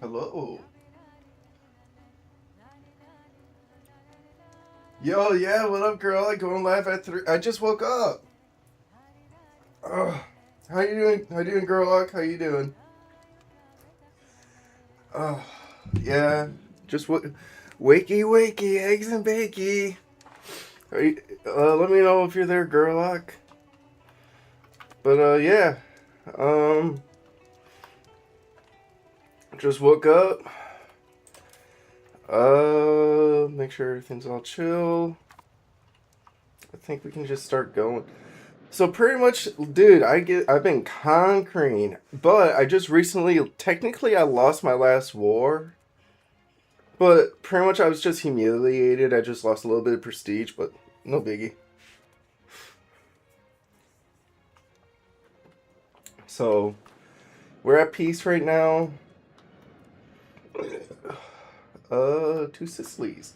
Hello. Yo, yeah, what up, girl? I going live at 3. I just woke up. Ugh. How you doing? How you doing, girl? How you doing? Oh, yeah. Just wakey, wakey, eggs and bakey. Are you, let me know if you're there, girl. But yeah. Um, just woke up. Make sure everything's all chill. I think we can just start going. So pretty much, dude, I've been conquering, but I just recently technically I lost my last war, but pretty much I was just humiliated. I just lost a little bit of prestige, but no biggie. So we're at peace right now. Two Sicilies.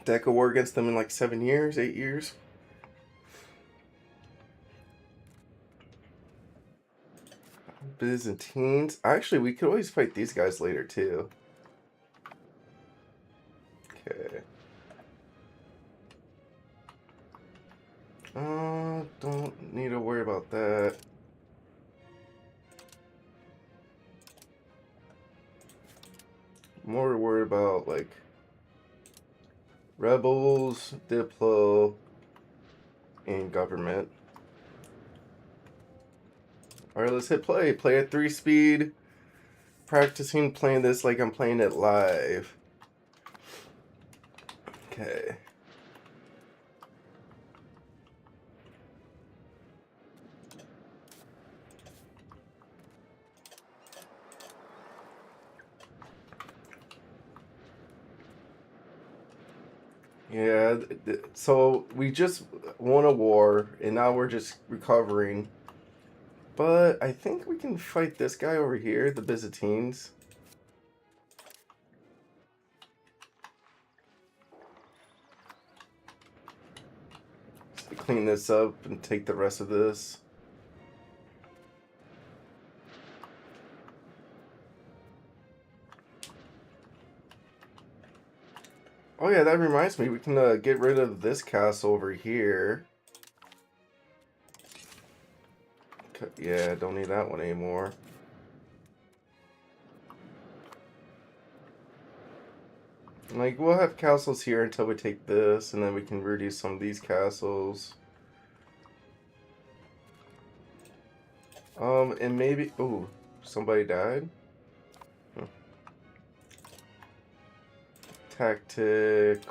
Deck a war against them in like 7 years, 8 years. Byzantines. Actually, we could always fight these guys later too. Okay. Don't need to worry about that. More worried about like rebels, Diplo, and government. Alright, let's hit play. Play at 3 speed. Practicing playing this like I'm playing it live. Okay. Yeah, so we just won a war, and now we're just recovering. But I think we can fight this guy over here, the Byzantines. Just to clean this up and take the rest of this. Oh yeah, that reminds me, we can get rid of this castle over here. Yeah, don't need that one anymore. Like, we'll have castles here until we take this, and then we can reduce some of these castles. And maybe... Ooh, somebody died? Hmm. Tactical...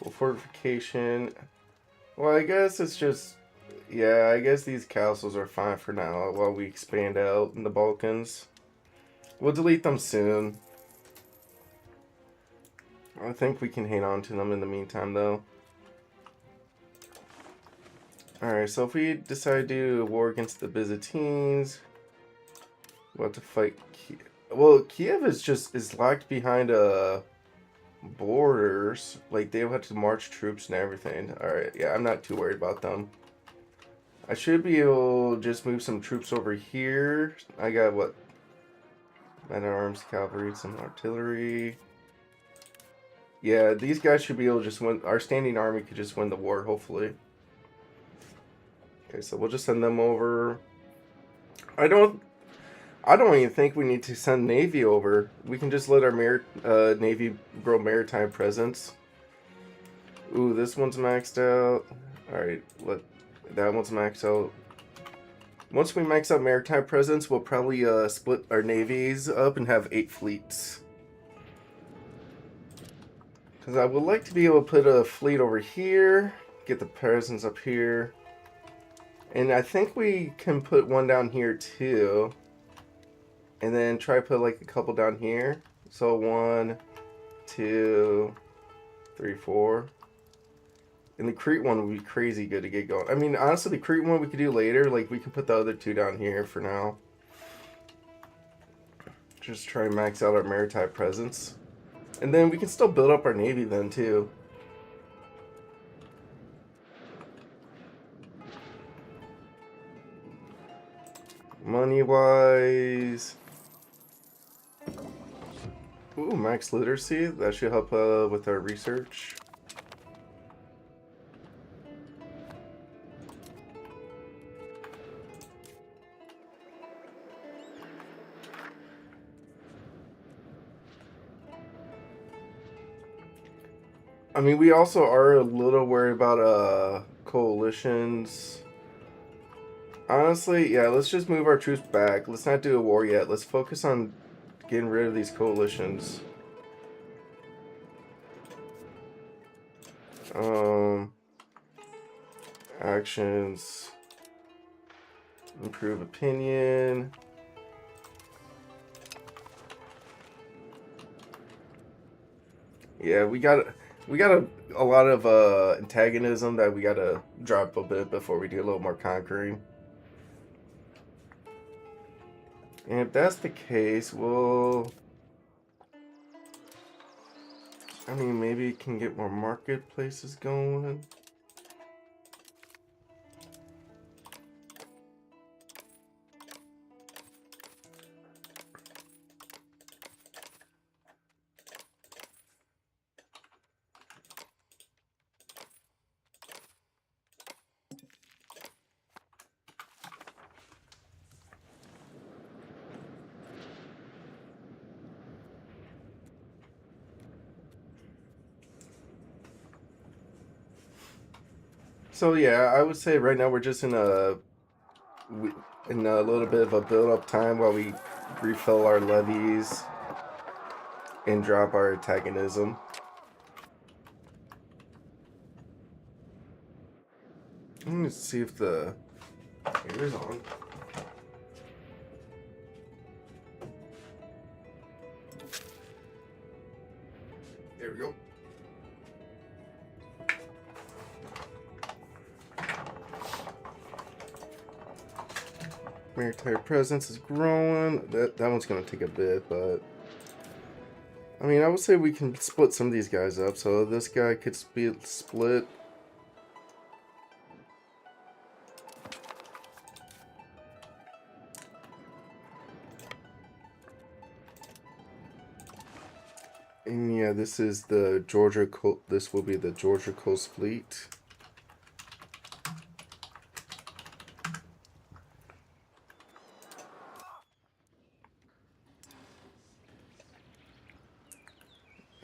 Well, fortification... Well, I guess it's just... Yeah, I guess these castles are fine for now while we expand out in the Balkans. We'll delete them soon. I think we can hang on to them in the meantime, though. Alright, so if we decide to do a war against the Byzantines, we'll have to fight Kiev. Well, Kiev is locked behind borders. Like, they'll have to march troops and everything. Alright, yeah, I'm not too worried about them. I should be able to just move some troops over here. I got, what? Men-at-arms, cavalry, some artillery. Yeah, these guys should be able to just win. Our standing army could just win the war, hopefully. Okay, so we'll just send them over. I don't even think we need to send Navy over. We can just let our Navy grow maritime presence. Ooh, this one's maxed out. Alright, that one's maxed out. Once we max out maritime presence, we'll probably split our navies up and have 8 fleets. Because I would like to be able to put a fleet over here, get the presence up here. And I think we can put one down here too. And then try to put like a couple down here. So 1, 2, 3, 4. And the Crete one would be crazy good to get going. I mean, honestly, the Crete one we could do later. Like, we can put the other 2 down here for now. Just try and max out our maritime presence. And then we can still build up our navy then, too. Money-wise... Ooh, max literacy. That should help with our research. I mean, we also are a little worried about coalitions. Honestly, yeah, let's just move our troops back. Let's not do a war yet. Let's focus on getting rid of these coalitions. Um, actions, improve opinion. Yeah, we got a lot of antagonism that we gotta drop a bit before we do a little more conquering. And if that's the case, we'll... I mean, maybe can get more marketplaces going. So yeah, I would say right now we're just in a little bit of a build up time while we refill our levies and drop our antagonism. Let's see if the air is on. There we go. Maritime presence is growing. That one's gonna take a bit, but I mean, I would say we can split some of these guys up. So this guy could be split. And yeah, this is the Georgia coast. This will be the Georgia Coast Fleet.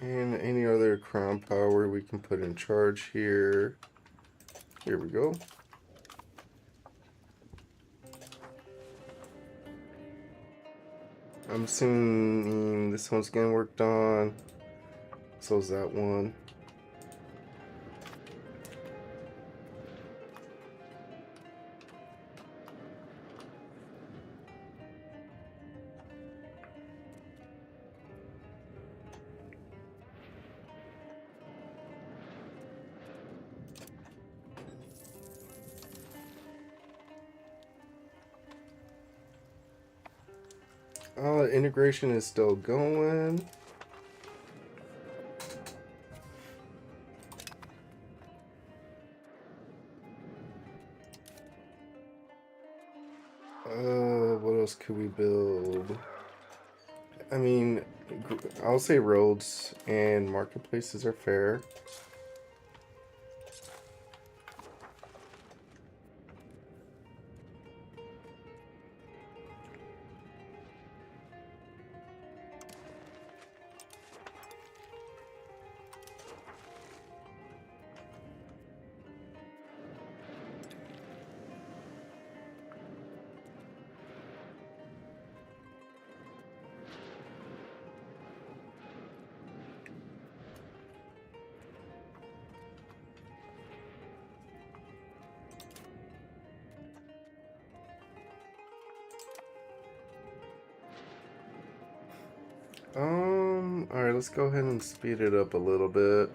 And any other crown power we can put in charge here. Here we go. I'm assuming this one's getting worked on. So is that one. Integration is still going. What else could we build? I mean, I'll say roads and marketplaces are fair. Alright, let's go ahead and speed it up a little bit.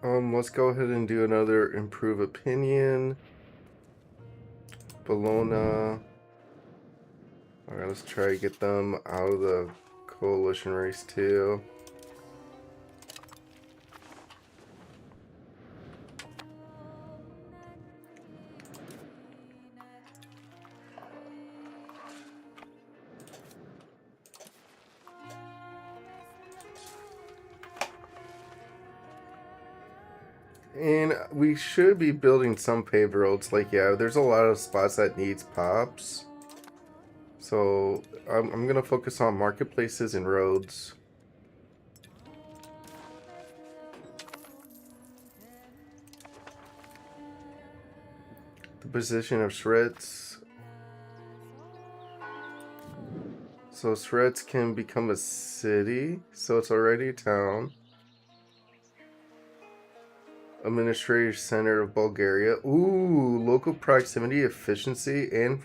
Let's go ahead and do another improve opinion. Bologna. Alright, let's try to get them out of the coalition race too. And we should be building some paved roads. Like, yeah, there's a lot of spots that needs pops. So I'm going to focus on marketplaces and roads. The position of shreds. So shreds can become a city. So it's already a town. Administrative center of Bulgaria. Ooh, local proximity, efficiency, and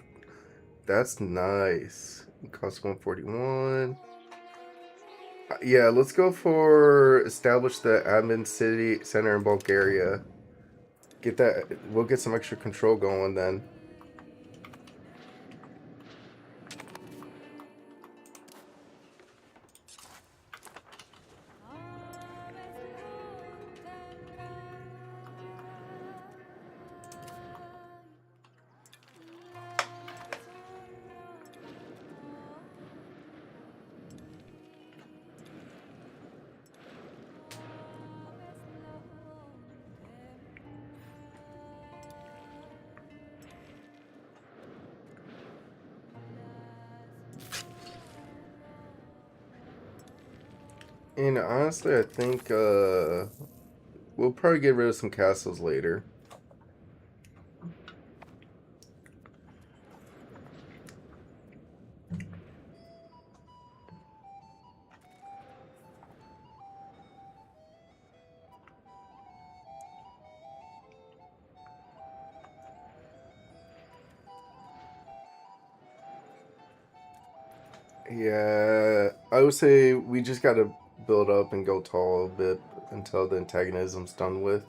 that's nice. It costs 141. Yeah, let's go for establish the admin city center in Bulgaria. Get that. We'll get some extra control going then. And honestly, I think we'll probably get rid of some castles later. Yeah, I would say we just gotta build up and go tall a bit until the antagonism's done with.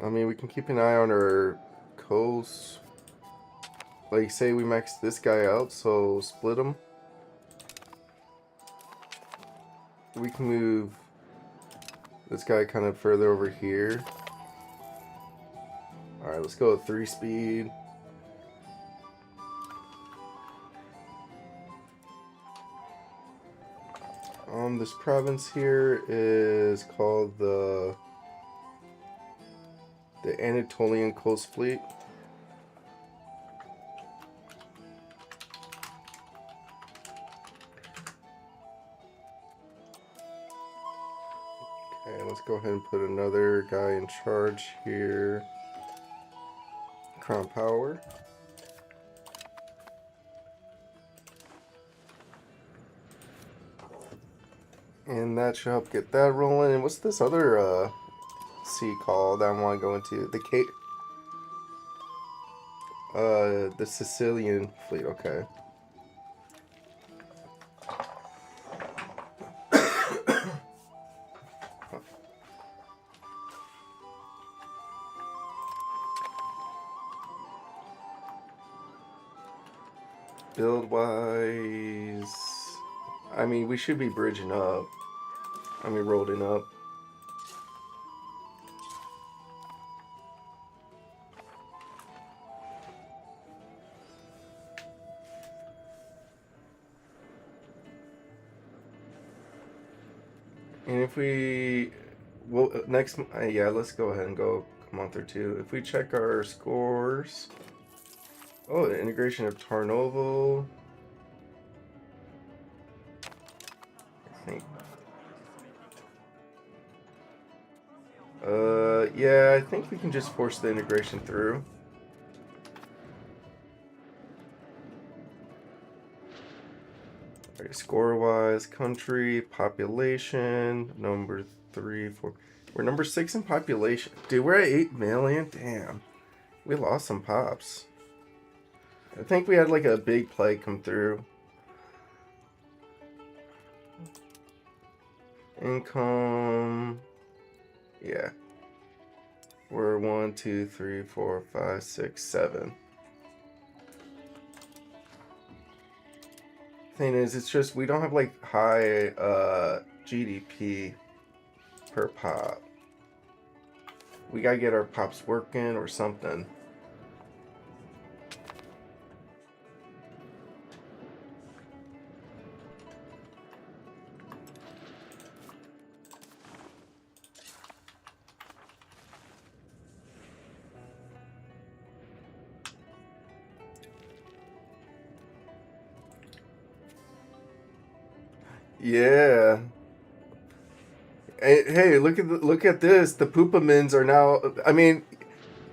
I mean, we can keep an eye on our coast. Like, say we max this guy out, so split him. We can move this guy kind of further over here. Alright, let's go with 3 speed. This province here is called the Anatolian Coast Fleet. Okay, let's go ahead and put another guy in charge here. Crown Power. And that should help get that rolling. And what's this other sea called that I want to go into? The Sicilian fleet, okay. Build wise, I mean, we should be bridging up. I mean, rolling up. And if we, well, next, yeah, let's go ahead and go a month or two. If we check our scores, oh, the integration of Tarnovo. I think. Yeah, I think we can just force the integration through. Right, score-wise, country, population, number 3, 4. We're number 6 in population. Dude, we're at 8 million? Damn. We lost some pops. I think we had like a big plague come through. Income. Yeah. We're 1, 2, 3, 4, 5, 6, 7. Thing is, it's just we don't have like high GDP per pop. We gotta get our pops working or something. Yeah. Hey, look at this. The Poopamins are now. I mean,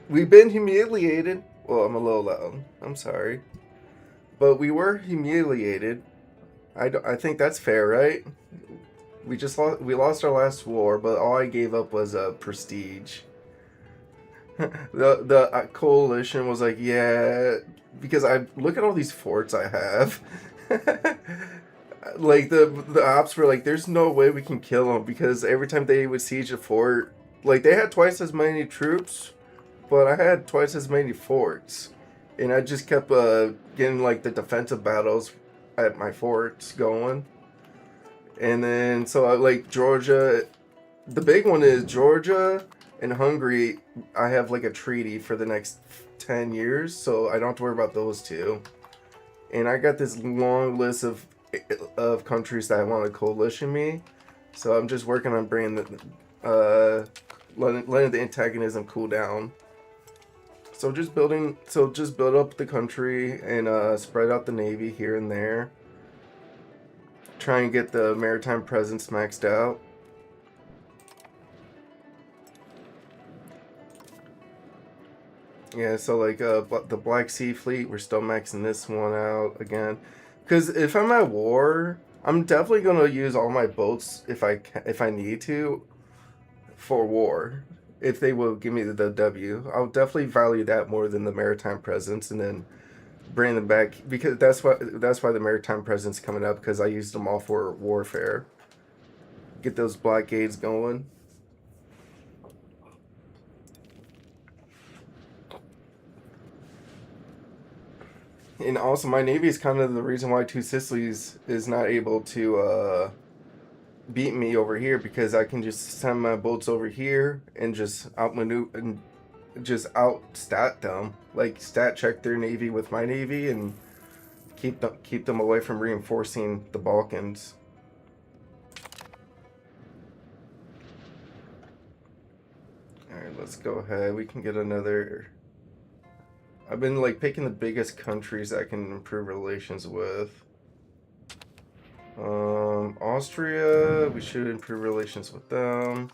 we've been humiliated. Well, I'm a little loud. I'm sorry, but we were humiliated. I think that's fair, right? We lost our last war, but all I gave up was prestige. The coalition was like, yeah, because I look at all these forts I have. Like the ops were like, there's no way we can kill them because every time they would siege a fort, like they had twice as many troops, but I had twice as many forts, and I just kept getting like the defensive battles at my forts going, and then so I like Georgia. The big one is Georgia and Hungary. I have like a treaty for the next 10 years, so I don't have to worry about those two. And I got this long list of countries that want to coalition me. So I'm just working on bringing letting the antagonism cool down. So just build up the country and spread out the navy here and there. Try and get the maritime presence maxed out. Yeah, so like the Black Sea Fleet, we're still maxing this one out again. Because if I'm at war, I'm definitely gonna use all my boats if I need to for war. If they will give me the W, I'll definitely value that more than the maritime presence, and then bring them back because that's why the maritime presence coming up because I used them all for warfare. Get those blockades going. And also, my navy is kind of the reason why Two Sicilies is not able to beat me over here because I can just send my boats over here and just outmaneuver and just outstat them, like stat check their navy with my navy and keep them away from reinforcing the Balkans. All right, let's go ahead. We can get another. I've been like picking the biggest countries I can improve relations with. Austria, we should improve relations with them.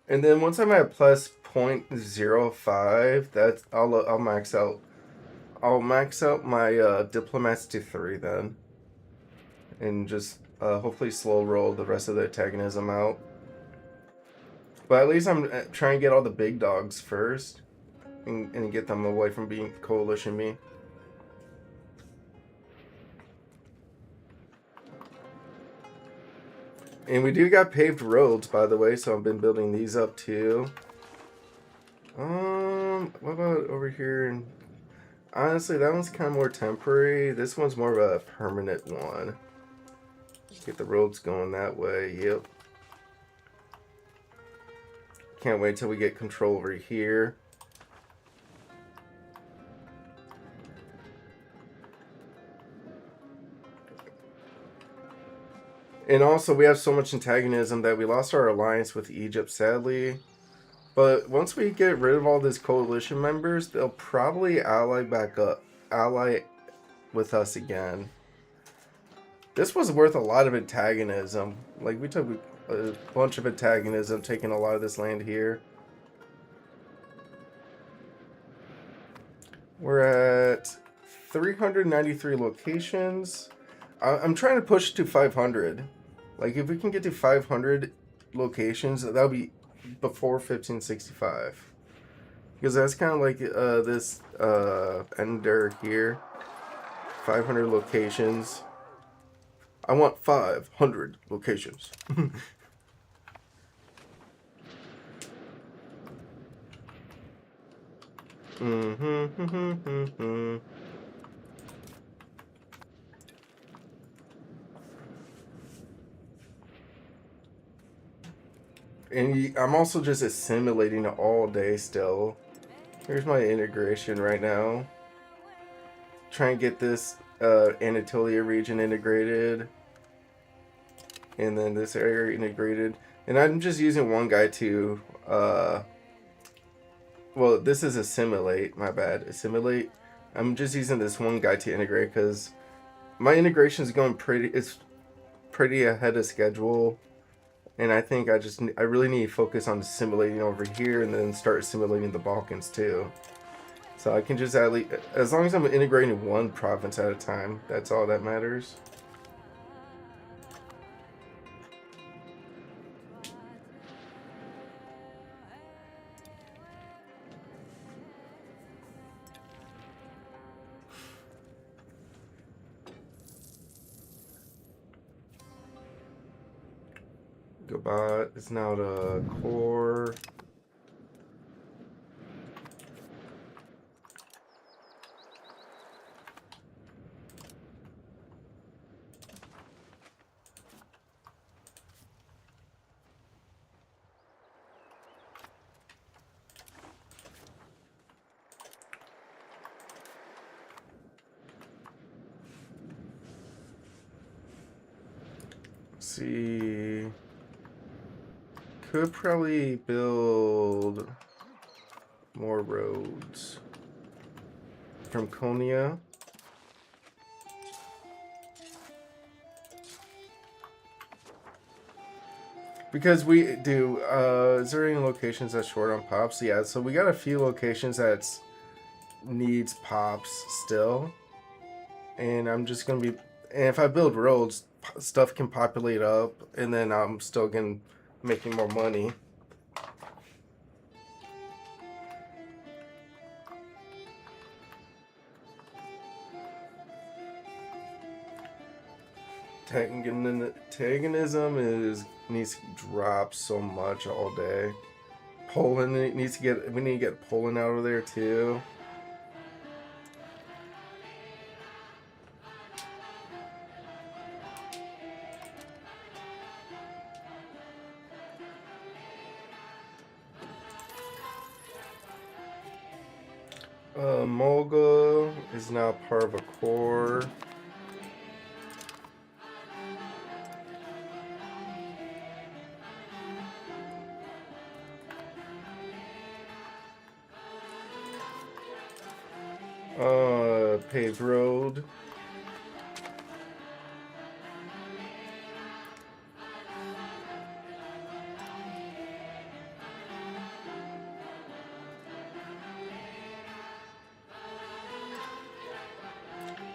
And then once I'm at plus 0.05, that's I'll max out. I'll max out my diplomats to 3 then, and just hopefully slow roll the rest of the antagonism out. But at least I'm trying to get all the big dogs first, and get them away from being coalition me. And we do got paved roads, by the way, so I've been building these up too. What about over here? And honestly, that one's kind of more temporary. This one's more of a permanent one. Just get the roads going that way. Yep. Can't wait till we get control over here. And also, we have so much antagonism that we lost our alliance with Egypt, sadly. But once we get rid of all these coalition members, they'll probably ally with us again. This was worth a lot of antagonism. Like, we took a bunch of antagonism, taking a lot of this land here. We're at 393 locations. I'm trying to push to 500. Like, if we can get to 500 locations, that'll be before 1565. Because that's kind of like this ender here. 500 locations. I want 500 locations. Mm-hmm. And I'm also just assimilating it all day still. Here's my integration right now. Try and get this Anatolia region integrated. And then this area integrated. And I'm just using one guy to... well, this is assimilate. My bad. Assimilate. I'm just using this one guy to integrate because my integration is going pretty... It's pretty ahead of schedule. And I think I really need to focus on assimilating over here and then start assimilating the Balkans too. So I can just as long as I'm integrating one province at a time, that's all that matters. Gabat is now the core. See, could probably build more roads from Konya. Because we do, is there any locations that's short on pops? Yeah, so we got a few locations that's needs pops still. And I'm just going to be, and if I build roads, stuff can populate up, and then I'm still going making more money. Antagonism needs to drop so much all day. Poland needs to get. We need to get Poland out of there too. Molga is now part of a core. Paved road.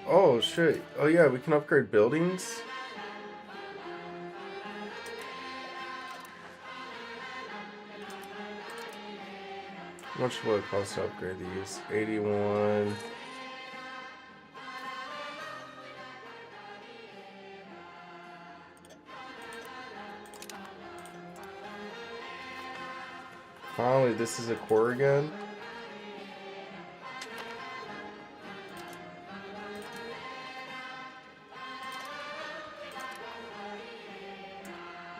Oh shit. Oh yeah, we can upgrade buildings. How much will it cost to upgrade these? 81. Finally, this is a core again.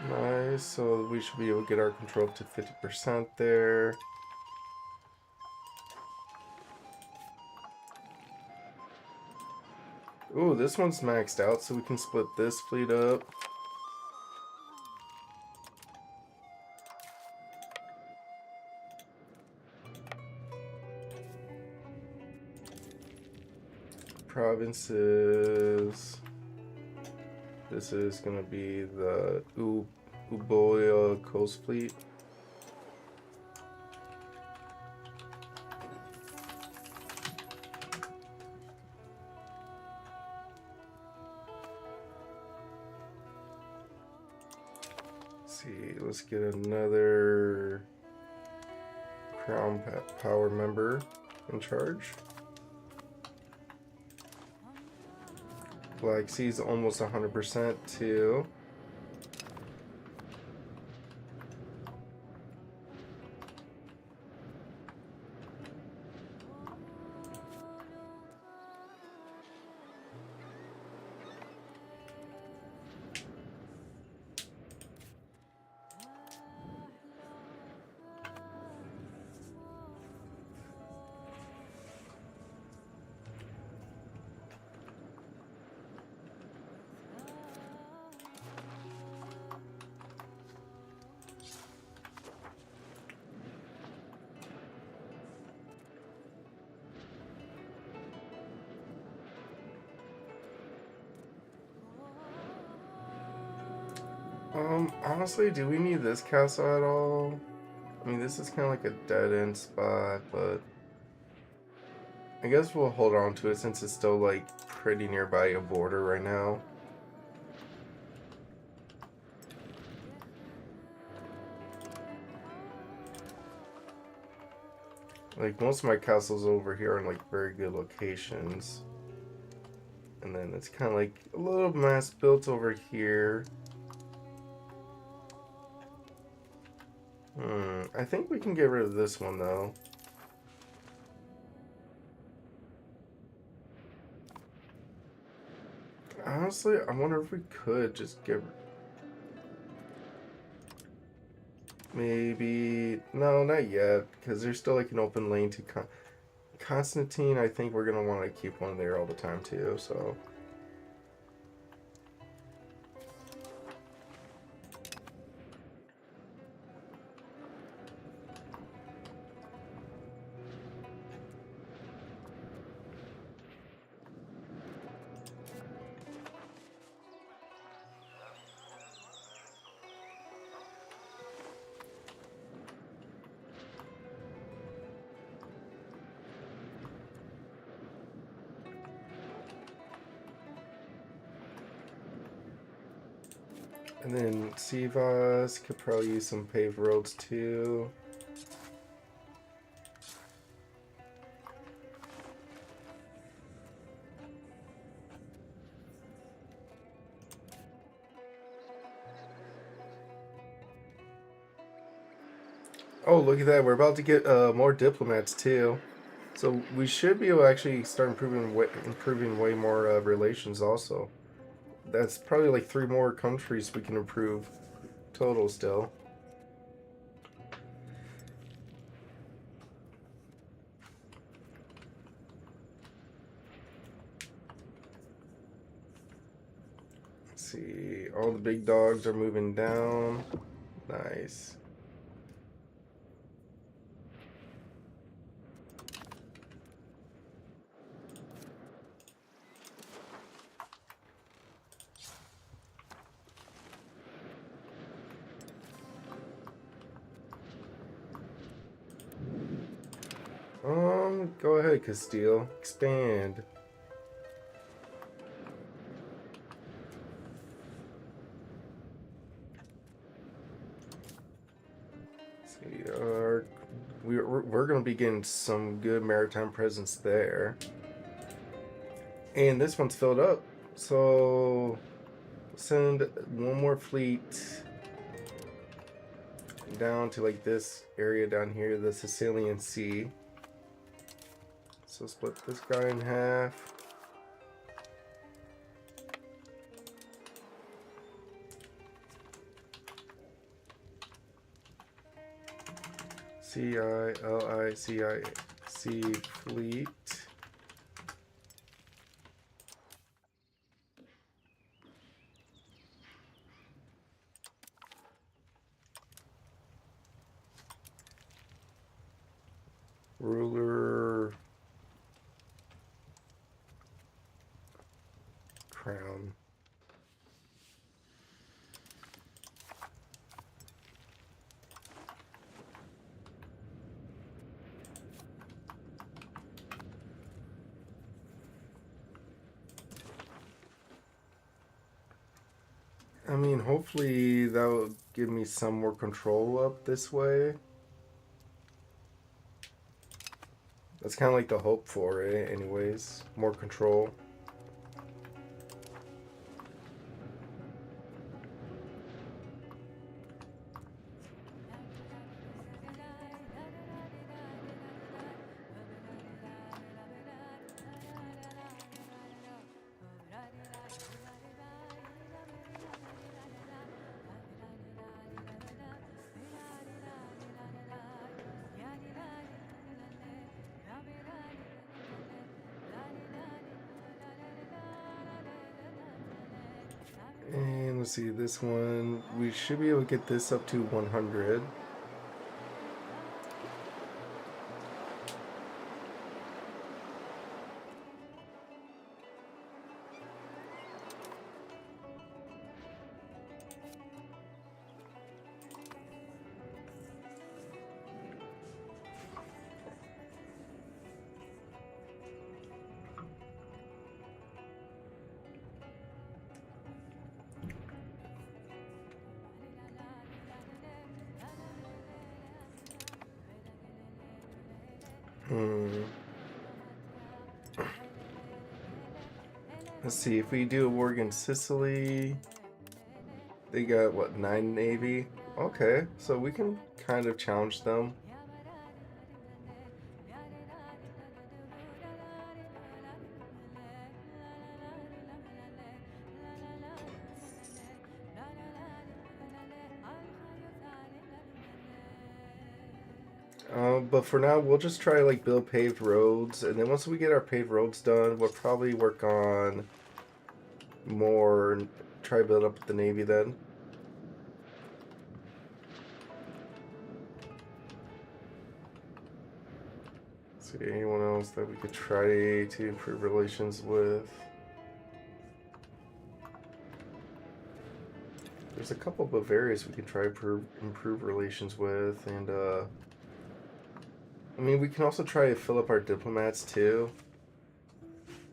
Nice, so we should be able to get our control up to 50% there. Ooh, this one's maxed out, so we can split this fleet up. Provinces. This is gonna be the Uboya Coast Fleet. Let's see, let's get another Crown Power member in charge. Black Sea's almost 100% too. Honestly, do we need this castle at all? I mean, this is kind of like a dead-end spot, but I guess we'll hold on to it since it's still, like, pretty nearby a border right now. Like, most of my castles over here are in, like, very good locations. And then it's kind of like a little mass built over here. I think we can get rid of this one, though. Honestly, I wonder if we could just get... Maybe... No, not yet, because there's still, like, an open lane to... Constantine, I think we're going to want to keep one there all the time, too, so... And then Sivas could probably use some paved roads, too. Oh, look at that. We're about to get more diplomats, too. So we should be able to actually start improving way more relations also. That's probably like 3 more countries we can improve total still. Let's see. All the big dogs are moving down. Nice. Go ahead, Castile. Expand. See, we're going to be getting some good maritime presence there. And this one's filled up. So, send one more fleet down to like this area down here, the Sicilian Sea. So split this guy in half. CILICIC fleet. Ruler. Crown. I mean, hopefully that will give me some more control up this way. That's kind of like the hope for it, anyways. More control. And let's see, this one, we should be able to get this up to 100. Hmm. Let's see, if we do a war against Sicily, they got what, 9 navy? Okay, so we can kind of challenge them. But for now, we'll just try like build paved roads, and then once we get our paved roads done, we'll probably work on more, try to build up the navy then. See anyone else that we could try to improve relations with. There's a couple of Bavarias we could try to improve relations with, and I mean, we can also try to fill up our diplomats too.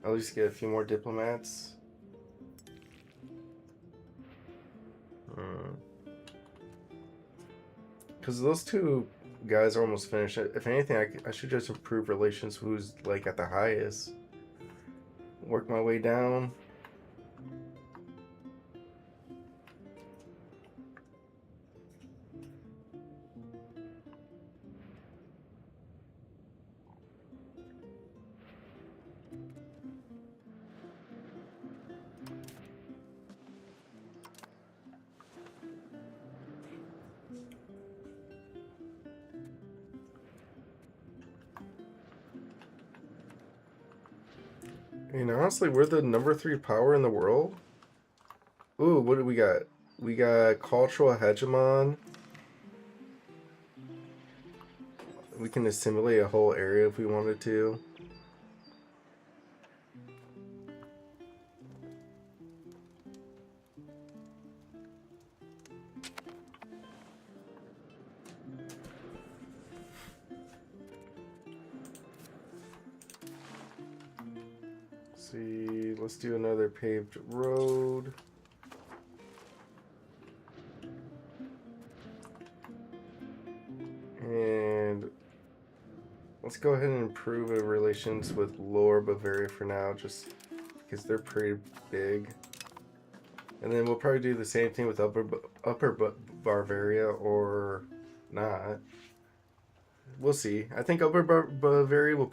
At least get a few more diplomats. Because those two guys are almost finished. If anything, I should just improve relations who's like at the highest. Work my way down. I mean, honestly, we're the number 3 power in the world. Ooh, what do we got? We got cultural hegemon. We can assimilate a whole area if we wanted to. See, let's do another paved road. And let's go ahead and improve our relations with Lower Bavaria for now, just because they're pretty big. And then we'll probably do the same thing with Upper Bavaria or not. We'll see. I think Upper Bavaria will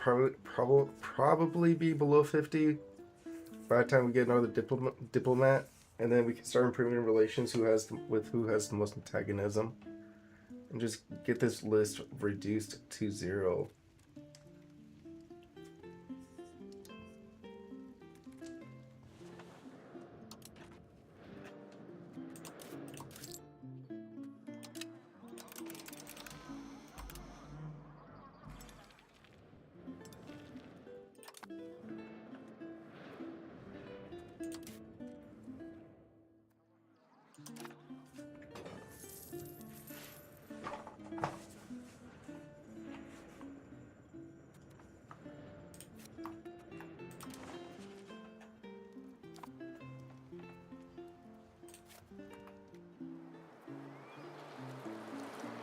probably be below 50 by the time we get another diplomat, and then we can start improving relations who has the most antagonism, and just get this list reduced to 0.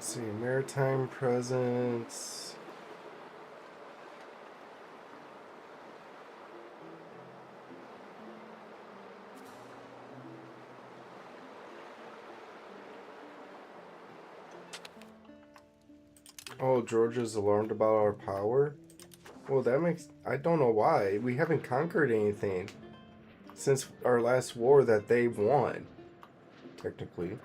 Let's see, maritime presence. Oh, Georgia's alarmed about our power? Well, that makes... I don't know why. We haven't conquered anything since our last war that they won, technically.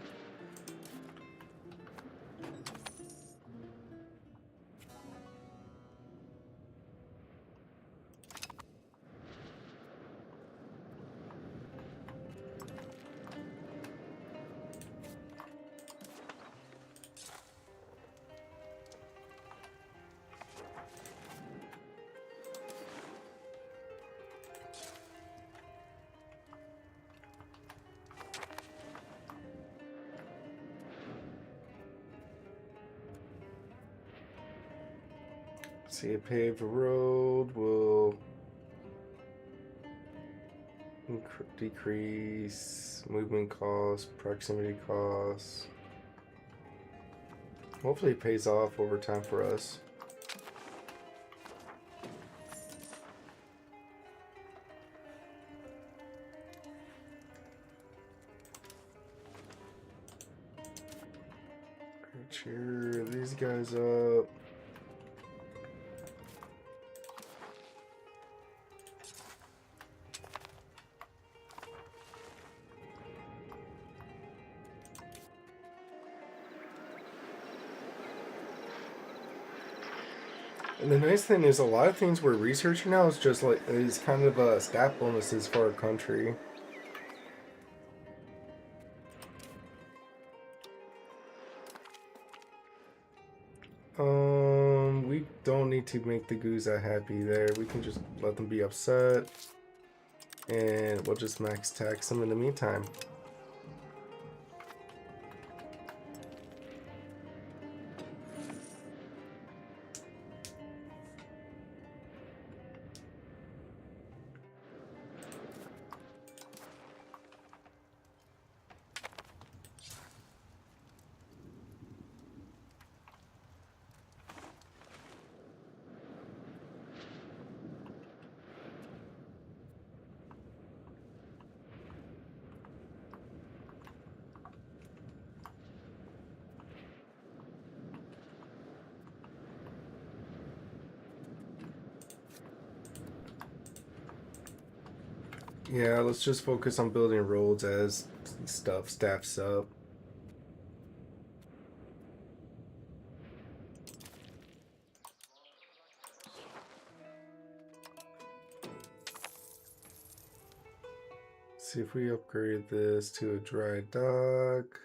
See, a paved road will decrease movement costs, proximity costs. Hopefully it pays off over time for us. Cheer these guys up. And the nice thing is, a lot of things we're researching now is just like is kind of stat bonuses for our country. We don't need to make the Guza happy there. We can just let them be upset, and we'll just max tax them in the meantime. Yeah, let's just focus on building roads as stuff staffs up. See if we upgrade this to a dry dock.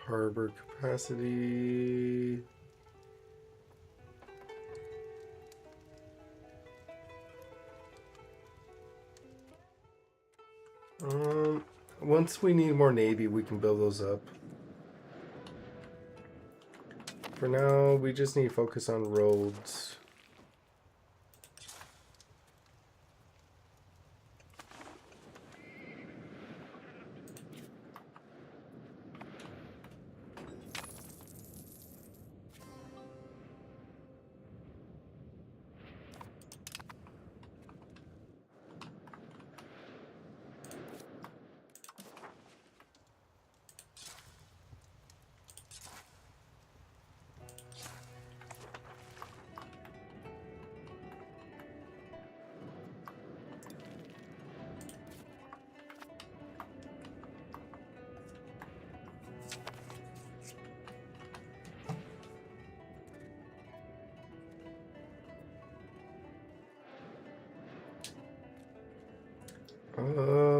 Harbor capacity. Once we need more navy, we can build those up. For now, we just need to focus on roads.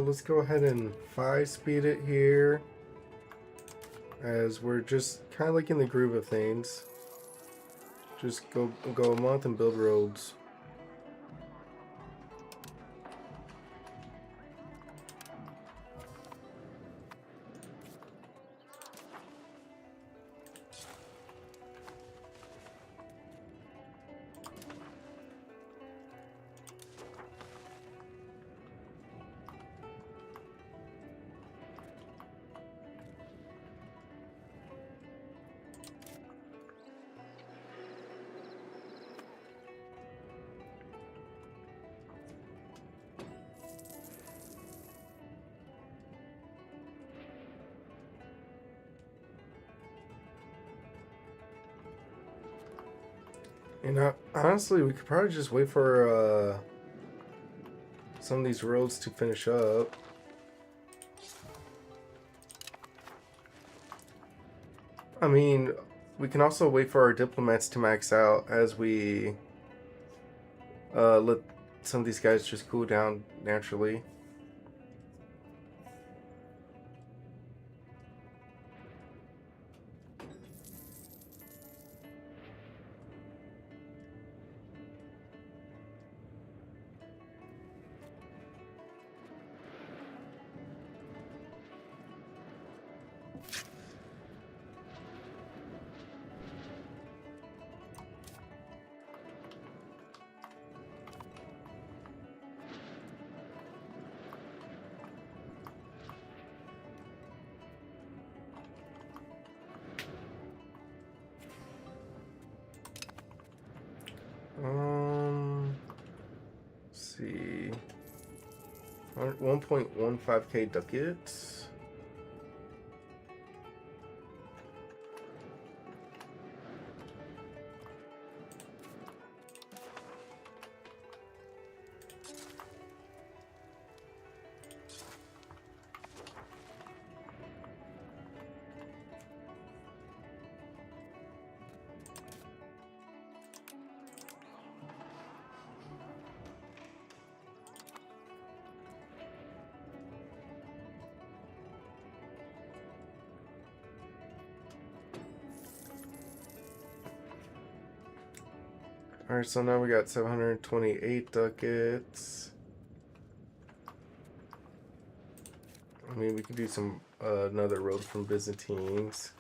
Let's go ahead and 5-speed it here, as we're just kind of like in the groove of things. Just go a month and build roads. And honestly, we could probably just wait for some of these roads to finish up. I mean, we can also wait for our diplomats to max out as we let some of these guys just cool down naturally. Let's see. 1.15k ducats. Alright, so now we got 728 ducats. I mean, we could do some another road from Byzantines,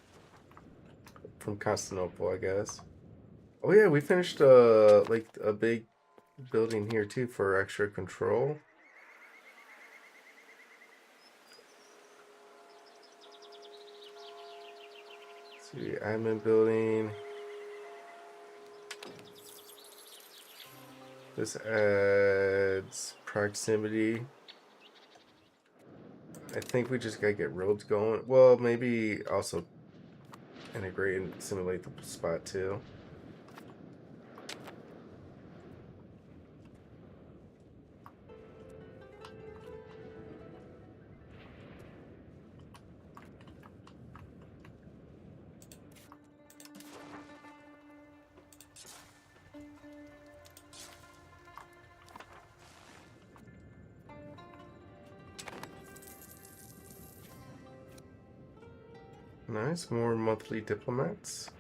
from Constantinople, I guess. Oh yeah, we finished like a big building here too for extra control. Let's see, admin building. This adds proximity. I think we just gotta get roads going. Well, maybe also integrate and simulate the spot too. Nice, more monthly diplomats.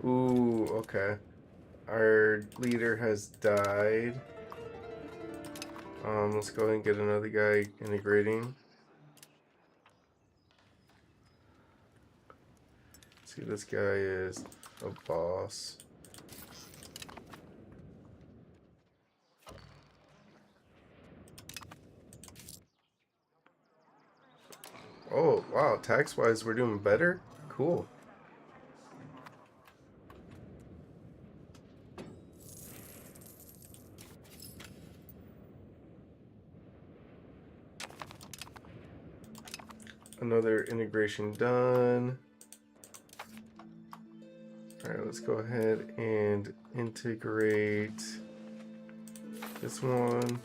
Ooh, okay. Our leader has died. Let's go ahead and get another guy integrating. See, this guy is a boss. Oh, wow, tax-wise, we're doing better? Cool. Another integration done. Alright, let's go ahead and integrate this one.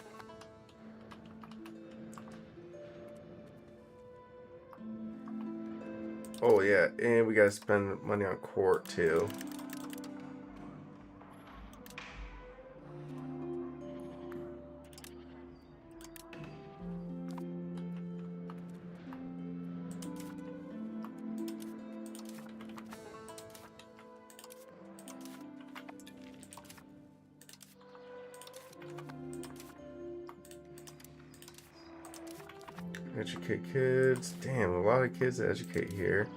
Oh yeah, and we gotta spend money on court too. Educate kids. Damn, a lot of kids to educate here.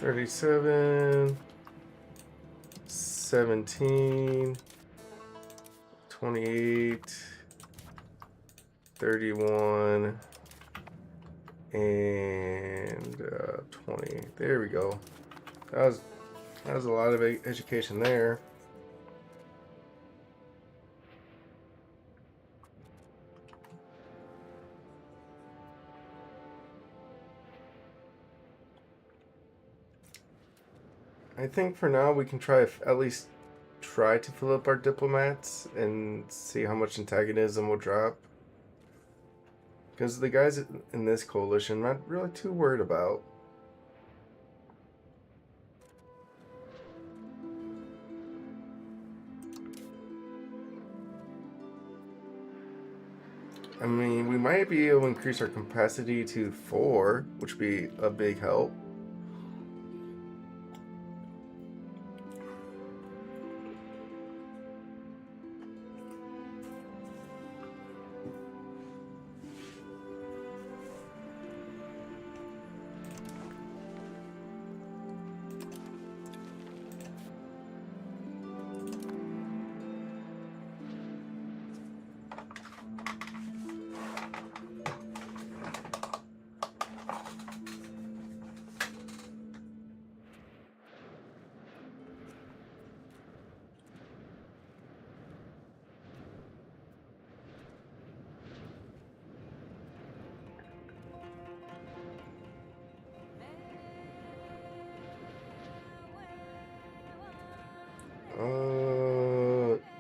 $37, $17, $28, $31, and $20. There we go. That was a lot of education there. I think for now we can try at least try to fill up our diplomats and see how much antagonism will drop. Because the guys in this coalition, I'm not really too worried about. I mean, we might be able to increase our capacity to 4, which would be a big help.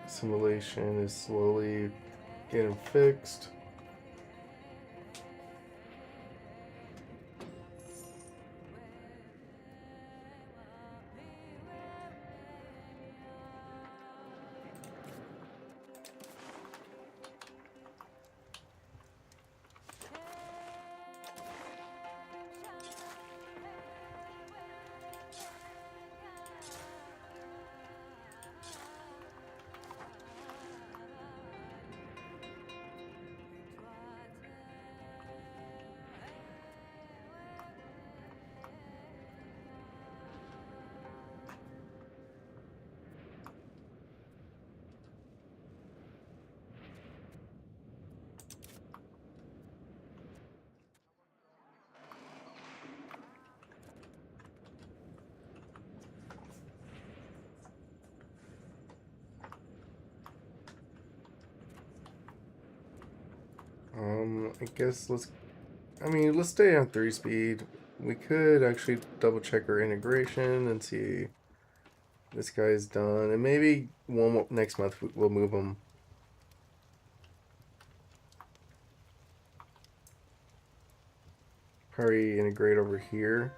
Simulation is slowly getting fixed. I guess let's stay on 3 speed. We could actually double check our integration and see this guy's done. And maybe next month we'll move him. Probably integrate over here.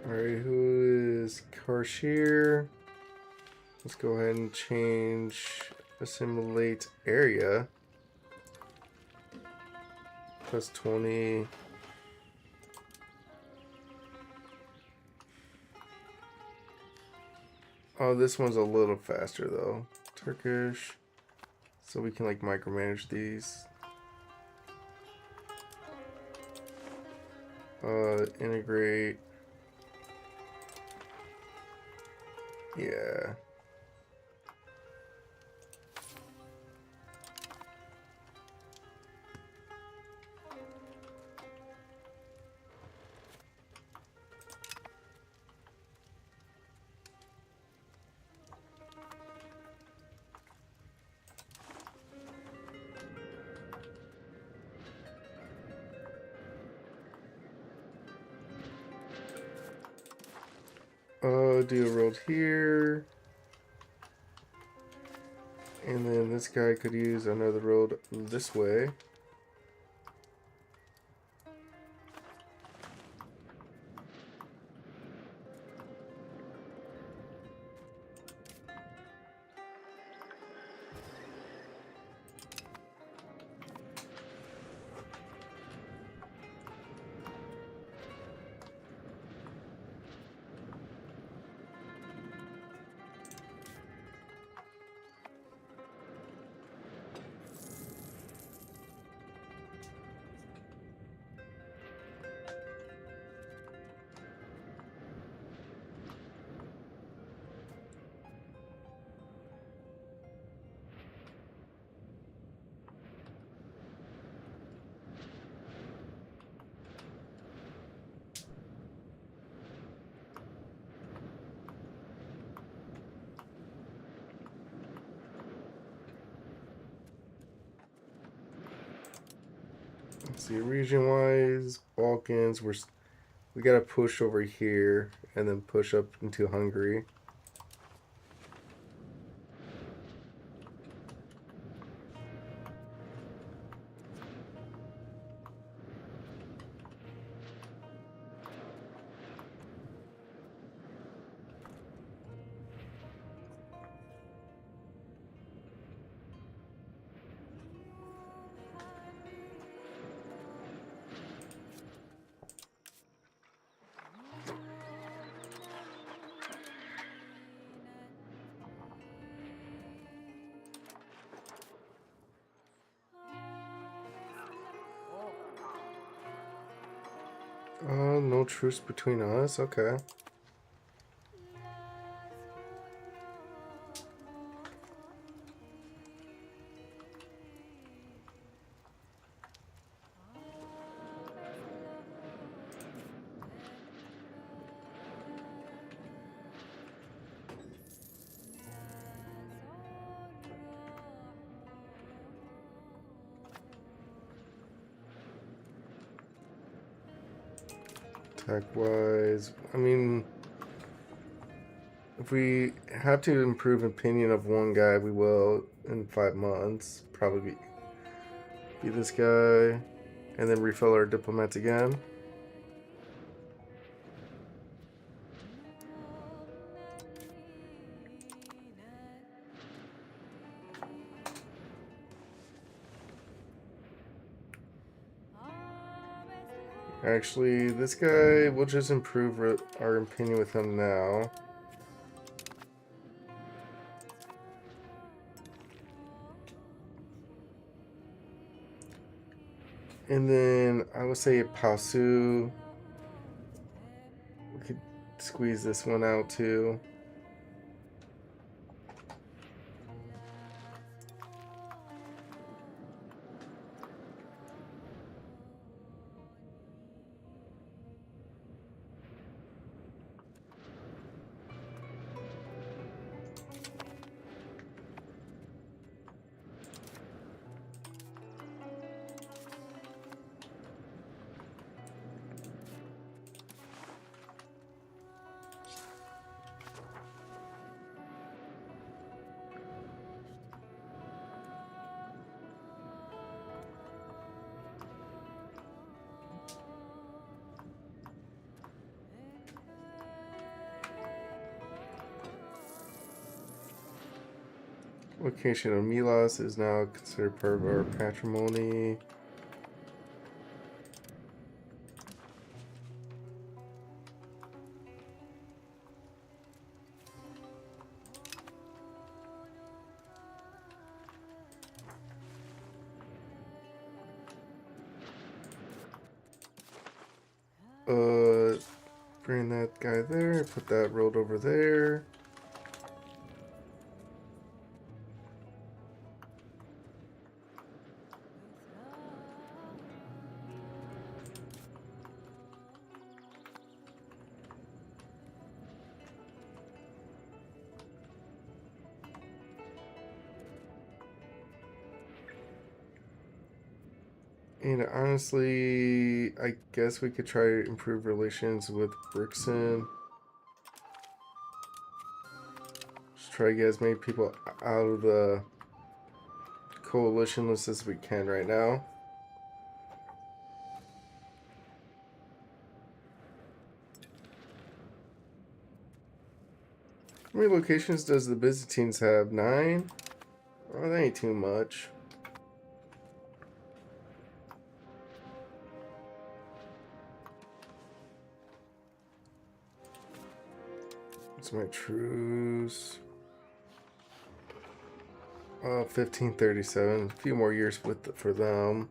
Alright, who is Karshir? Let's go ahead and change assimilate area. Plus 20. Oh, this one's a little faster though. Turkish. So we can like micromanage these. Integrate. Yeah. Do a road here. And then this guy could use another road this way. See, region-wise, Balkans, we gotta push over here and then push up into Hungary. No truce between us? Okay. Attack-wise, I mean, if we have to improve opinion of one guy, we will in 5 months. Probably be this guy. And then refill our diplomats again. Actually, this guy, we'll just improve our opinion with him now. And then I would say Pasu. We could squeeze this one out too. Location of Milas is now considered part of our patrimony. Bring that guy there, put that road over there. And honestly, I guess we could try to improve relations with Brixton. Just try to get as many people out of the coalition list as we can right now. How many locations does the Byzantines have? 9? Oh, that ain't too much. What's my truce? 1537. A few more years for them.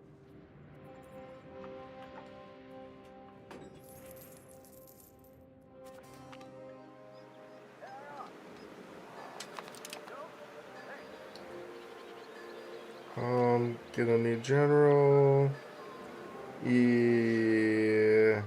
Get a new general. Yeah.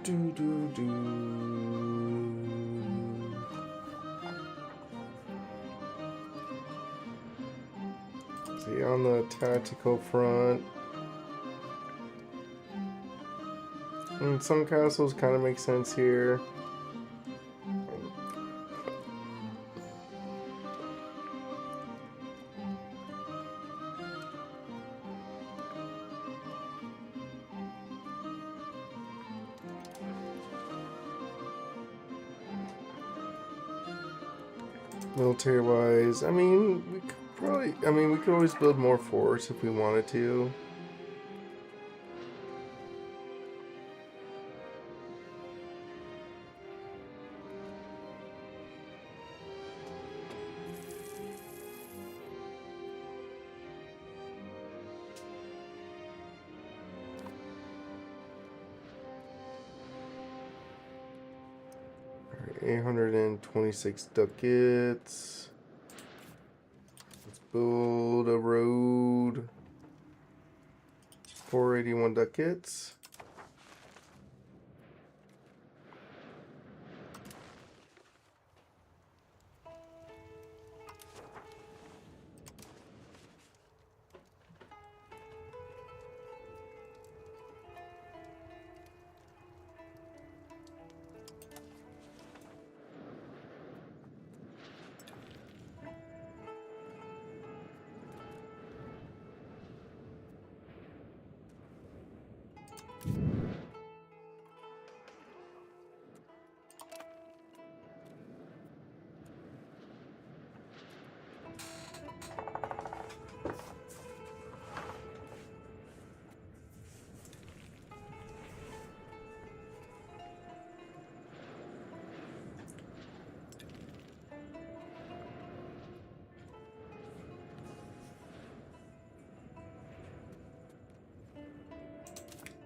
See, on the tactical front, and some castles kind of make sense here. Military wise, I mean, we could probably, we could always build more forts if we wanted to. Alright, 826 ducats. Let's build a road. 481 ducats.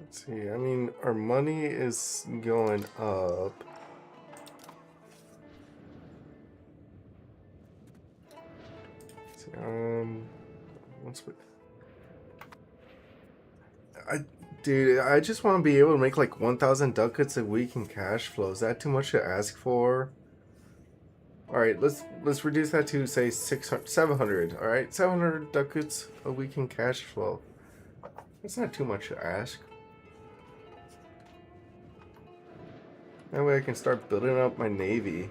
Let's see, I mean, our money is going up. Let's see, once we... Dude, I just want to be able to make like 1,000 ducats a week in cash flow. Is that too much to ask for? Alright, let's reduce that to, say, 600, 700. Alright, 700 ducats a week in cash flow. That's not too much to ask. That way I can start building up my navy.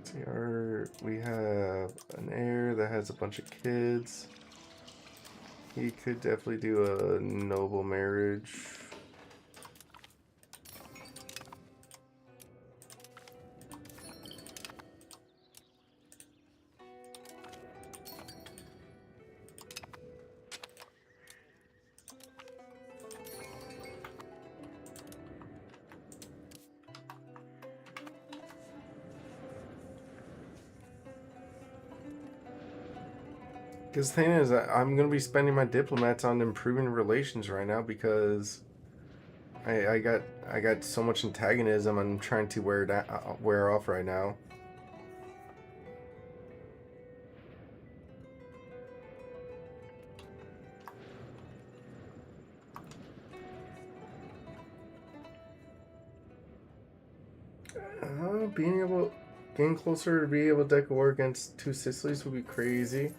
See, we have an heir that has a bunch of kids. He could definitely do a noble marriage. Because the thing is, I'm going to be spending my diplomats on improving relations right now because I got so much antagonism. I'm trying to wear off right now. Getting closer to be able to deck a war against two Sicilies would be crazy.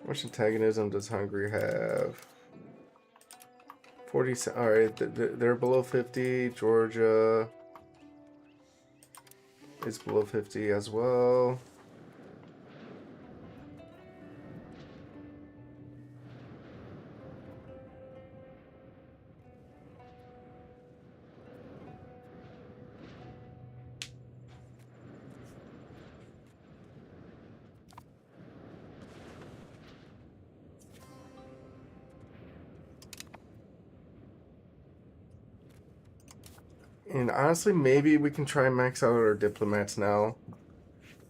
How much antagonism does Hungary have? 40. Alright, they're below 50. Georgia is below 50 as well. And honestly, maybe we can try and max out our diplomats now.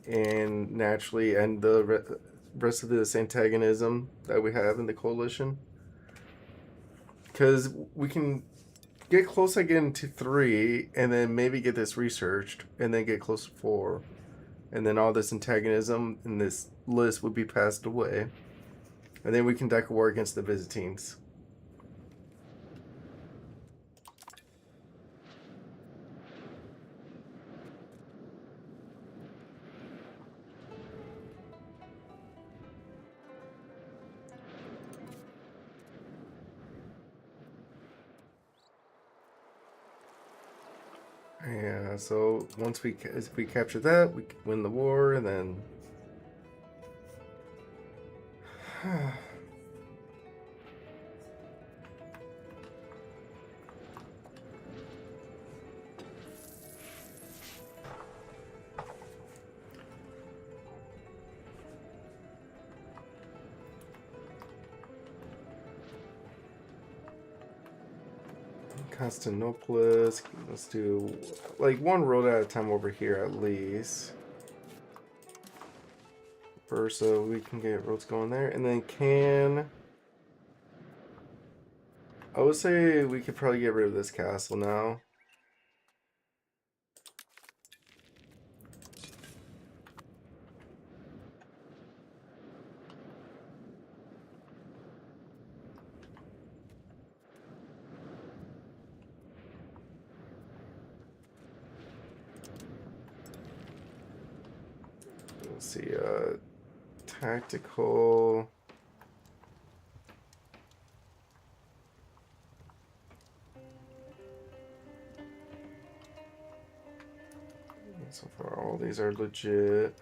and naturally end the rest of this antagonism that we have in the coalition. Because we can get close again to 3, and then maybe get this researched, and then get close to 4. And then all this antagonism in this list would be passed away. And then we can declare war against the Byzantines. Yeah, so once if we capture that, we win the war, and then Constantinopolis. Let's do like one road at a time over here at least. First, so we can get roads going there, and then I would say we could probably get rid of this castle now. Let's see, tactical. So far, all these are legit.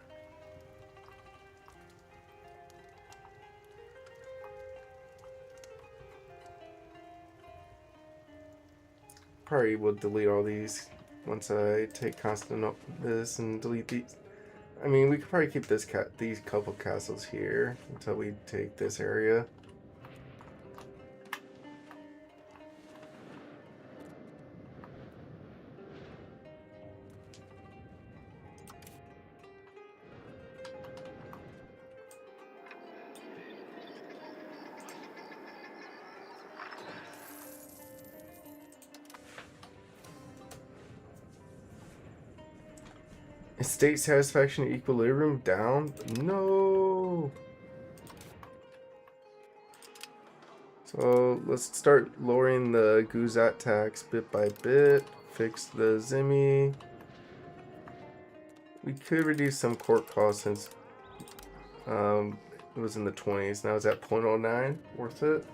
Probably will delete all these once I take this and delete these. I mean, we could probably keep these couple castles here until we take this area. State satisfaction equilibrium down? No. So let's start lowering the Guzat tax bit by bit. Fix the Zimmy. We could reduce some court costs since it was in the 20s. Now it's at 0.09. Worth it.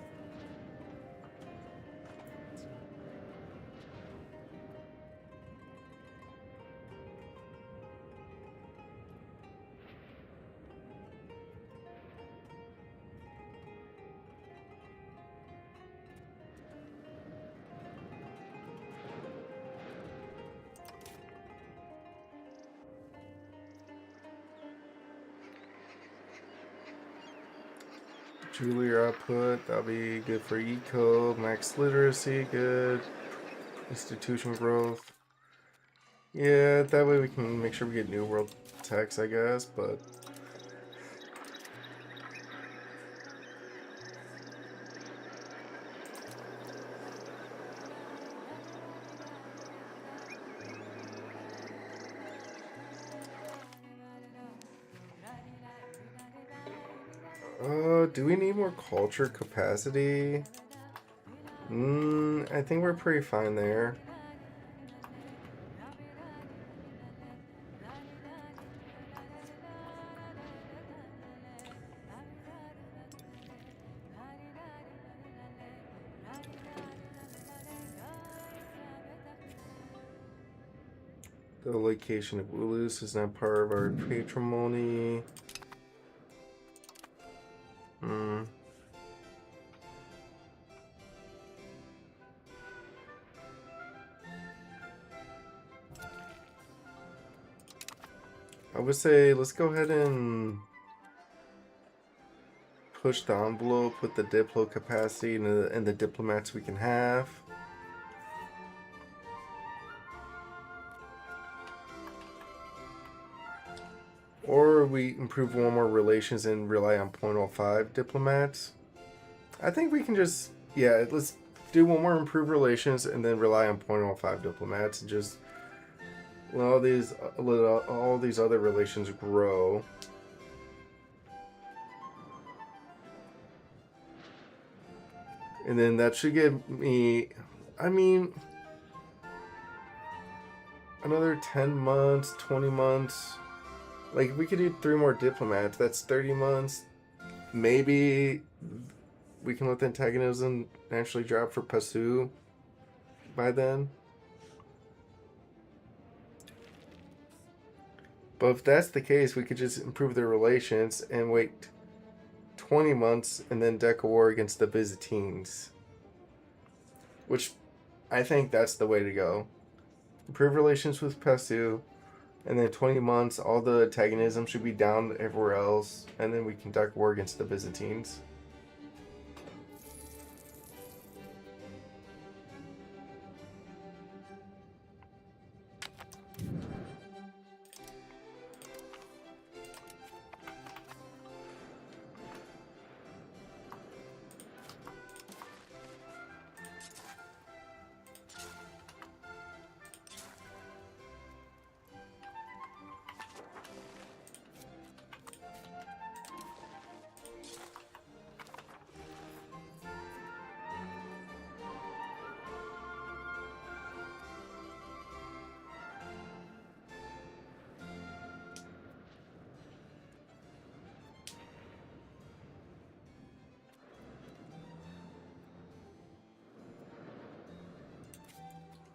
Jeweler output, that'll be good for eco. Max literacy, good. Institution growth. Yeah, that way we can make sure we get New World tax, I guess, but... do we need more culture capacity? I think we're pretty fine there. The location of Ulus is not part of our patrimony. I would say let's go ahead and push the envelope with the diplo capacity and the diplomats we can have. Or we improve one more relations and rely on 0.05 diplomats. I think we can just, yeah, let's do one more improve relations and then rely on 0.05 diplomats and just let all these other relations grow. And then that should give me, I mean, another 10 months, 20 months. Like, if we could do 3 more diplomats, that's 30 months. Maybe we can let the antagonism naturally drop for Pasu by then. But if that's the case, we could just improve their relations and wait 20 months and then deck a war against the Byzantines. Which I think that's the way to go. Improve relations with Pasu, and then 20 months, all the antagonism should be down everywhere else, and then we can deck war against the Byzantines.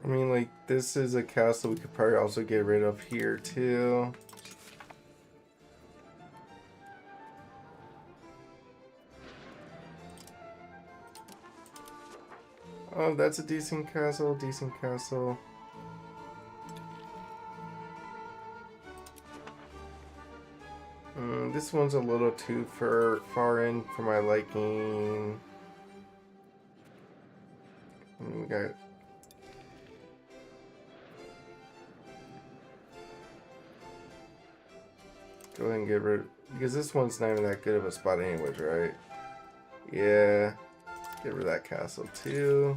I mean, like, this is a castle we could probably also get rid of here, too. Oh, that's a decent castle, decent castle. This one's a little too far in for my liking. We got... Go ahead and get rid... Because this one's not even that good of a spot anyways, right? Yeah. Get rid of that castle, too.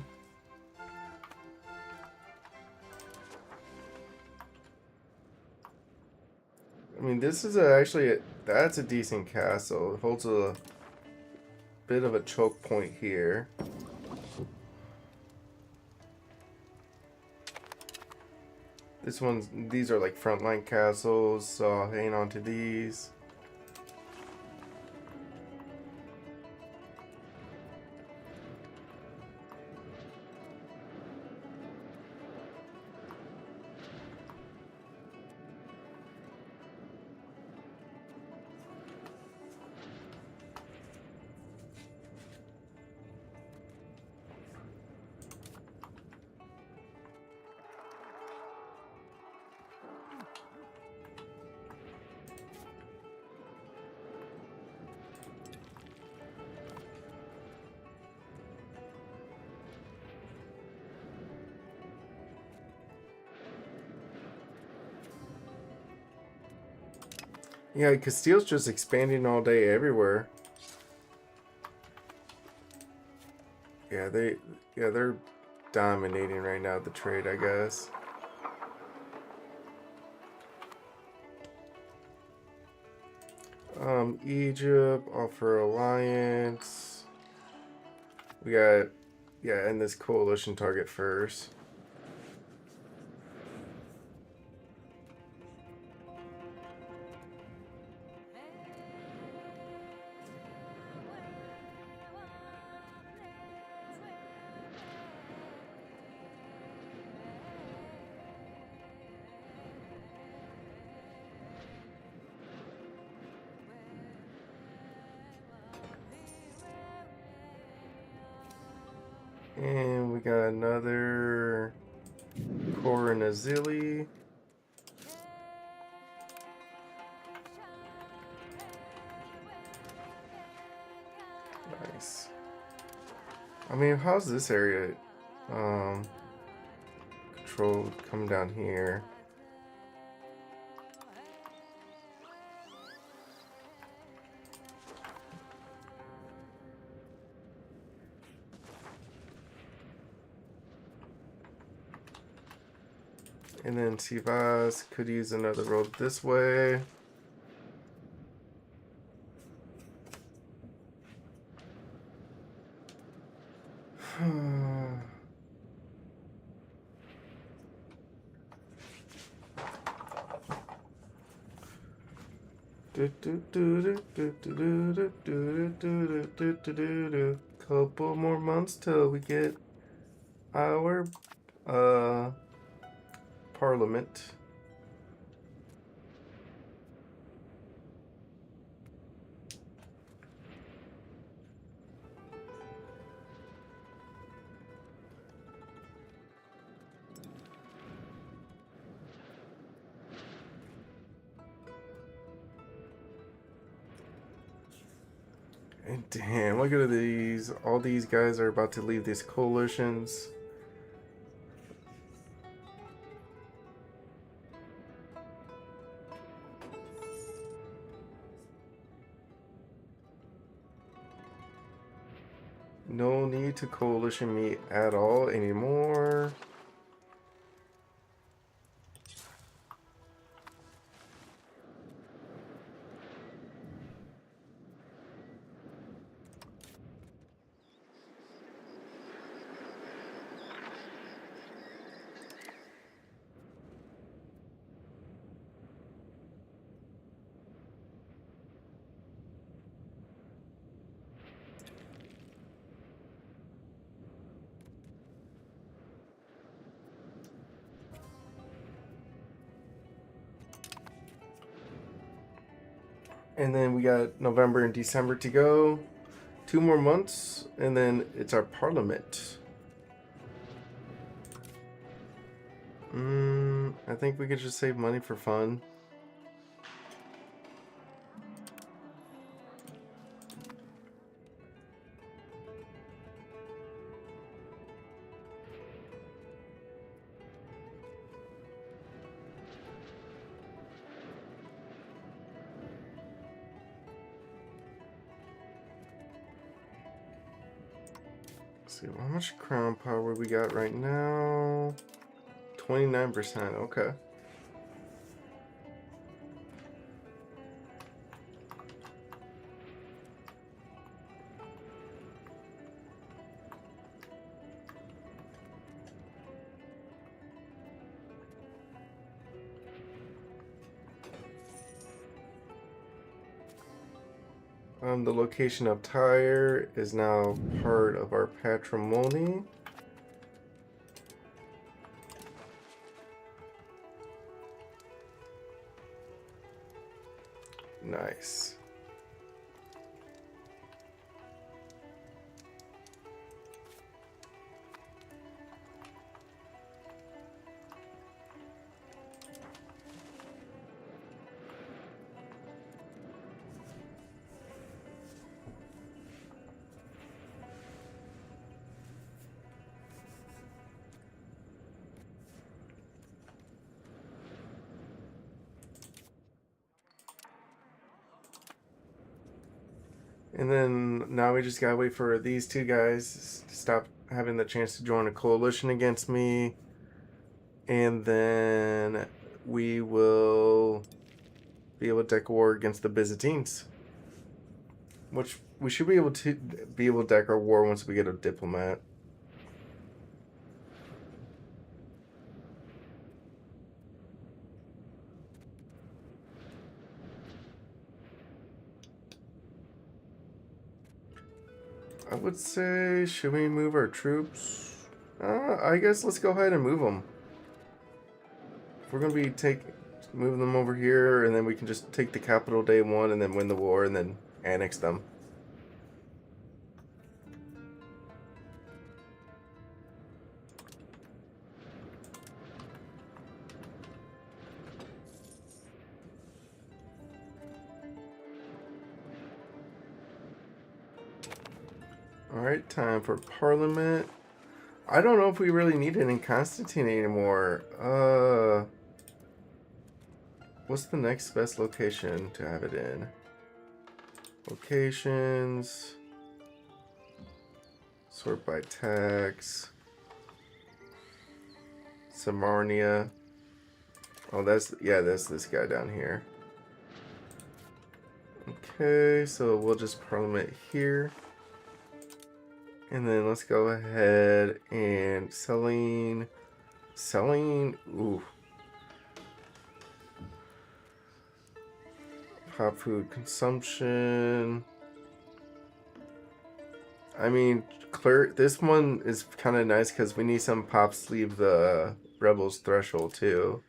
I mean, this is that's a decent castle. It holds a bit of a choke point here. These are like frontline castles, so I'll hang on to these. Yeah, Castile's just expanding all day everywhere. Yeah, they're dominating right now the trade, I guess. Egypt, offer alliance. We got, yeah, and this coalition target first. And we got another Coronazili. Nice. I mean, how's this area controlled? Come down here. And then Sivas could use another road this way. Couple more months till we get our parliament. And damn, look at these. All these guys are about to leave these coalitions. No need to coalition me at all anymore. And then we got November and December to go. 2 more months, and then it's our parliament. I think we could just save money for fun. Let's see, how much crown power we got right now? 29%, okay. The location of Tyre is now part of our patrimony. Nice. And then now we just gotta wait for these two guys to stop having the chance to join a coalition against me. And then we will be able to deck war against the Byzantines. Which we should be able to deck our war once we get a diplomat. I would say, should we move our troops? I guess let's go ahead and move them. If we're gonna be move them over here, and then we can just take the capital day one, and then win the war, and then annex them. Alright, time for Parliament. I don't know if we really need it in Constantine anymore. What's the next best location to have it in? Locations. Sort by tax. Samarnia. Oh, that's this guy down here. Okay, so we'll just parliament here. And then let's go ahead and selling, ooh. Pop food consumption. I mean, this one is kind of nice because we need some pops to leave the rebels threshold too.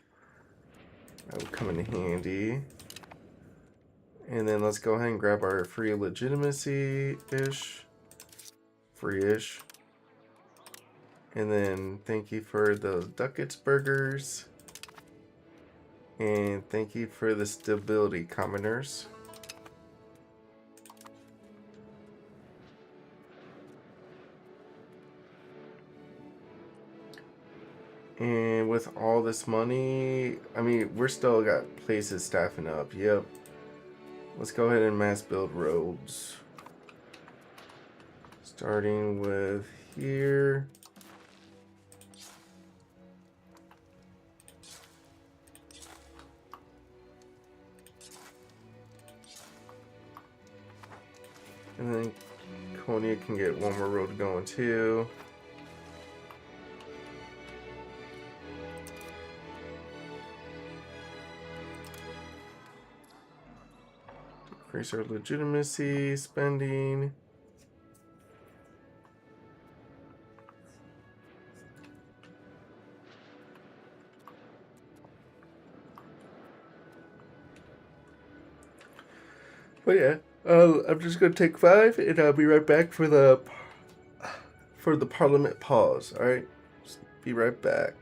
That would come in handy. And then let's go ahead and grab our free legitimacy-ish. Free-ish. And then thank you for those Ducats burgers. And thank you for the stability commoners. And with all this money, I mean, we're still got places staffing up. Yep. Let's go ahead and mass build roads. Starting with here. And then Konya can get one more road going too. Increase our legitimacy spending. But yeah, I'm just gonna take 5, and I'll be right back for the Parliament pause. All right, just be right back.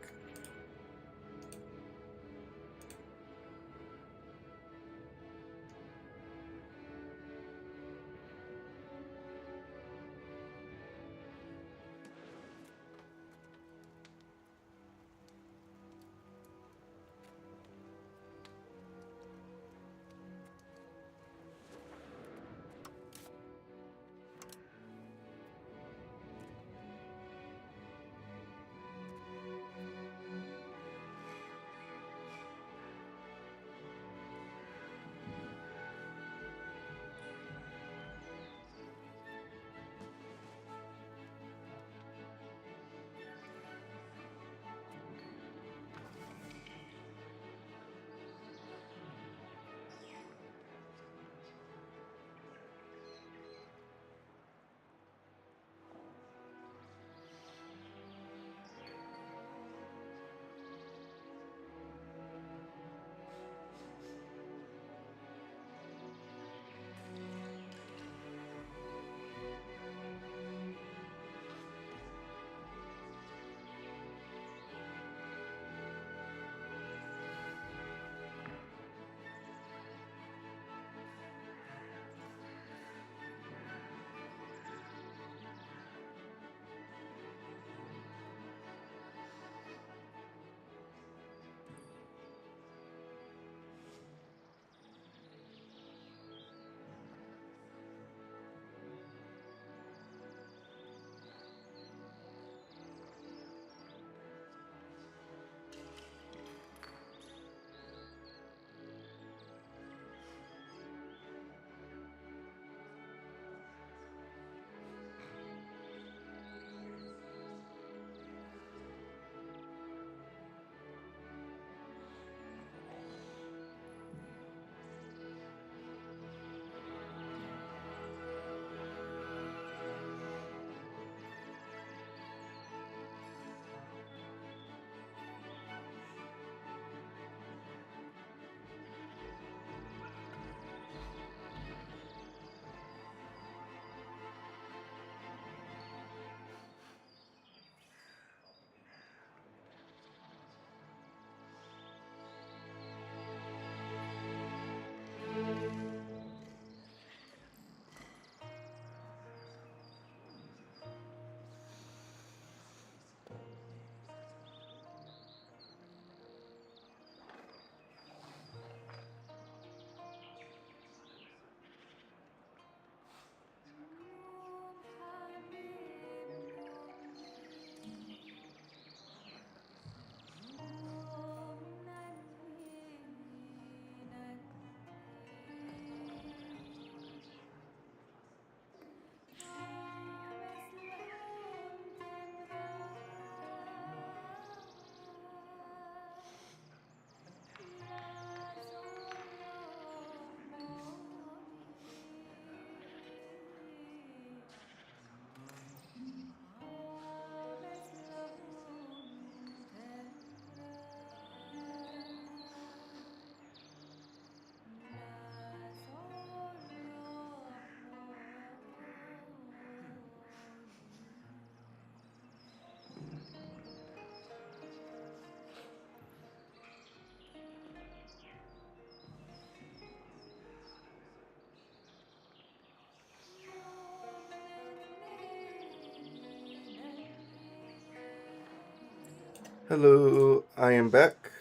Hello, I am back.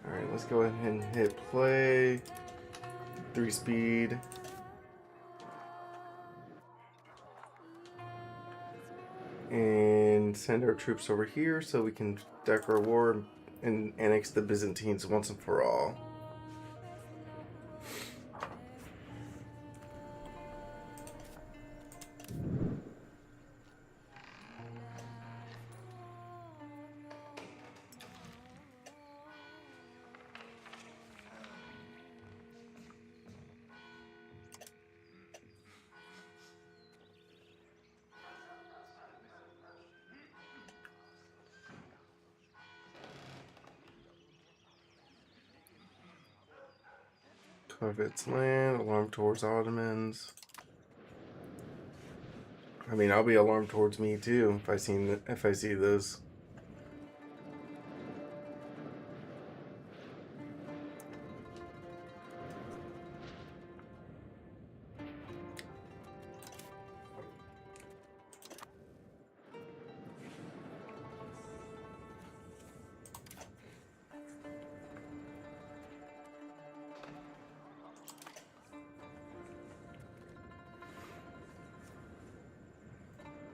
Alright, let's go ahead and hit play. 3 speed. And send our troops over here so we can deck our war and annex the Byzantines once and for all. Corvettes land, alarm towards Ottomans. I mean, I'll be alarmed towards me too if I see this.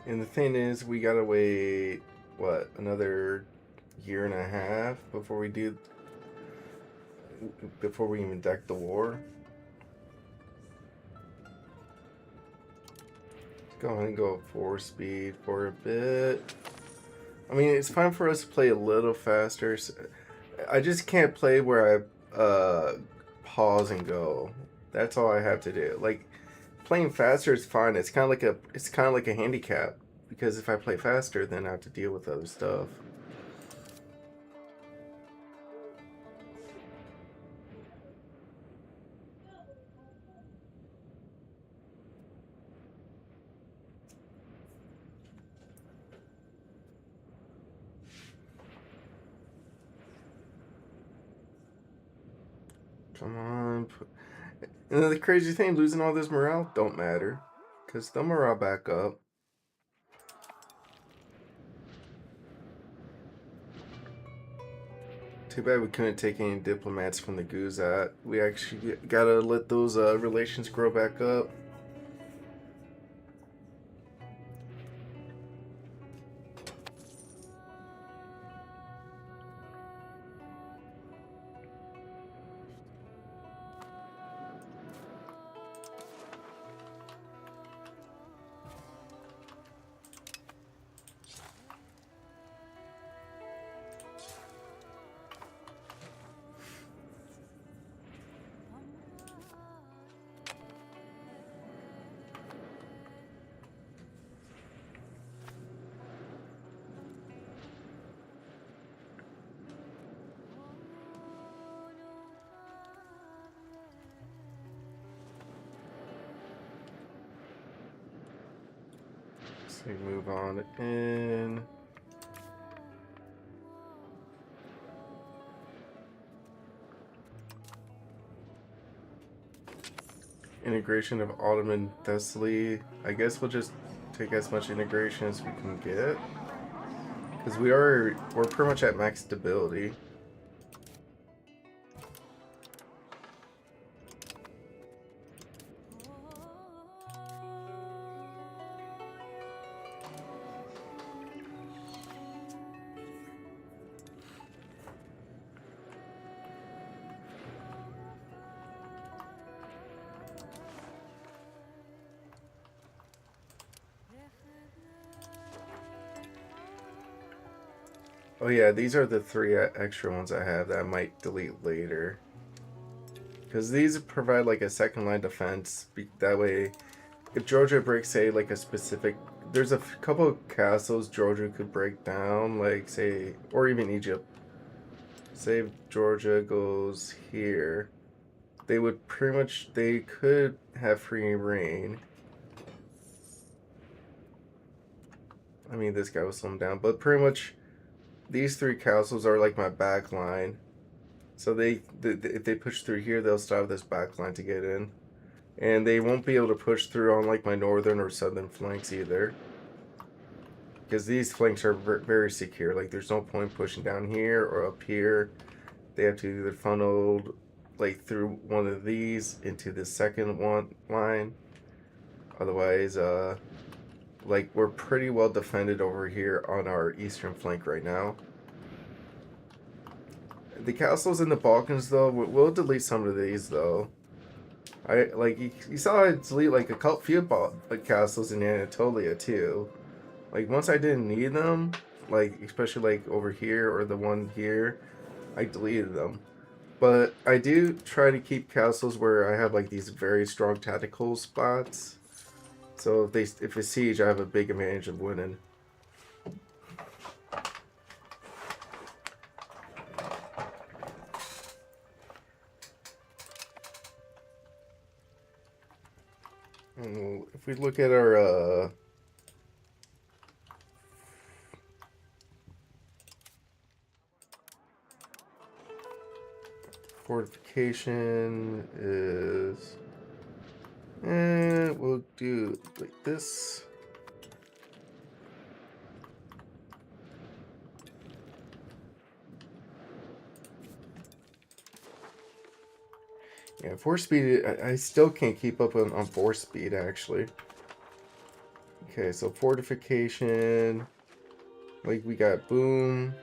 And the thing is, we gotta wait what, another year and a half before we even deck the war. Let's go ahead and go 4 speed for a bit. I mean, it's fine for us to play a little faster. I just can't play where I pause and go. That's all I have to do. Like, playing faster is fine. It's kind of like a handicap, because if I play faster, then I have to deal with other stuff. Come on. And then the crazy thing, losing all this morale don't matter, because the morale back up. Too bad we couldn't take any diplomats from the Guzat. We actually gotta let those relations grow back up. So we move on in. Integration of Ottoman Thessaly. I guess we'll just take as much integration as we can get, because we're pretty much at max stability. Oh yeah, these are the 3 extra ones I have that I might delete later. Because these provide like a second line defense. That way, if Georgia breaks, say, like a specific... There's a couple of castles Georgia could break down, like, say, or even Egypt. Say if Georgia goes here, they would pretty much... They could have free reign. I mean, this guy was slowed down, but pretty much... These 3 castles are like my back line. So if they push through here, they'll still have this back line to get in. And they won't be able to push through on like my northern or southern flanks either. Because these flanks are very secure. Like there's no point pushing down here or up here. They have to either funnel like through one of these into the second one line. Otherwise, like we're pretty well defended over here on our eastern flank right now. The castles in the Balkans, though, we'll delete some of these, though. I like you saw I delete like a few like castles in Anatolia too. Like once I didn't need them, like especially like over here or the one here, I deleted them. But I do try to keep castles where I have like these very strong tactical spots. So if it's siege, I have a big advantage of winning. And if we look at our fortification is, we'll do like this. Yeah, 4 speed, I still can't keep up on 4 speed, actually. Okay, so fortification, like we got boom,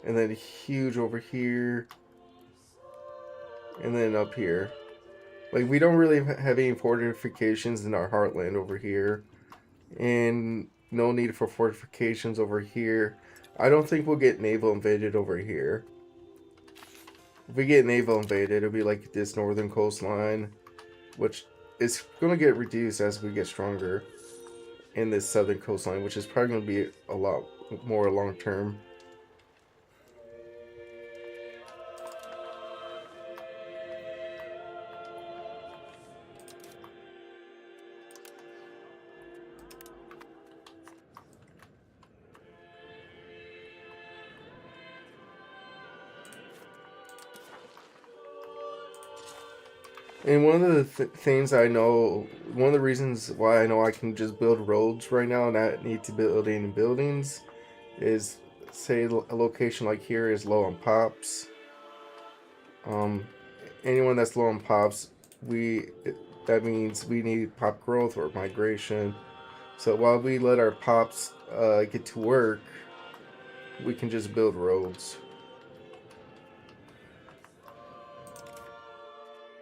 and then huge over here, and then up here. Like, we don't really have any fortifications in our heartland over here, and no need for fortifications over here. I don't think we'll get naval invaded over here. If we get naval invaded, it'll be like this northern coastline, which is going to get reduced as we get stronger in this southern coastline, which is probably going to be a lot more long term. And one of the things I know, one of the reasons why I know I can just build roads right now and not need to build any buildings is, say, a location like here is low on pops. Anyone that's low on pops, that means we need pop growth or migration. So while we let our pops get to work, we can just build roads.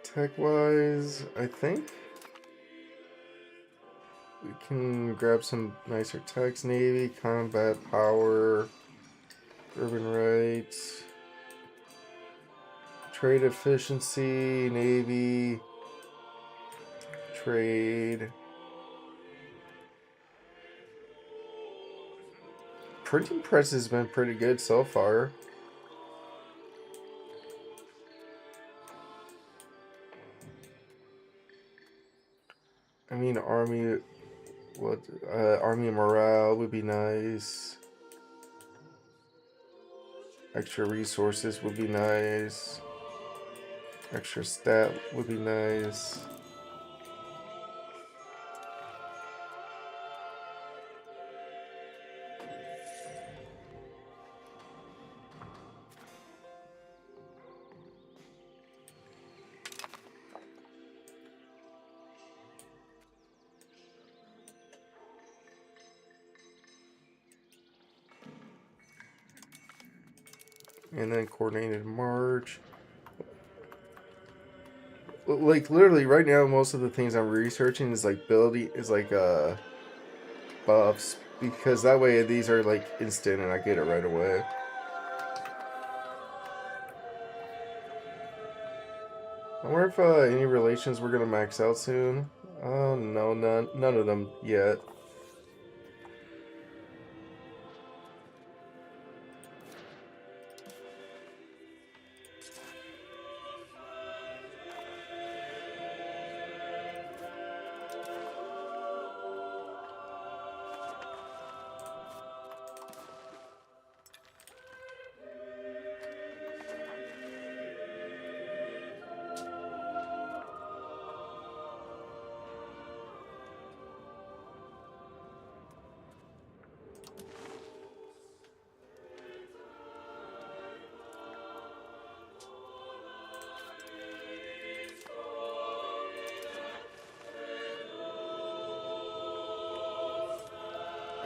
Tech-wise, I think we can grab some nicer techs. Navy, combat, power, urban rights, trade efficiency, Navy, trade. Printing press has been pretty good so far. I mean, army morale would be nice. Extra resources would be nice. Extra stat would be nice. And then coordinated march. Like literally right now, most of the things I'm researching is like buffs, because that way these are like instant and I get it right away. I wonder if any relations we're gonna max out soon. Oh no, none of them yet.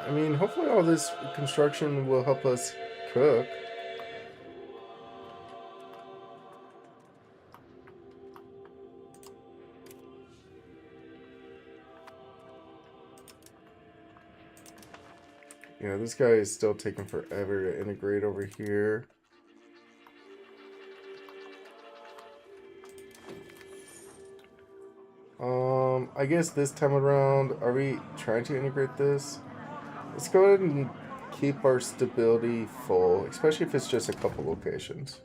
I mean, hopefully all this construction will help us cook. Yeah, this guy is still taking forever to integrate over here. I guess this time around, are we trying to integrate this? Let's go ahead and keep our stability full, especially if it's just a couple locations.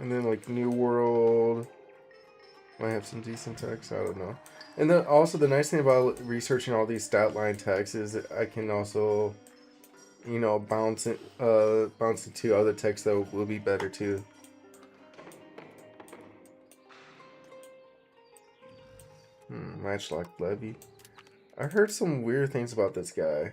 And then like New World might have some decent text. I don't know. And then also the nice thing about researching all these stat line texts is that I can also, you know, bounce into other texts that will be better too. Matchlock Levy. I heard some weird things about this guy.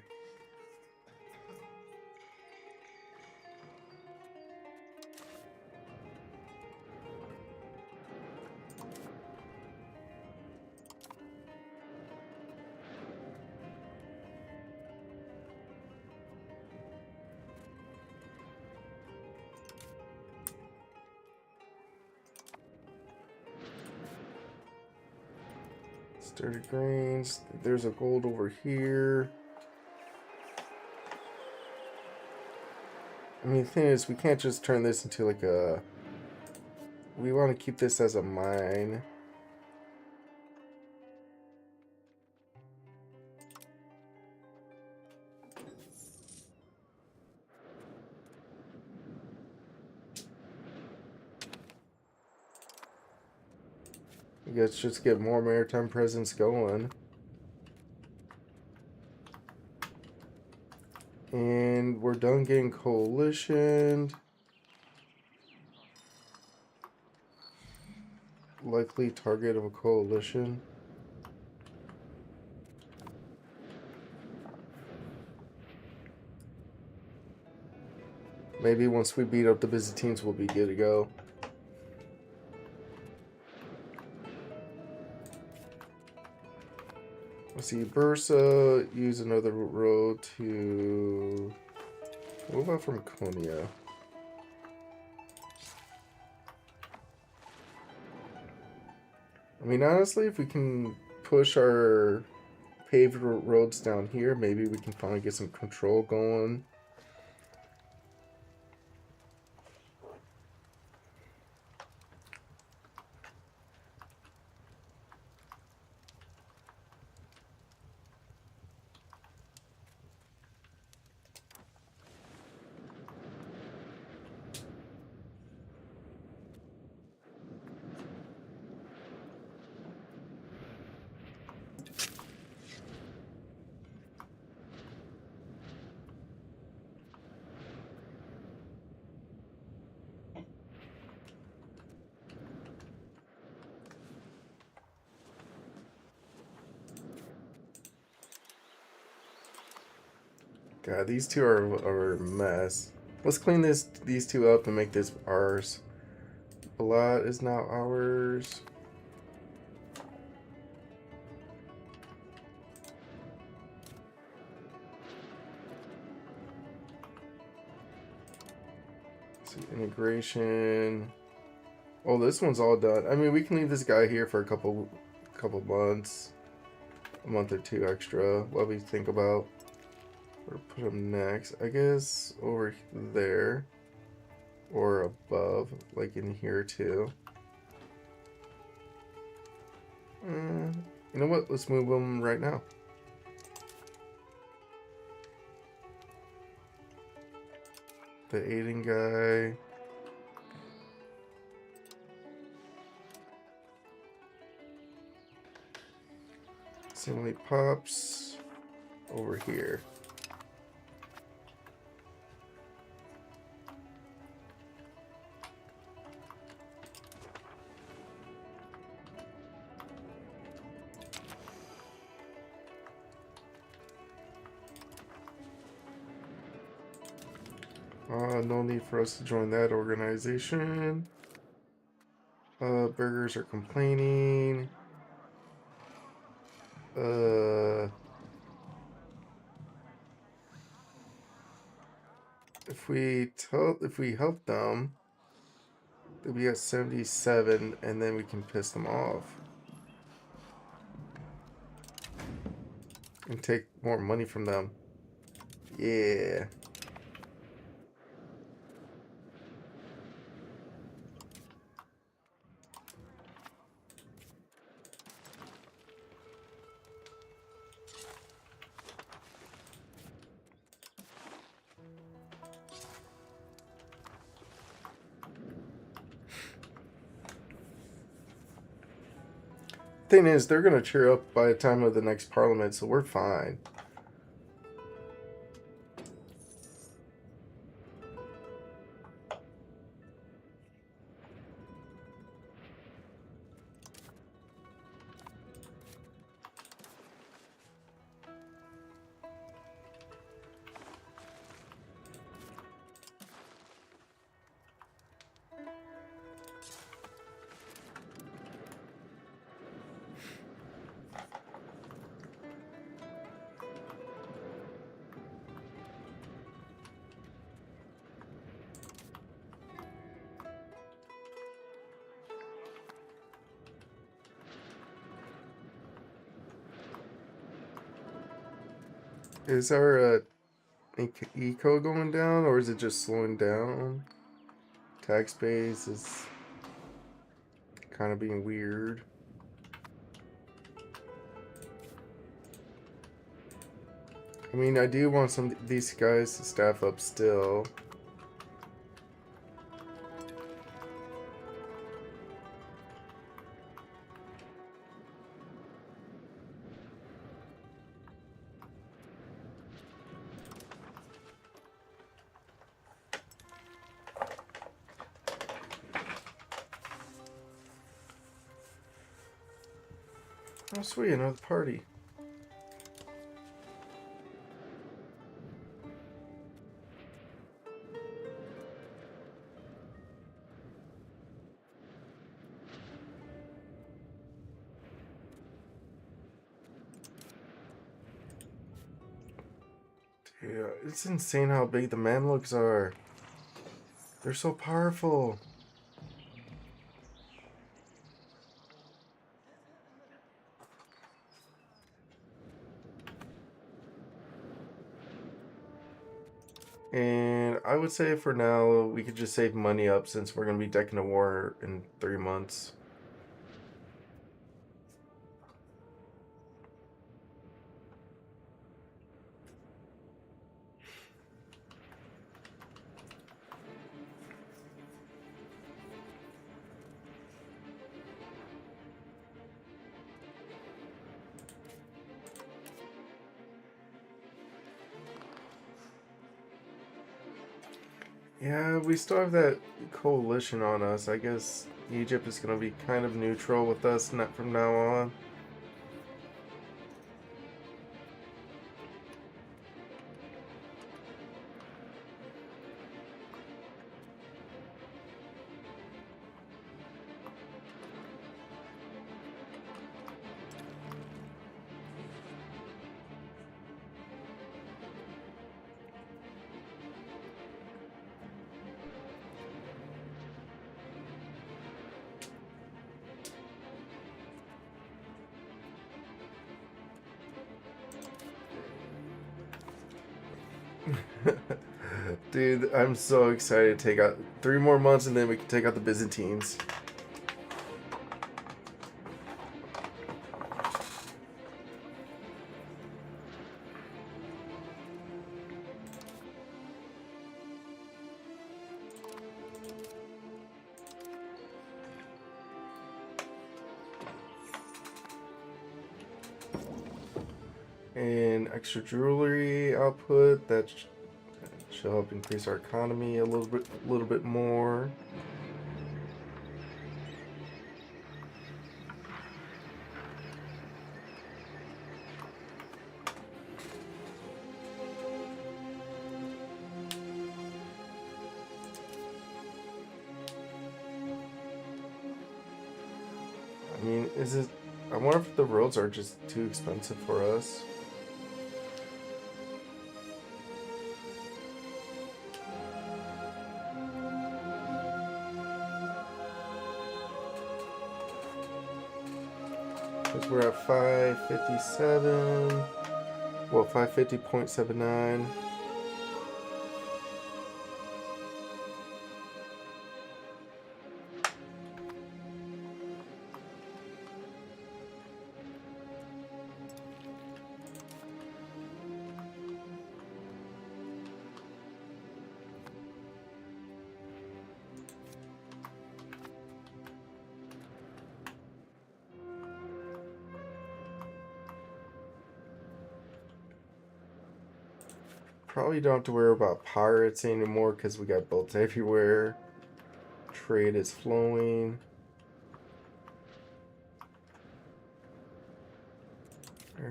Sturdy grains. There's a gold over here. I mean, the thing is, we can't just turn this into like a... We want to keep this as a mine. Let's just get more maritime presence going. And we're done getting coalitioned. Likely target of a coalition. Maybe once we beat up the Byzantines, we'll be good to go. Let's see, Bursa, use another road to... What about from Konya? I mean, honestly, if we can push our paved roads down here, maybe we can finally get some control going. God, these two are a mess. Let's clean these two up and make this ours. Blood is now ours. See, integration. Oh, this one's all done. I mean, we can leave this guy here for a couple months. A month or two extra. What we think about. Or put him next. I guess over there. Or above. Like in here too. You know what? Let's move him right now. The aiding guy. Simulate pops over here. No need for us to join that organization. Burgers are complaining. If we help them, they'll be at 77, and then we can piss them off and take more money from them. Yeah. Thing is, they're gonna cheer up by the time of the next parliament, so we're fine. Is our eco going down, or is it just slowing down? Tax base is kind of being weird. I mean, I do want some of these guys to staff up still. Oh, sweet, another party. Yeah, it's insane how big the Mamluks are. They're so powerful. And I would say for now, we could just save money up since we're going to be decking a war in 3 months. Yeah, we still have that coalition on us. I guess Egypt is going to be kind of neutral with us from now on. Dude, I'm so excited to take out 3 more months and then we can take out the Byzantines. And extra jewelry output that should help increase our economy a little bit more. I mean, is it? I wonder if the roads are just too expensive for us. Because we're at 557. Well, 550.79. Probably don't have to worry about pirates anymore because we got boats everywhere. Trade is flowing.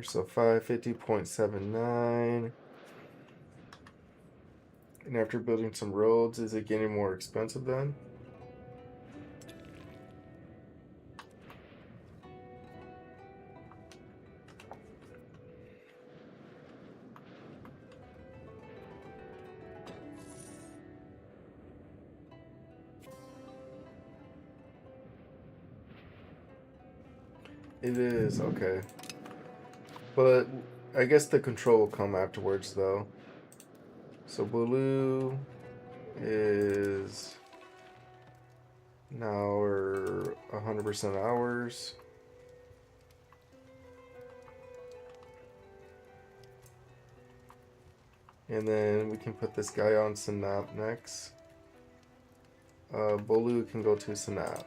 So 550.79. And after building some roads, is it getting more expensive then? It is, okay. But I guess the control will come afterwards though. So blue is now we're 100% ours. And then we can put this guy on Sanap next. Bolu can go to Sanap.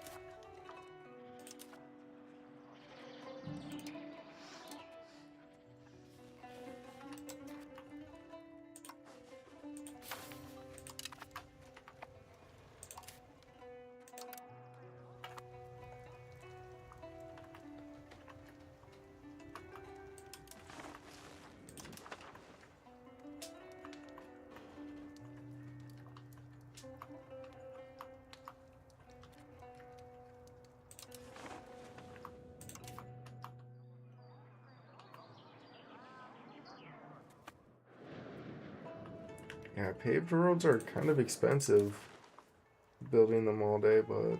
Yeah, paved roads are kind of expensive building them all day, but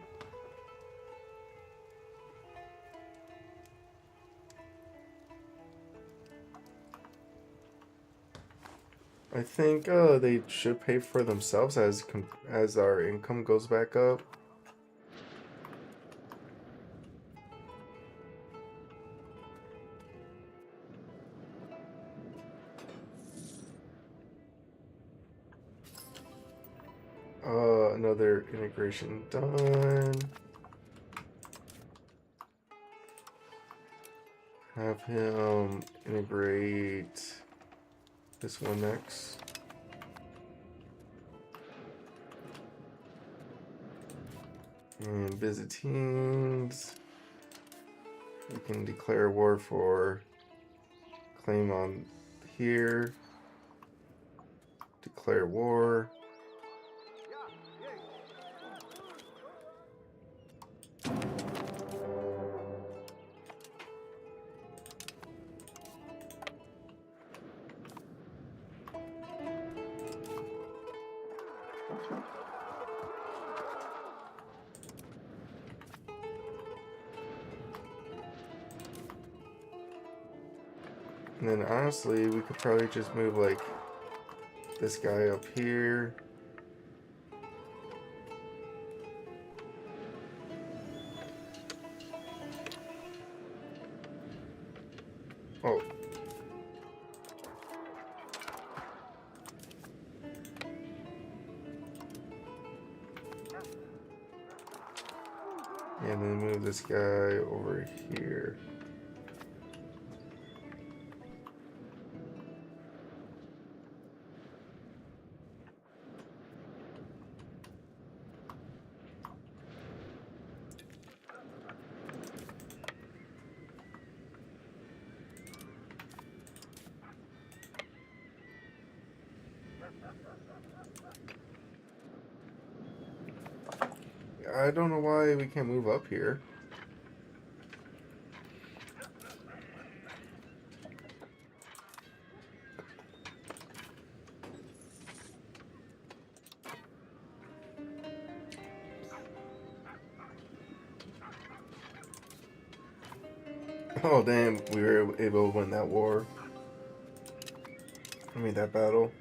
I think they should pay for themselves as our income goes back up. Another integration done. Have him integrate this one next. And Byzantines. We can declare war for claim on here. Declare war. And then honestly, we could probably just move like this guy up here. Oh. And then move this guy over here. I don't know why we can't move up here. Oh damn, we were able to win that war. I mean that battle.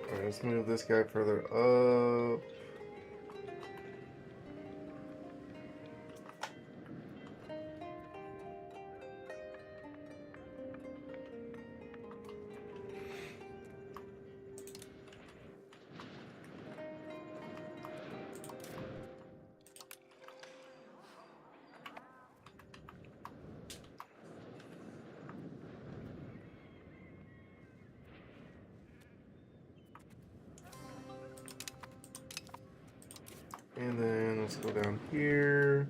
Alright, let's move this guy further up. And then let's go down here.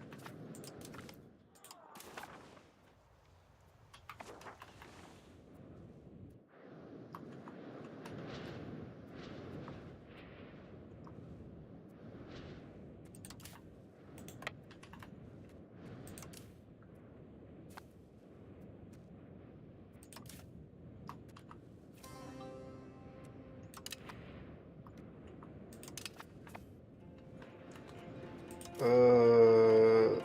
Uh,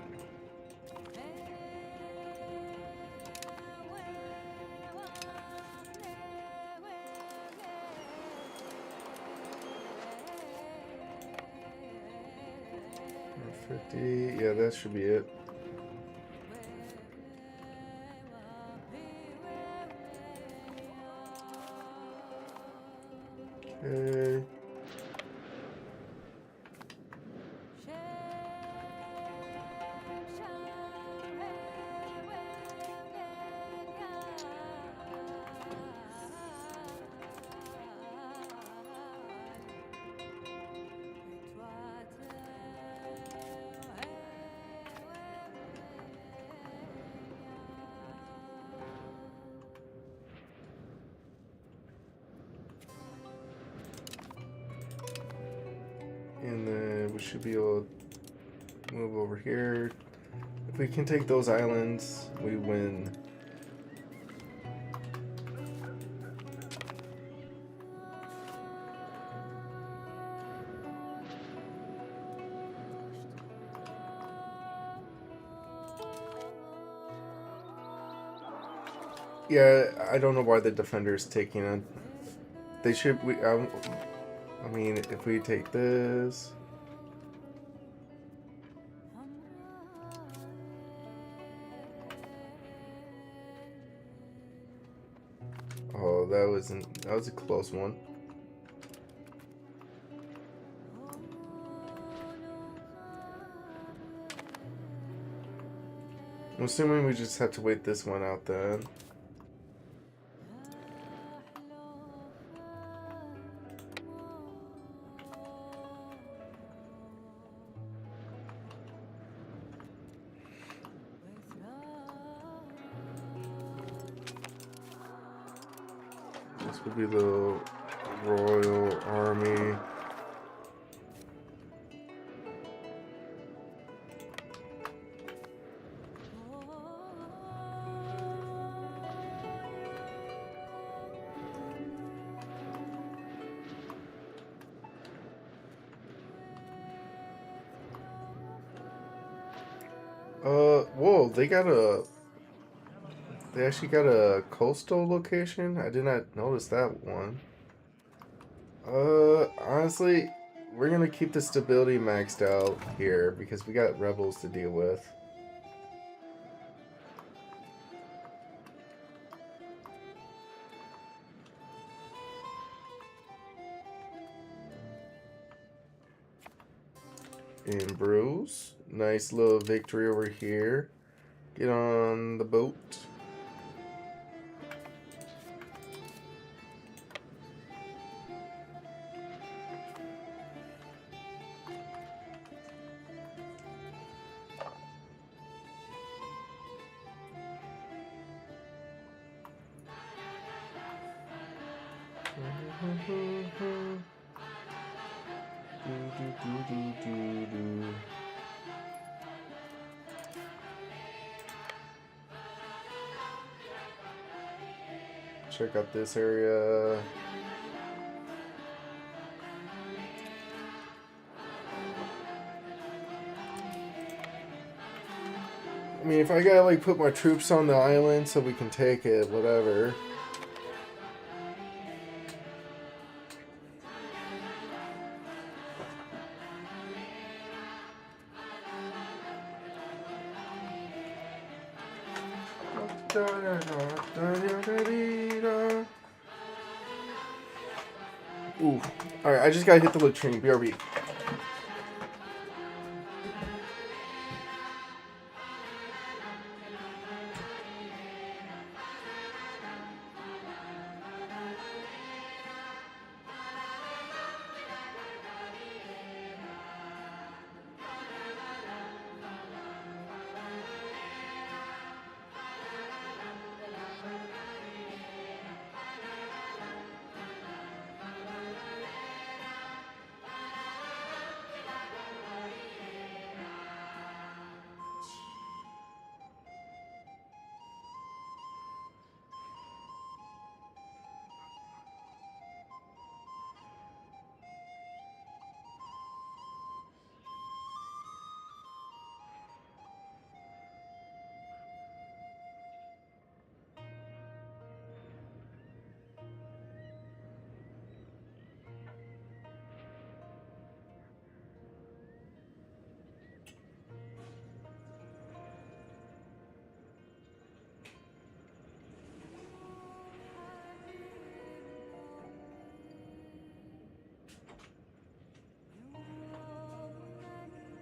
50. Yeah, that should be it. Okay. And then we should be able to move over here. If we can take those islands, we win. Yeah, I don't know why the defender's taking it. They should. I mean, if we take this. Oh, that was a close one. I'm assuming we just have to wait this one out then. This would be the Royal Army. Whoa, they actually got a coastal location? I did not notice that one. Honestly, we're gonna keep the stability maxed out here because we got rebels to deal with. And Bruce, nice little victory over here. Get on the boat. Check out this area. I mean, if I gotta like put my troops on the island so we can take it, whatever. Ooh. Alright, I just gotta hit the latrine. BRB.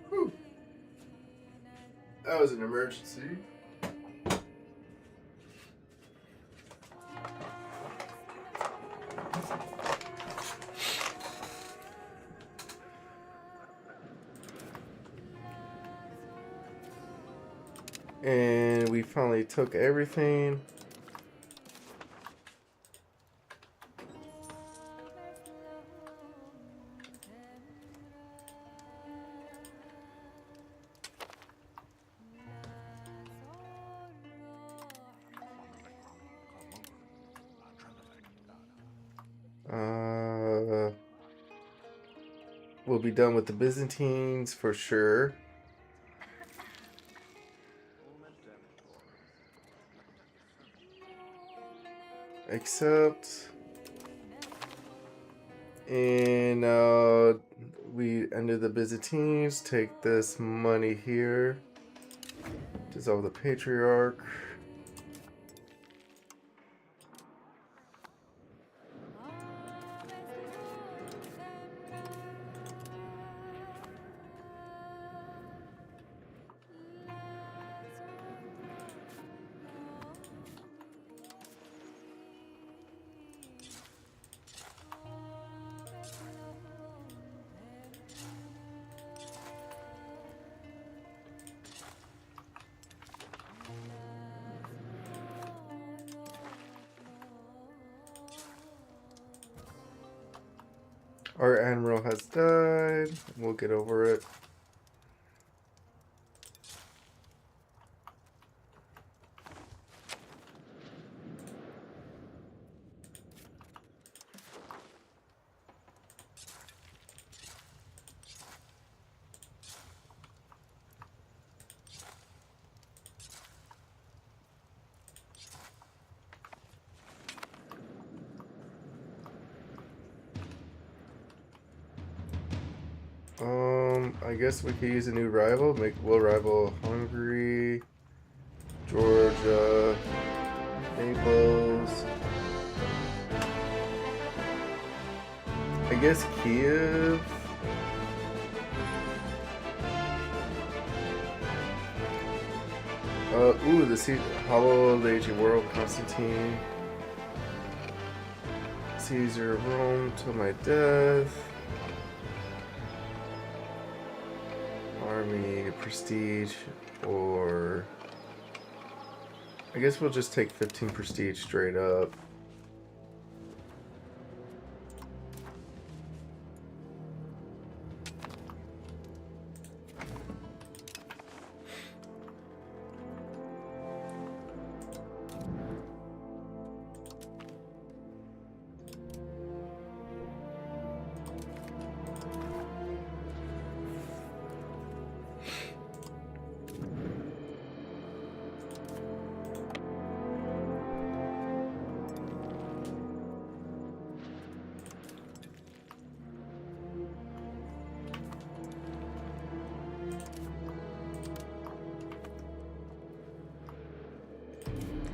Whew. That was an emergency. And we finally took everything. We'll be done with the Byzantines for sure. Except, and we ended the Byzantines. Take this money here. Dissolve the Patriarch. Our admiral has died. We'll get over it. I guess we could use a new rival. We'll rival Hungary, Georgia, Naples. I guess Kiev. Ooh, the Hollow of the Ancient World, Constantine. Caesar of Rome till my death. Army, prestige, or I guess we'll just take 15 prestige straight up.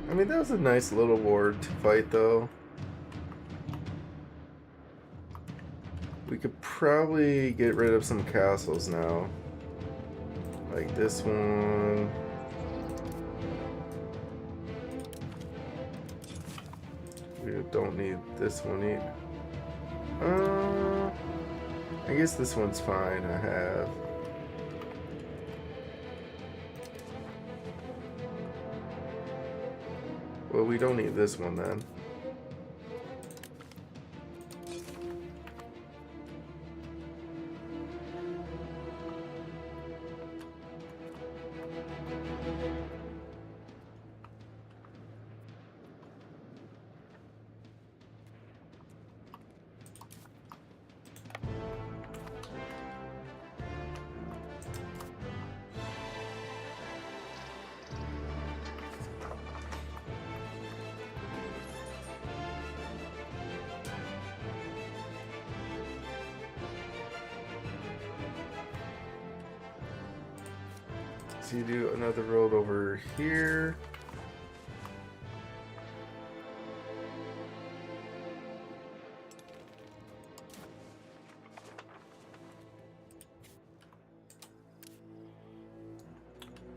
I mean, that was a nice little war to fight, though. We could probably get rid of some castles now. Like this one. We don't need this one either. I guess this one's fine. I have. Well, we don't need this one then. So you do another road over here.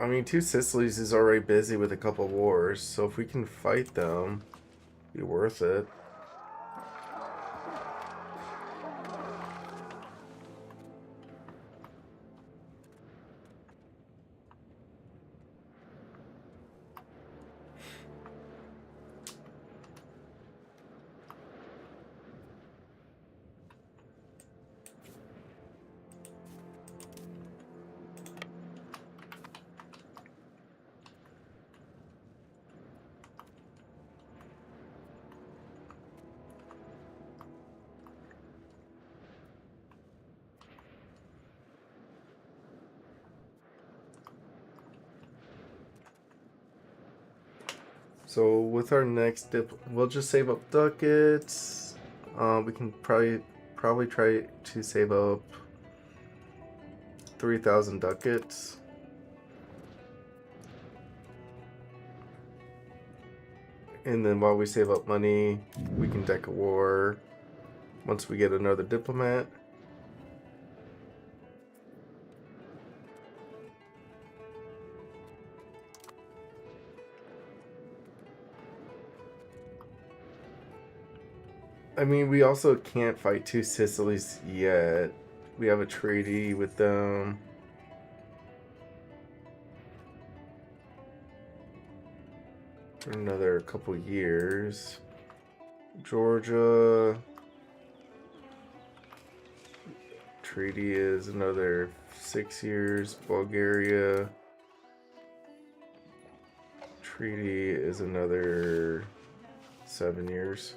I mean, Two Sicilies is already busy with a couple wars, so if we can fight them, it'd be worth it. So with our next dip, we'll just save up ducats. We can probably try to save up 3,000 ducats. And then while we save up money, we can deck a war once we get another diplomat. I mean, we also can't fight Two Sicilies yet. We have a treaty with them. For another couple years. Georgia. Treaty is another 6 years. Bulgaria. Treaty is another 7 years.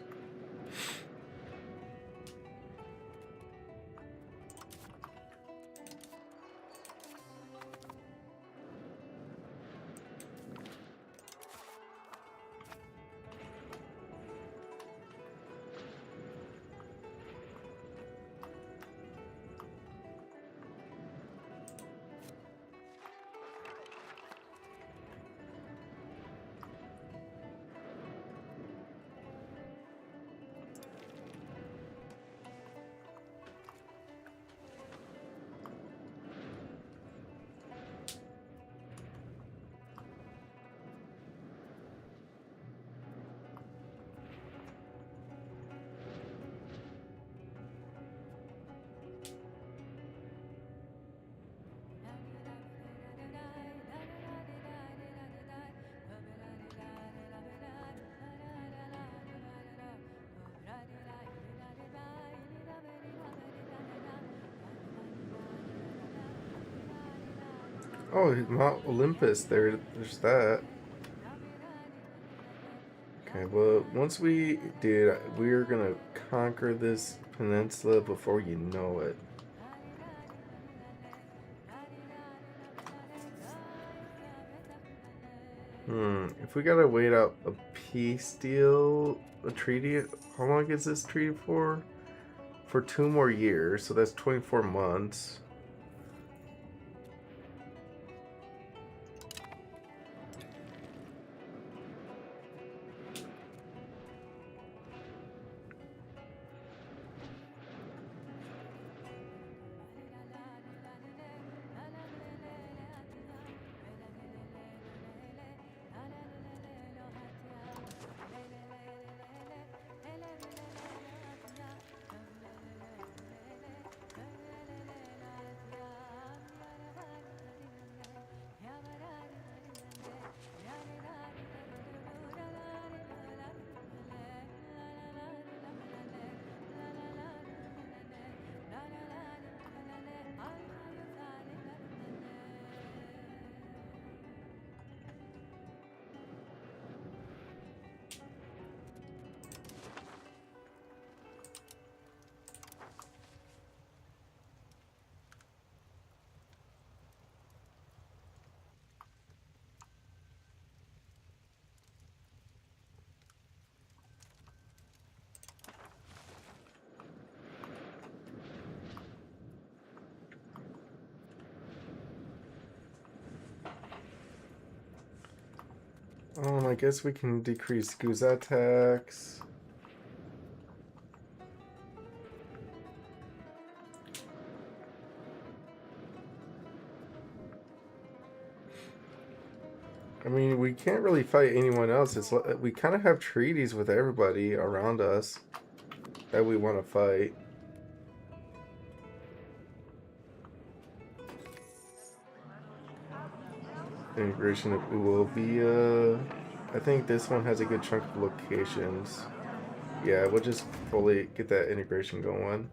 Oh, Mount Olympus, there's that. Okay, well, once we did, we're gonna conquer this peninsula before you know it. If we gotta wait out a peace deal, a treaty, how long is this treaty for? For 2 more years, so that's 24 months. I guess we can decrease goose attacks. I mean, we can't really fight anyone else. We kind of have treaties with everybody around us that we want to fight. Integration of Uovia. I think this one has a good chunk of locations. Yeah, we'll just fully get that integration going.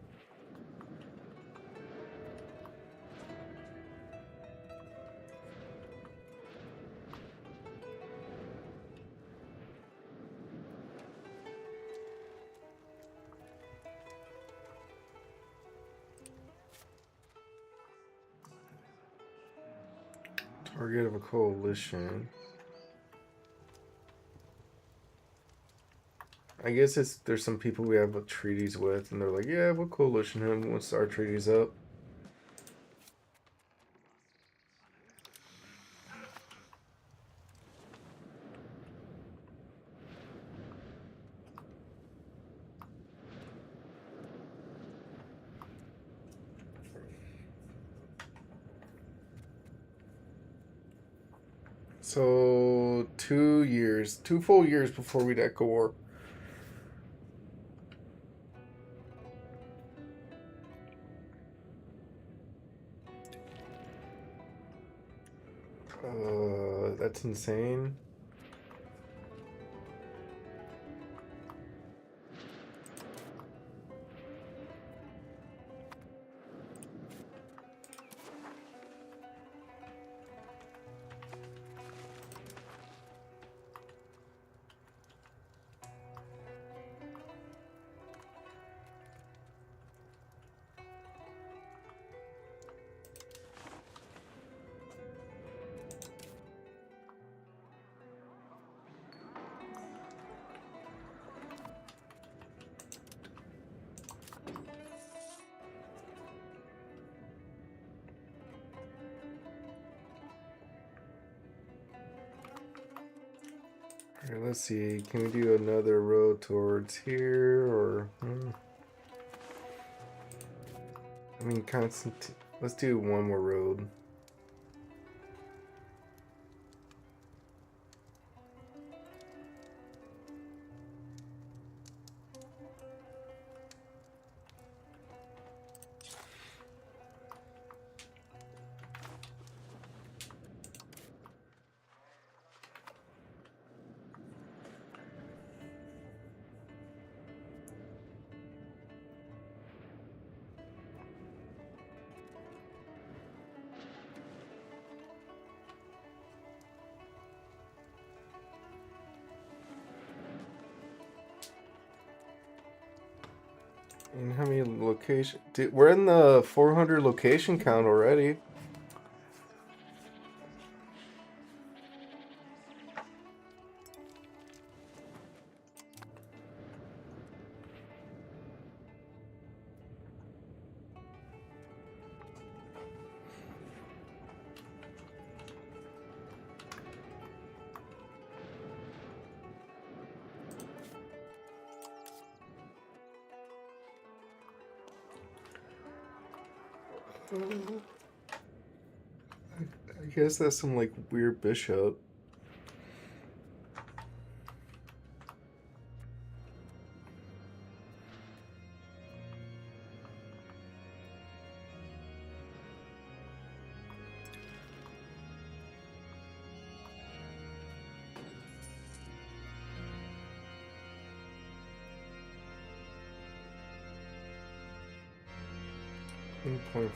Target of a coalition. I guess there's some people we have treaties with, and they're like, yeah, we'll coalition him once our treaty's up. So 2 years, 2 full years before we declare war. That's insane. Alright, let's see. Can we do another road towards here, or... I mean, let's do one more road. And how many locations? We're in the 400 location count already. I guess that's some like weird bishop.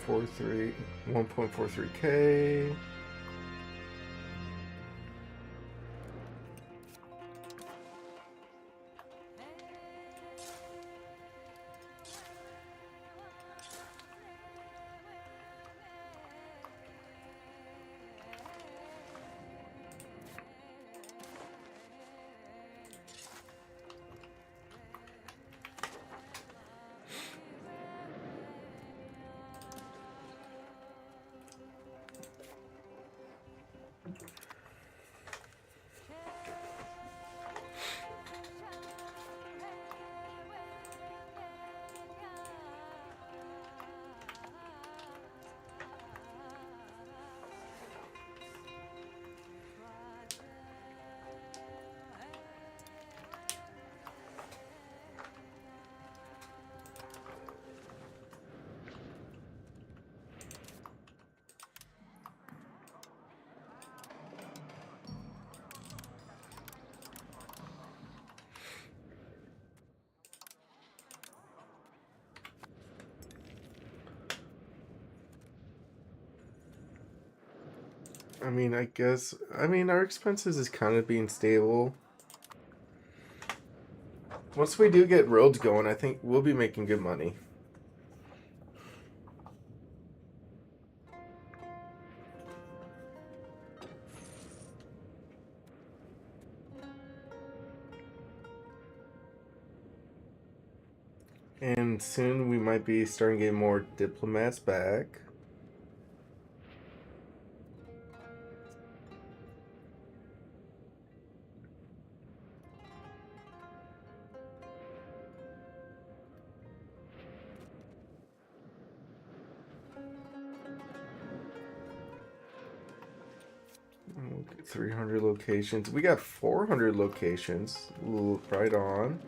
.43, 1.43K. I mean, I guess, our expenses is kind of being stable. Once we do get roads going, I think we'll be making good money. And soon we might be starting to get more diplomats back. Okay, 300 locations. We got 400 locations. Right on.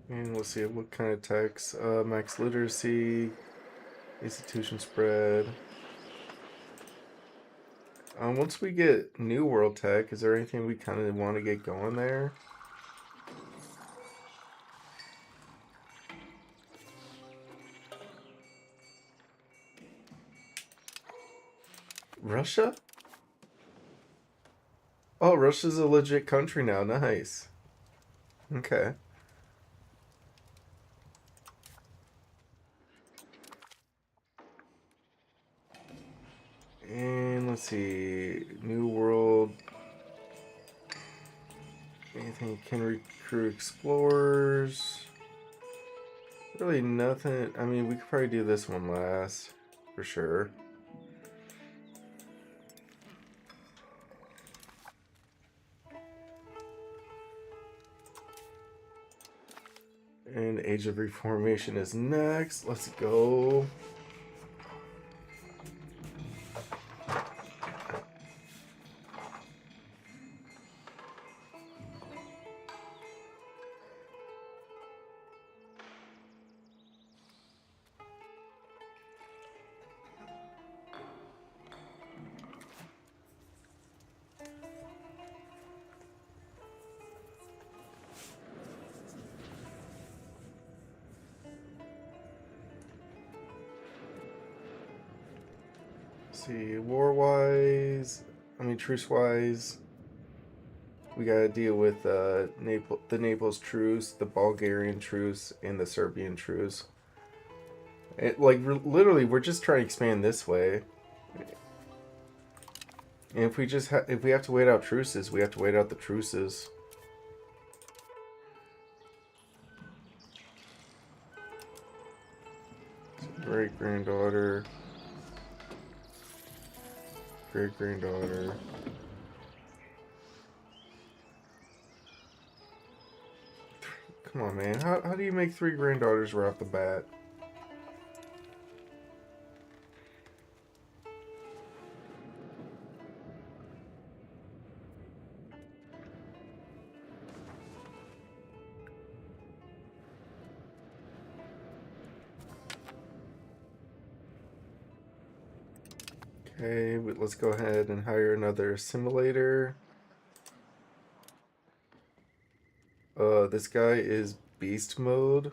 And let's see what kind of tax. Max literacy, institution spread. Once we get New World Tech, is there anything we kind of want to get going there? Russia? Oh, Russia's a legit country now. Nice. Okay. And let's see. New World. Anything can recruit explorers. Really nothing. I mean, we could probably do this one last. For sure. And Age of Reformation is next. Let's go. See, war-wise, truce-wise, we gotta deal with the Naples truce, the Bulgarian truce, and the Serbian truce. Literally, we're just trying to expand this way. And if we have to wait out truces, we have to wait out the truces. Great granddaughter, great granddaughter. Come on, man. How do you make 3 granddaughters right off the bat? Okay, let's go ahead and hire another assimilator. This guy is beast mode.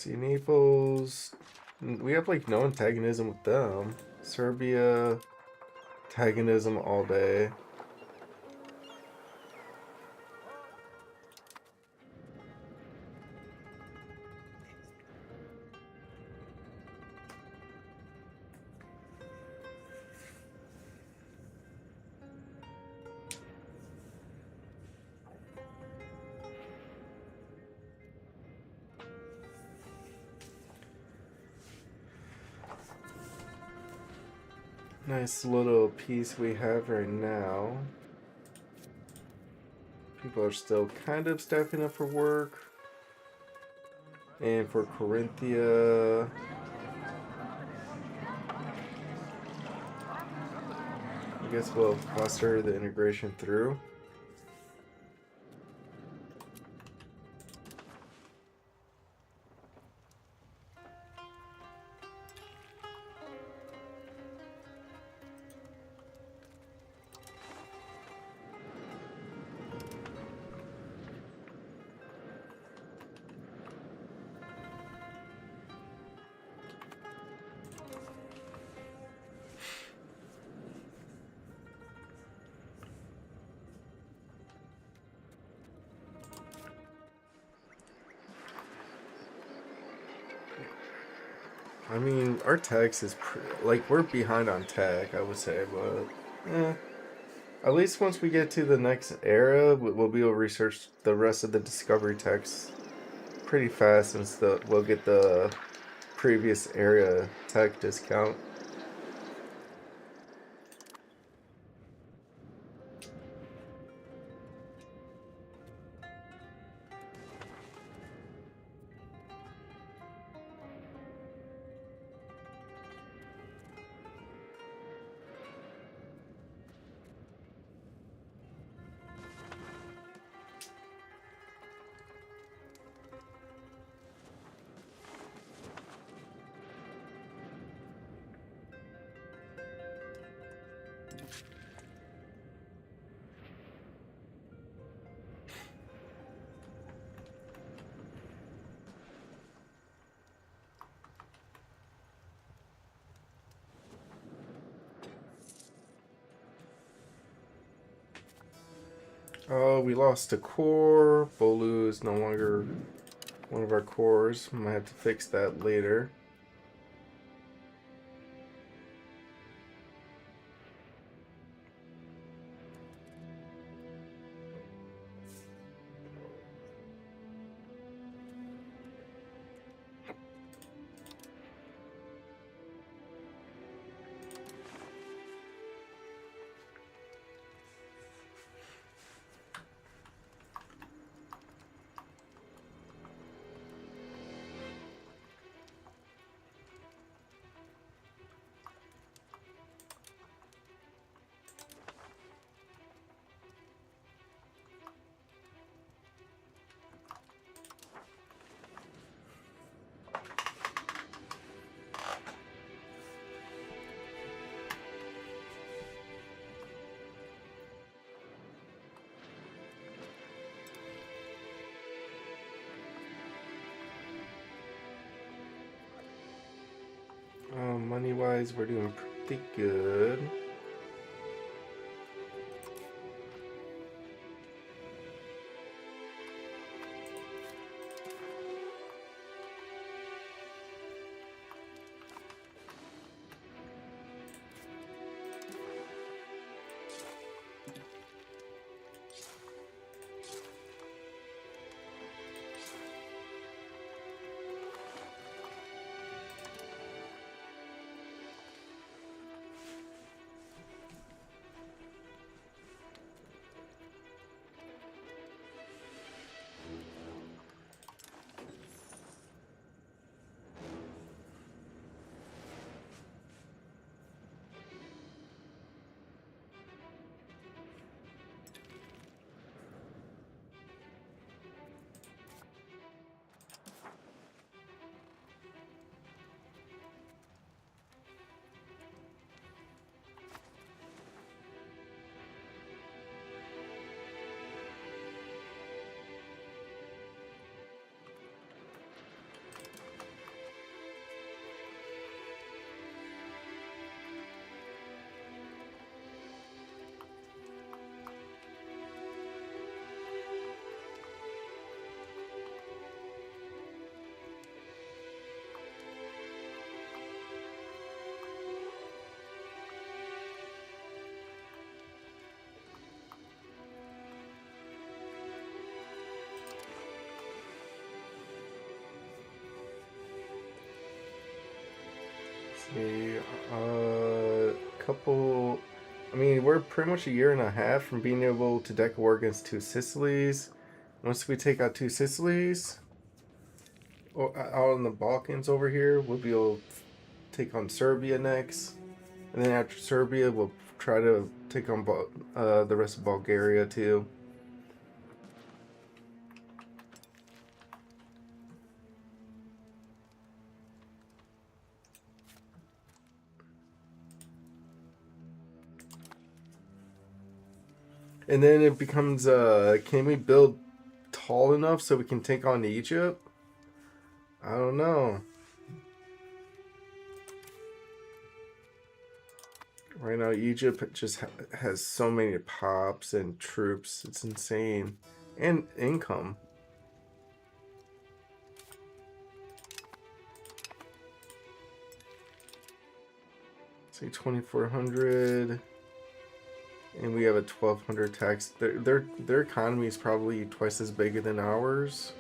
See, Naples, we have like no antagonism with them. Serbia, antagonism all day. Nice little piece we have right now. People are still kind of staffing up for work. And for Corinthia, I guess we'll foster the integration through. I mean, our tax is like we're behind on tech, I would say, but at least once we get to the next era, we'll be able to research the rest of the discovery text pretty fast, since we'll get the previous era tech discount. Oh, we lost a core. Bolu is no longer one of our cores. Might have to fix that later. Money wise, we're doing pretty good. see. Couple. I mean, we're pretty much a year and a half from being able to deck war against two Sicilies. Once we take out two Sicilies, out in the Balkans over here, we'll be able to take on Serbia next. And then after Serbia, we'll try to take on the rest of Bulgaria too. And then it becomes, can we build tall enough so we can take on Egypt? I don't know. Right now, Egypt just has so many pops and troops. It's insane. And income. Say 2,400. And we have a 1,200 tax. Their economy is probably twice as big than ours.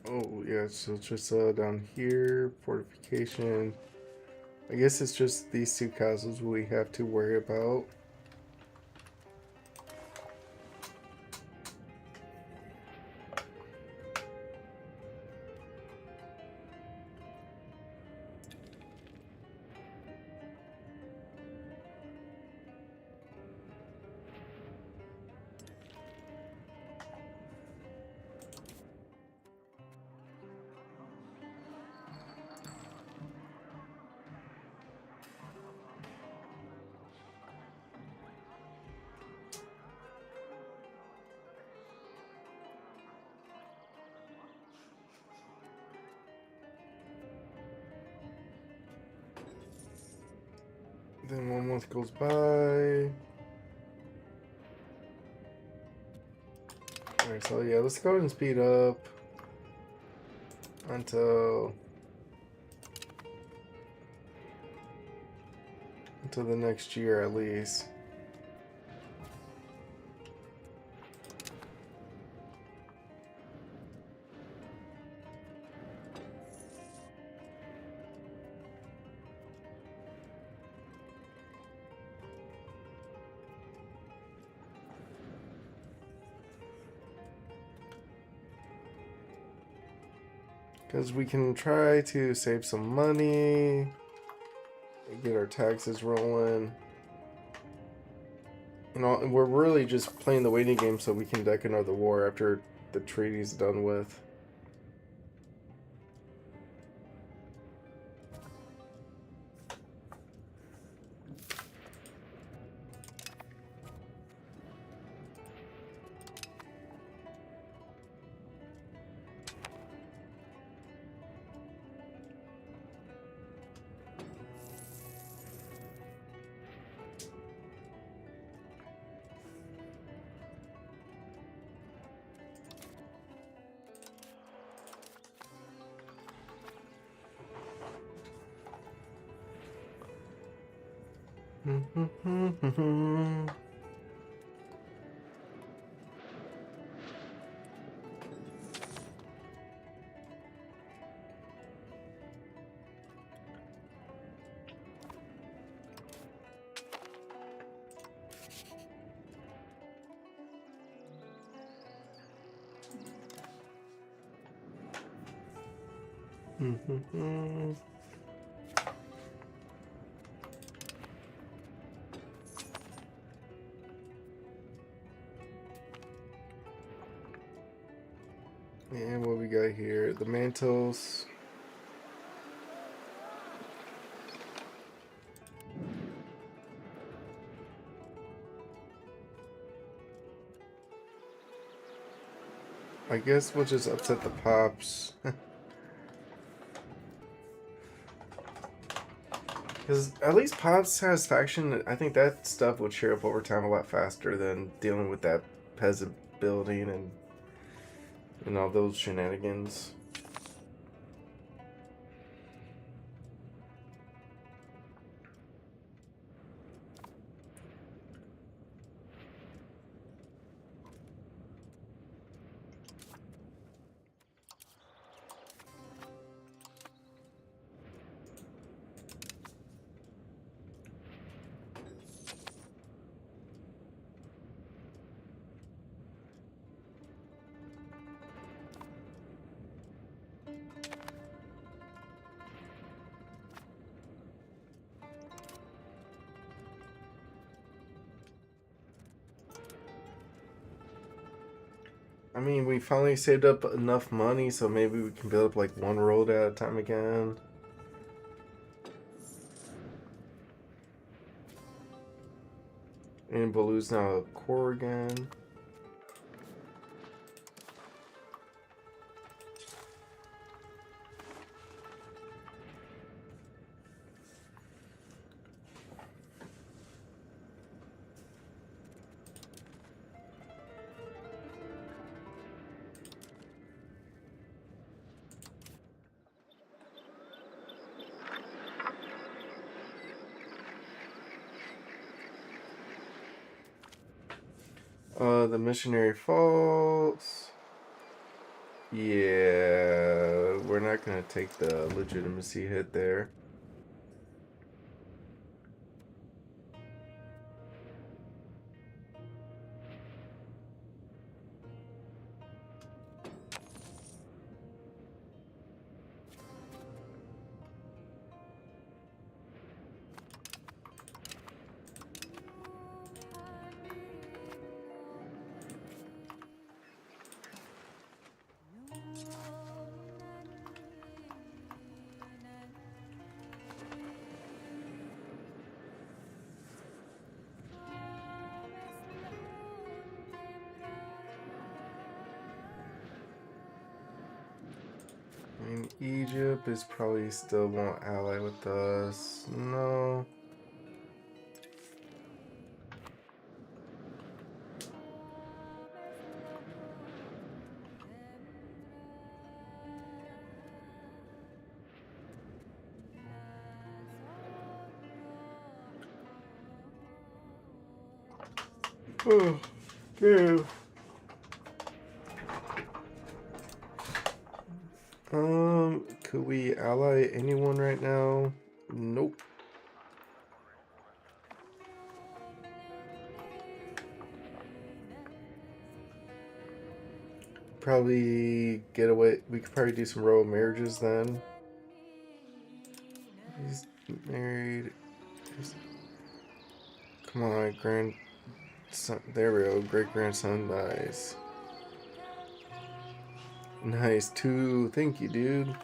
Oh, yeah, so it's just down here, fortification. I guess it's just these two castles we have to worry about. Then 1 month goes by. Alright, so yeah, let's go ahead and speed up until the next year at least. Because we can try to save some money, get our taxes rolling. And we're really just playing the waiting game so we can deck another war after the treaty's done with. And what we got here? The mantles. I guess we'll just upset the pops. Because at least Pop's satisfaction, I think that stuff would cheer up over time a lot faster than dealing with that peasant building and all those shenanigans. I mean, we finally saved up enough money, so maybe we can build up like one road at a time again. And Baloo's now a core again. The missionary falls. Yeah, we're not gonna take the legitimacy hit there. I mean, Egypt is probably still won't ally with us. No. Oh, damn. Could we ally anyone right now? Nope. Probably get away. We could probably do some royal marriages then. He's married. Come on, grandson. There we go. Great grandson. Nice. Nice too. Thank you, dude.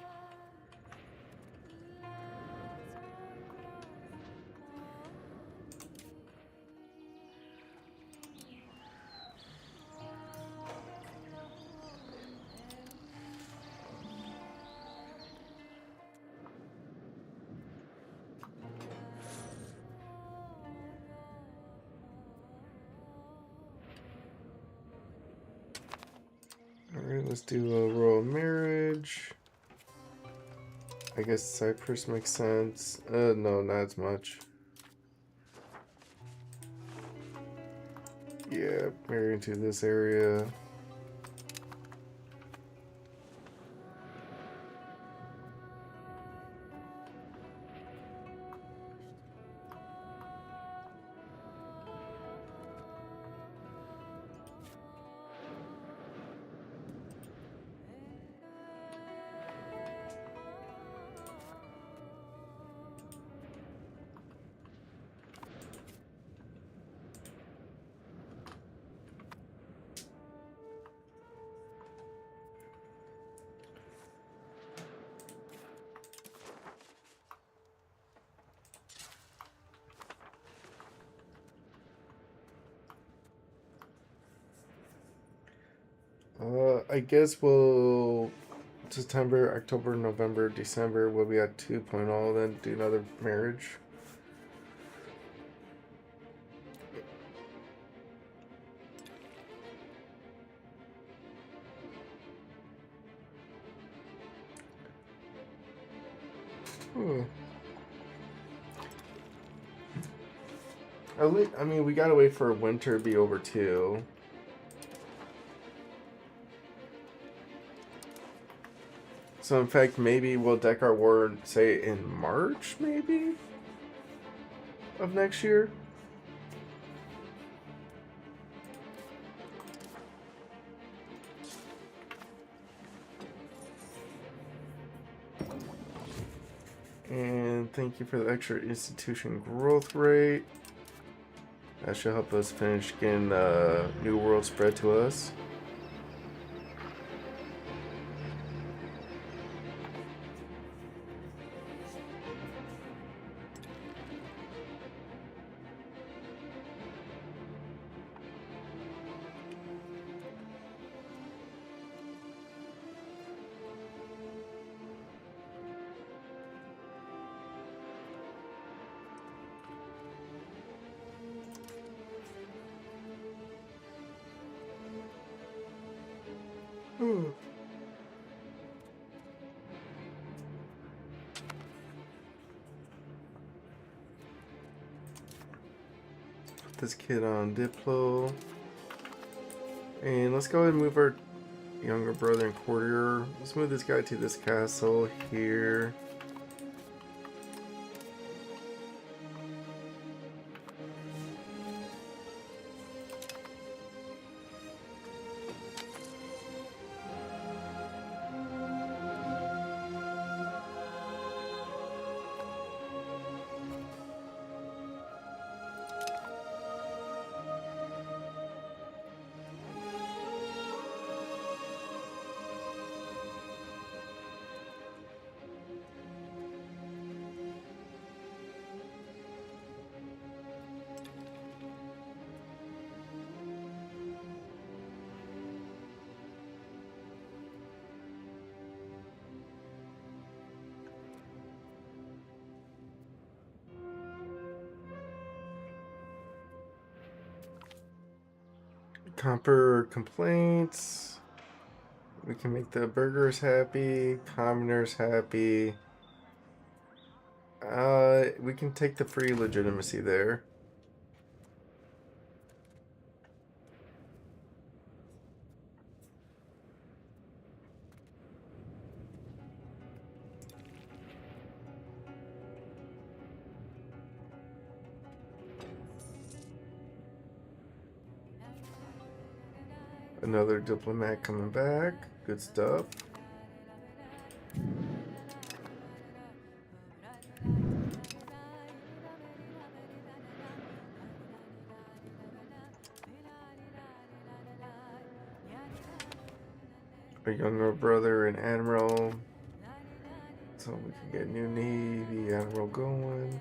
Alright, let's do a royal marriage. I guess Cyprus makes sense. No, not as much. Yeah, marry into this area. I guess we'll September, October, November, December. We'll be at 2.0. Then do another marriage. Hmm. I mean, we gotta wait for winter to be over too. So in fact, maybe we'll deck our war, say in March, maybe of next year. And thank you for the extra institution growth rate. That should help us finish getting New World spread to us. Put this kid on Diplo. And let's go ahead and move our younger brother and courtier. Let's move this guy to this castle here. Comper complaints. We can make the burghers happy, commoners happy. We can take the free legitimacy there. Another diplomat coming back. Good stuff. A younger brother and admiral. So we can get new navy, admiral going.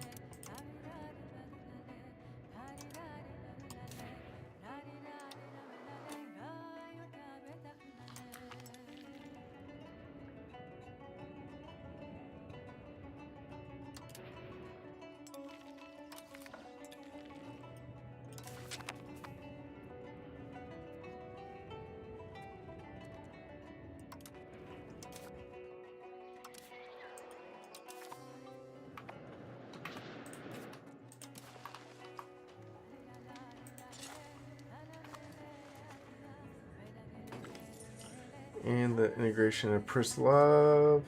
And the integration of Prislav.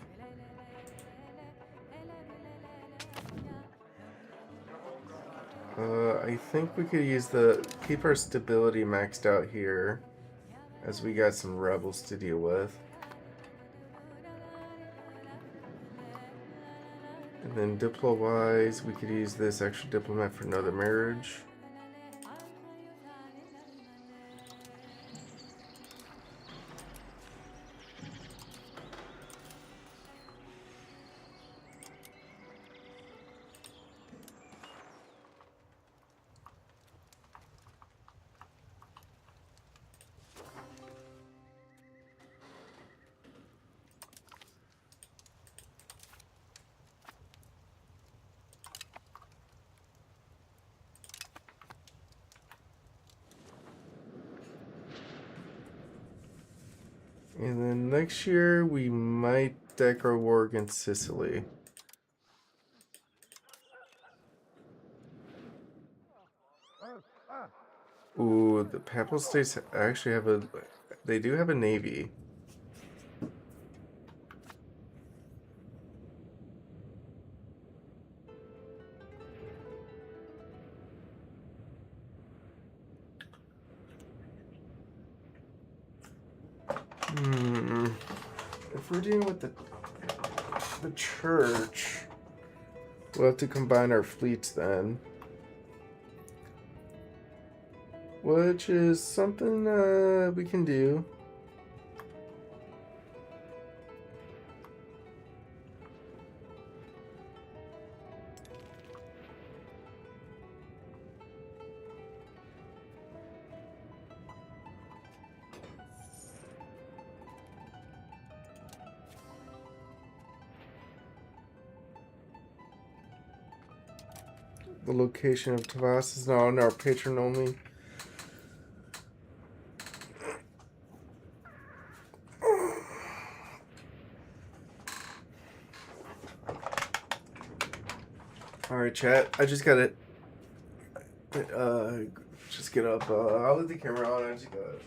I think we could use keep our stability maxed out here, as we got some rebels to deal with. And then diplo-wise, we could use this extra diplomat for another marriage. And then next year we might deck our war against Sicily. Ooh, the Papal States actually have a... They do have a navy. If we're dealing with the church, we'll have to combine our fleets then. Which is something we can do. The location of Tavas is not on our patron only. Alright, chat. I just gotta just get up. I'll leave the camera on. I just gotta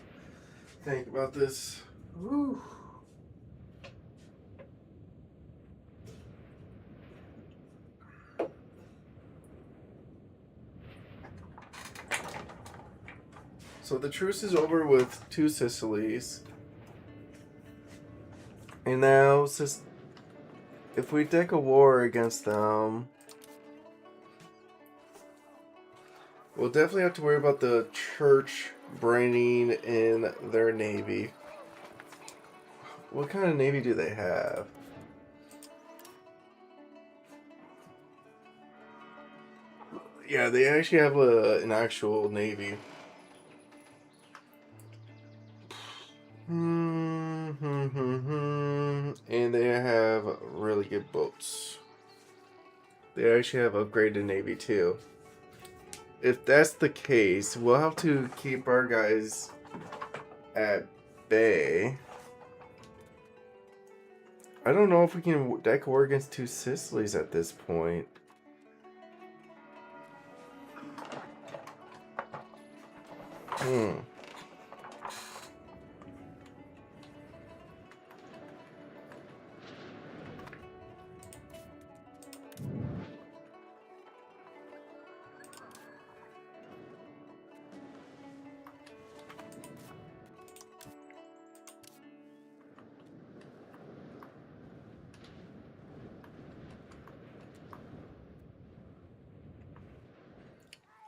think about this. Whew. So the truce is over with 2 Sicilies. And now, if we deck a war against them, we'll definitely have to worry about the church bringing in their navy. What kind of navy do they have? Yeah, they actually have an actual navy. And they have really good boats. They actually have upgraded navy too. If that's the case, we'll have to keep our guys at bay. I don't know if we can deck war against 2 Sicilies at this point.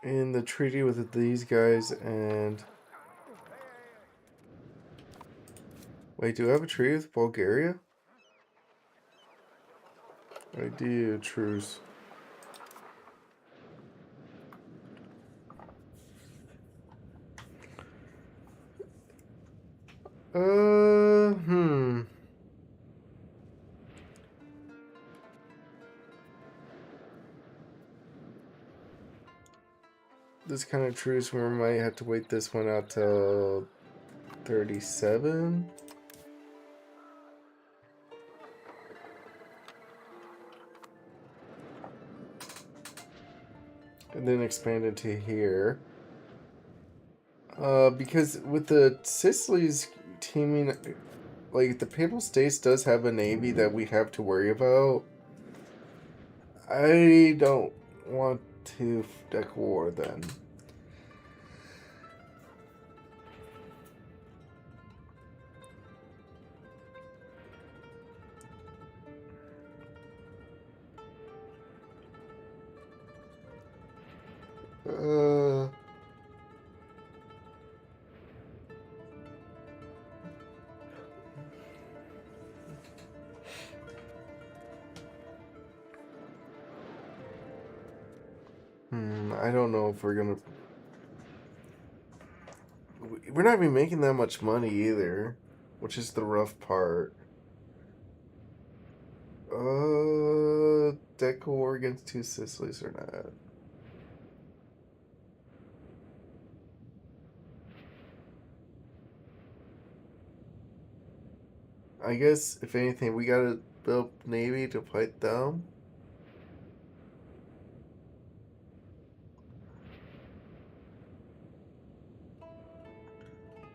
In the treaty with these guys and... Wait, do I have a treaty with Bulgaria? I do, truce. This kind of truce, we might have to wait this one out till 37. And then expand it to here. Because with the Sicily's teaming, like the Papal States does have a navy that we have to worry about. I don't want to deck war then. I don't know if we're gonna... We're not even making that much money either, which is the rough part. Deck war against 2 Sicilies or not? I guess if anything, we gotta build navy to fight them.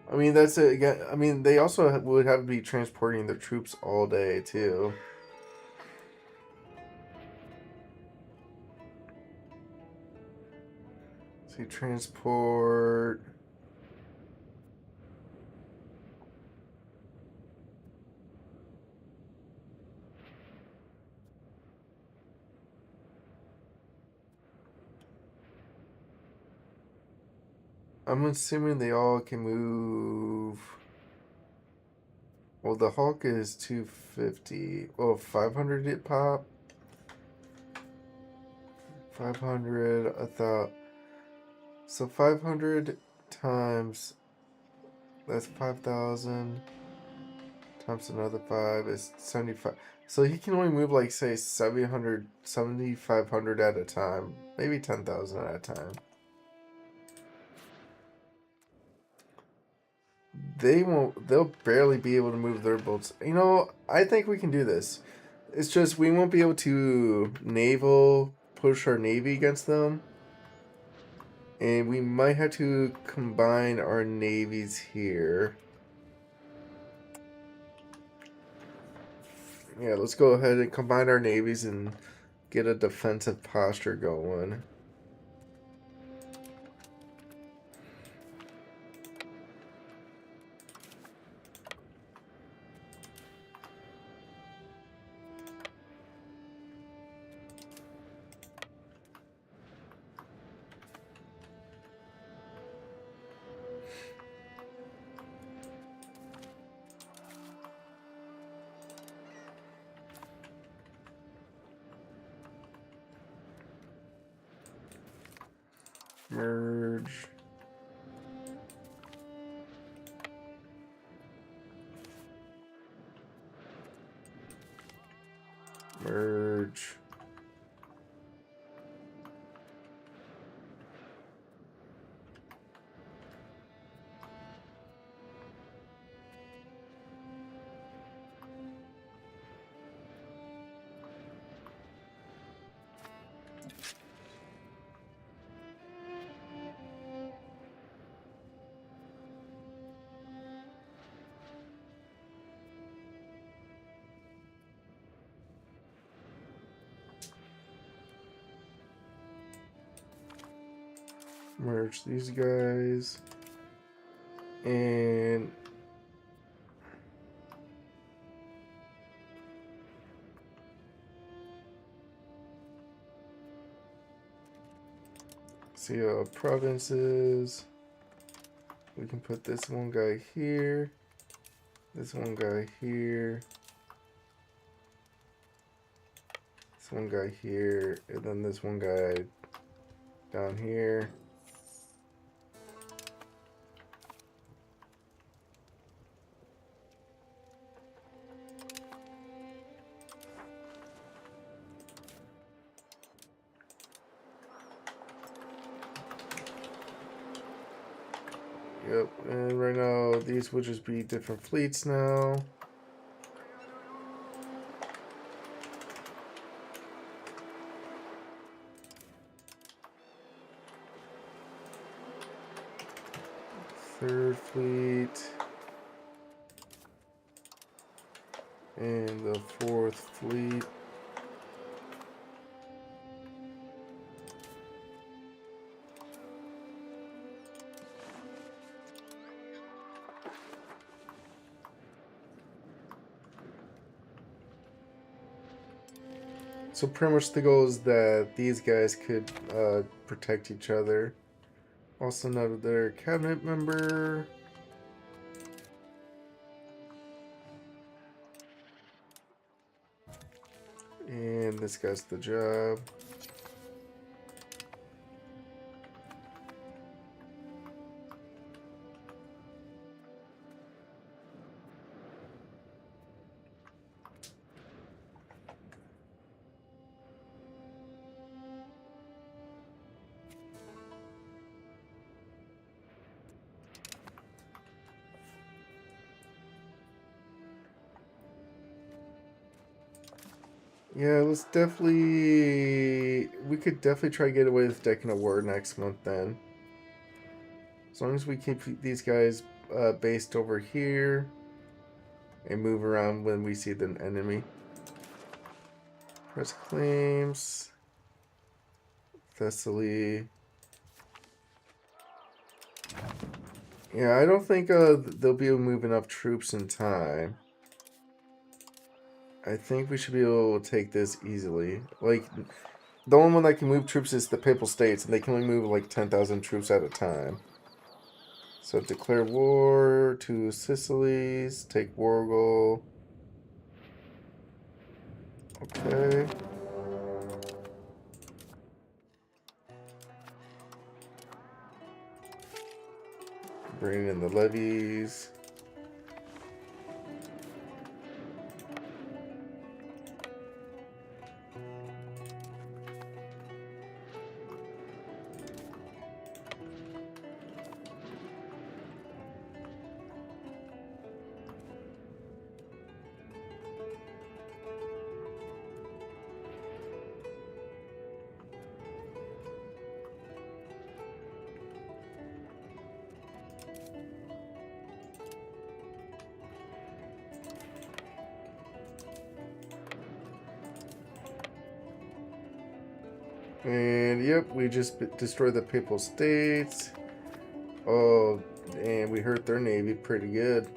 I mean, that's it. Yeah, I mean, they also would have to be transporting their troops all day too. See, transport. I'm assuming they all can move. Well, the Hulk is 250. Oh, 500 hit pop. 500. I thought. So 500 times. That's 5,000. Times another 5 is 75. So he can only move, like, say, 700, 7,500 at a time. Maybe 10,000 at a time. They'll barely be able to move their boats. You know, I think we can do this. It's just we won't be able to naval push our navy against them. And we might have to combine our navies here. Yeah, let's go ahead and combine our navies and get a defensive posture going. Merge. Merge. Merge these guys. And see provinces. We can put this one guy here. This one guy here. This one guy here. And then this one guy down here. Yep, and right now these will just be different fleets now. Third fleet. And the fourth fleet. So pretty much the goal is that these guys could protect each other. Also another cabinet member. And this guy's the job. Yeah, let's definitely... We could definitely try to get away with decking a war next month then. As long as we keep these guys based over here and move around when we see the enemy. Press claims. Thessaly. Yeah, I don't think they'll be able to move enough troops in time. I think we should be able to take this easily. Like, the only one that can move troops is the Papal States, and they can only move like 10,000 troops at a time. So declare war to Sicily's, take Wargol. Okay. Bring in the levies. And yep, we just destroyed the Papal States. Oh, and we hurt their navy pretty good.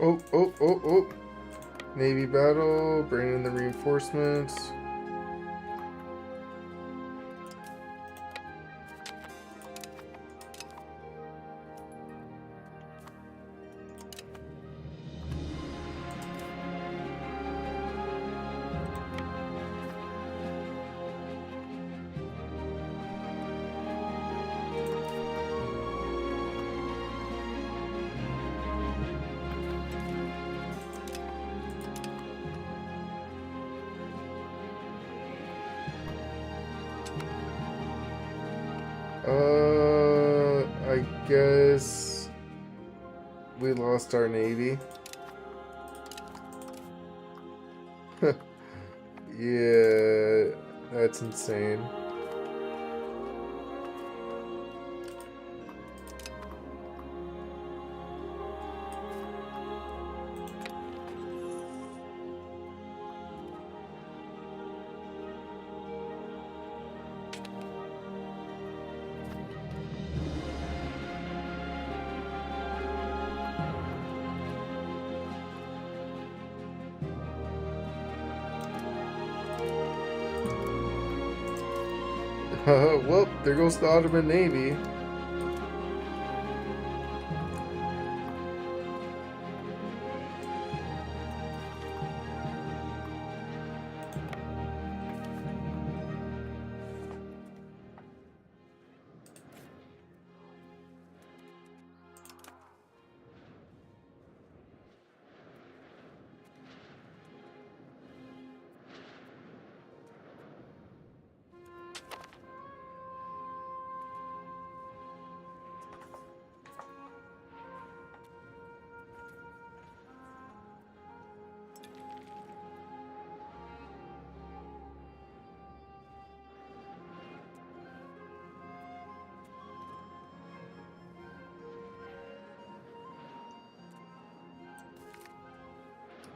Oh, oh, oh, oh. Navy battle, bring in the reinforcements. I guess we lost our navy. Yeah, that's insane. Well, there goes the Ottoman Navy.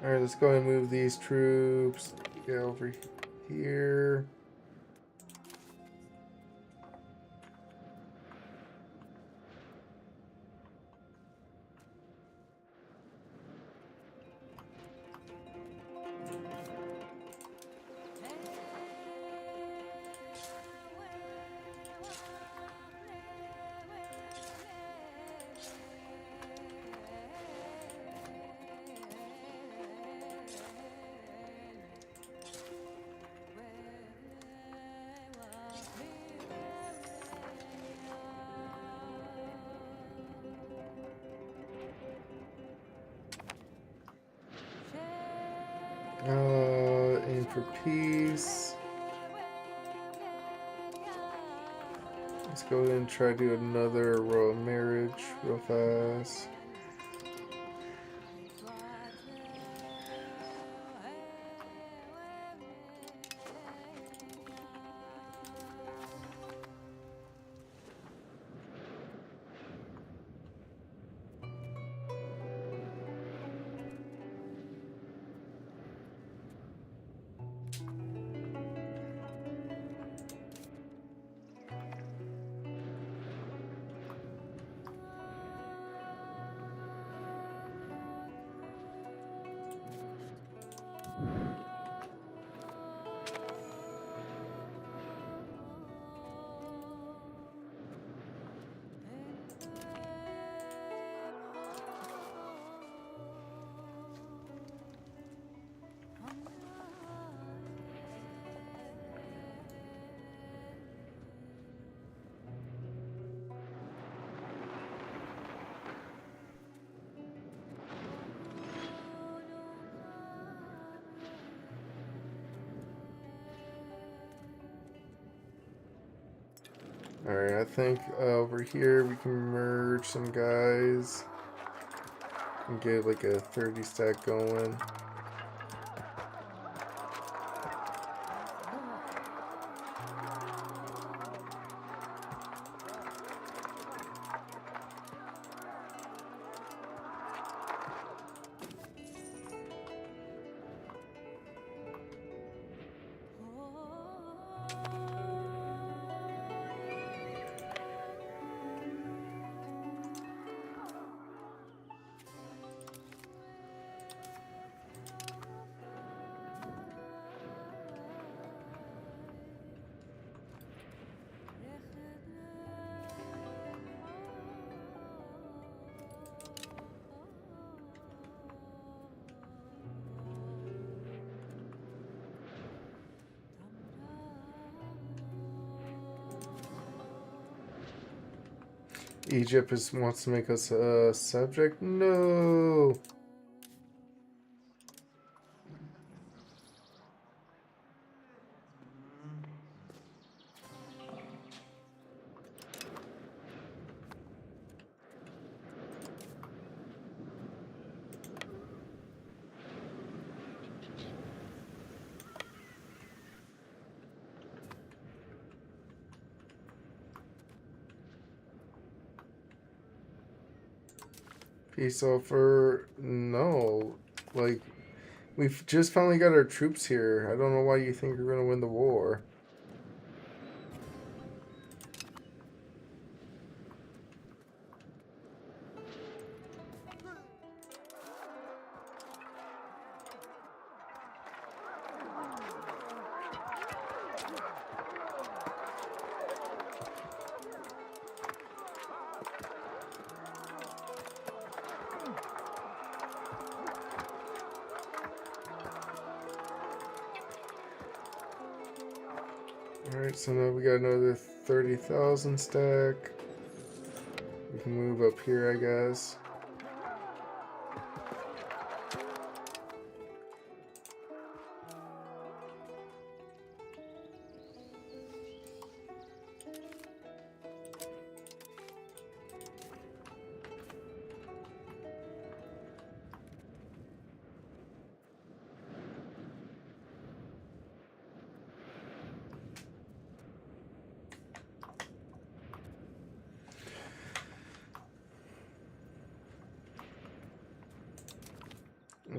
Alright, let's go ahead and move these troops. Get over here. Aim for peace. Let's go ahead and try to do another royal marriage real fast. Alright, I think over here we can merge some guys and get like a 30 stack going. Egypt wants to make us a subject? No! Peace offer? No. Like, we've just finally got our troops here. I don't know why you think we're gonna win the war. Alright, so now we got another 30,000 stack. We can move up here, I guess.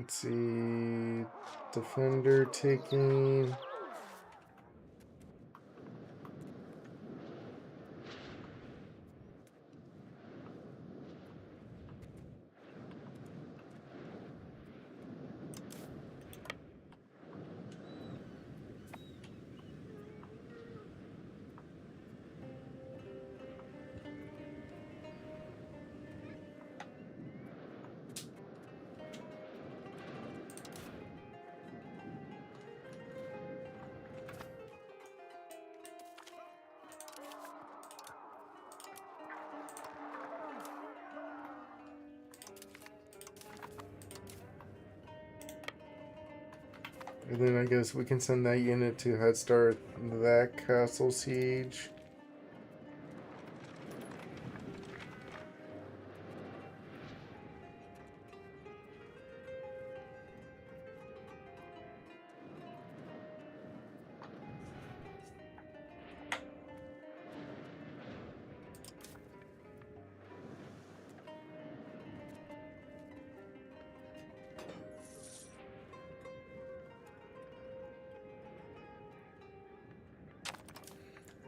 Let's see. Defender taking. And then I guess we can send that unit to head start that castle siege.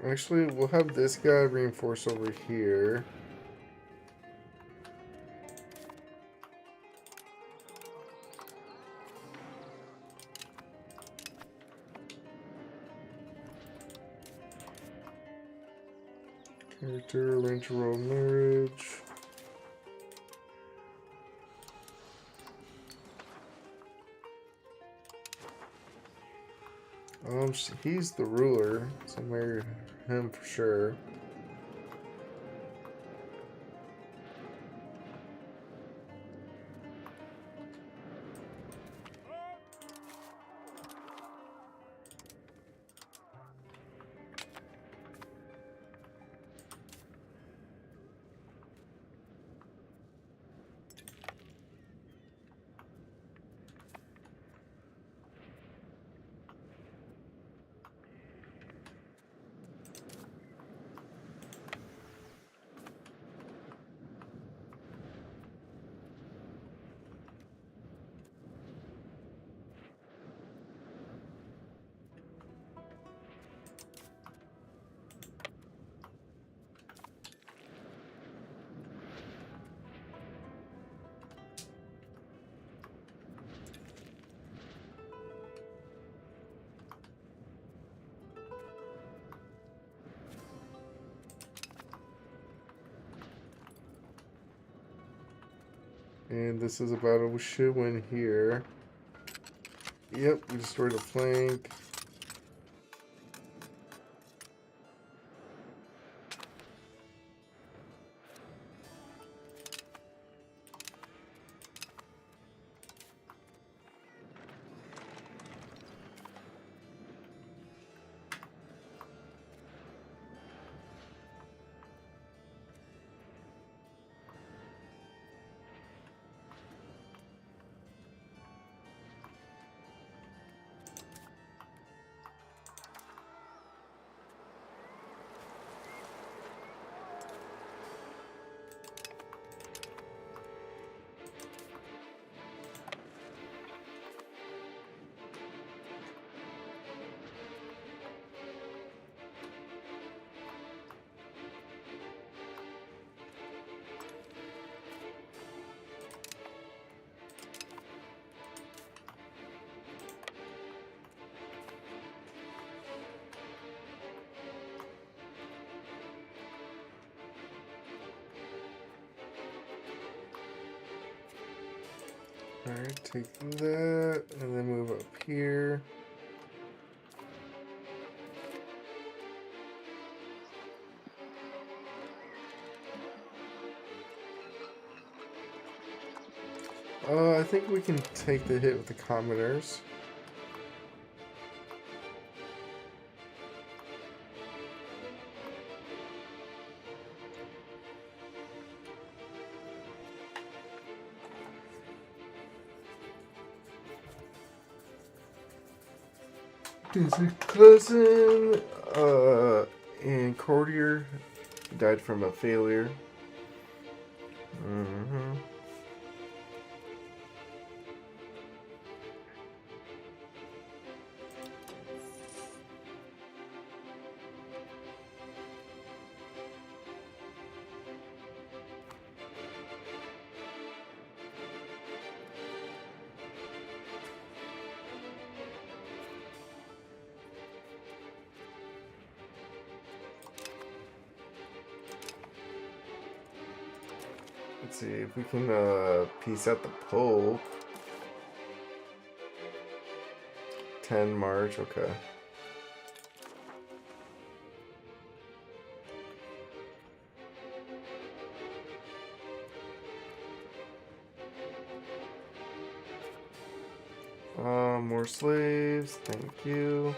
Actually, we'll have this guy reinforce over here. Character, arrange royal marriage. He's the ruler, so marry him for sure. And this is a battle we should win here. Yep, we destroyed a flank. Alright, take that, and then move up here. I think we can take the hit with the commoners. His cousin, and Courtier died from a failure. Let's see if we can piece out the Pope. 10 March, okay. More slaves, thank you.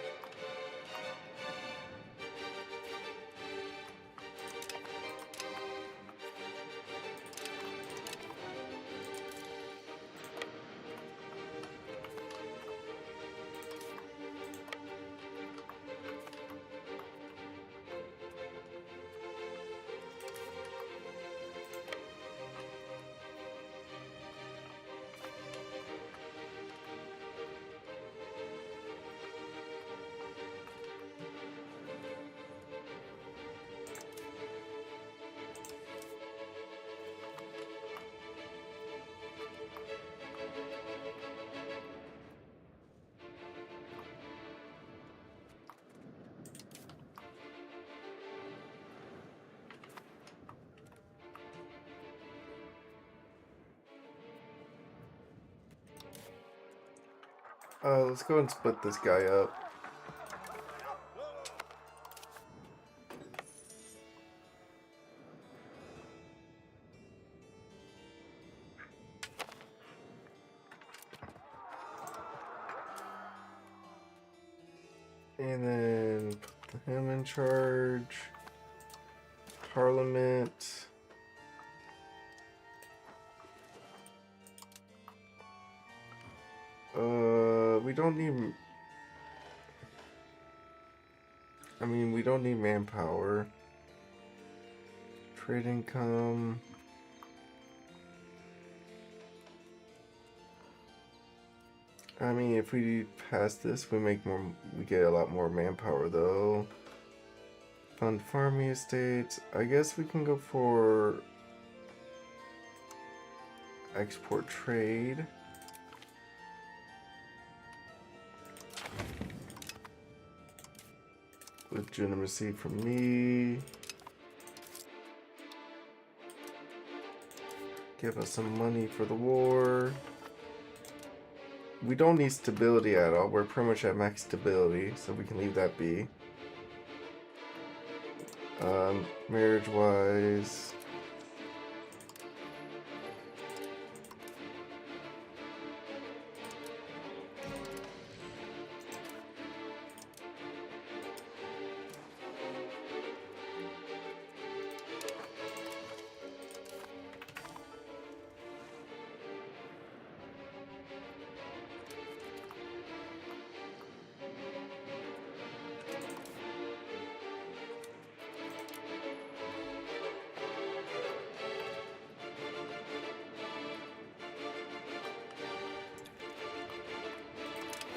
Let's go and split this guy up. And then put him in charge. Parliament. We don't need... I mean, we don't need manpower. Trade income. I mean, if we pass this, we get a lot more manpower though. Fund farming estates. I guess we can go for export trade. Legitimacy from me. Give us some money for the war. We don't need stability at all. We're pretty much at max stability, so we can leave that be. Marriage-wise...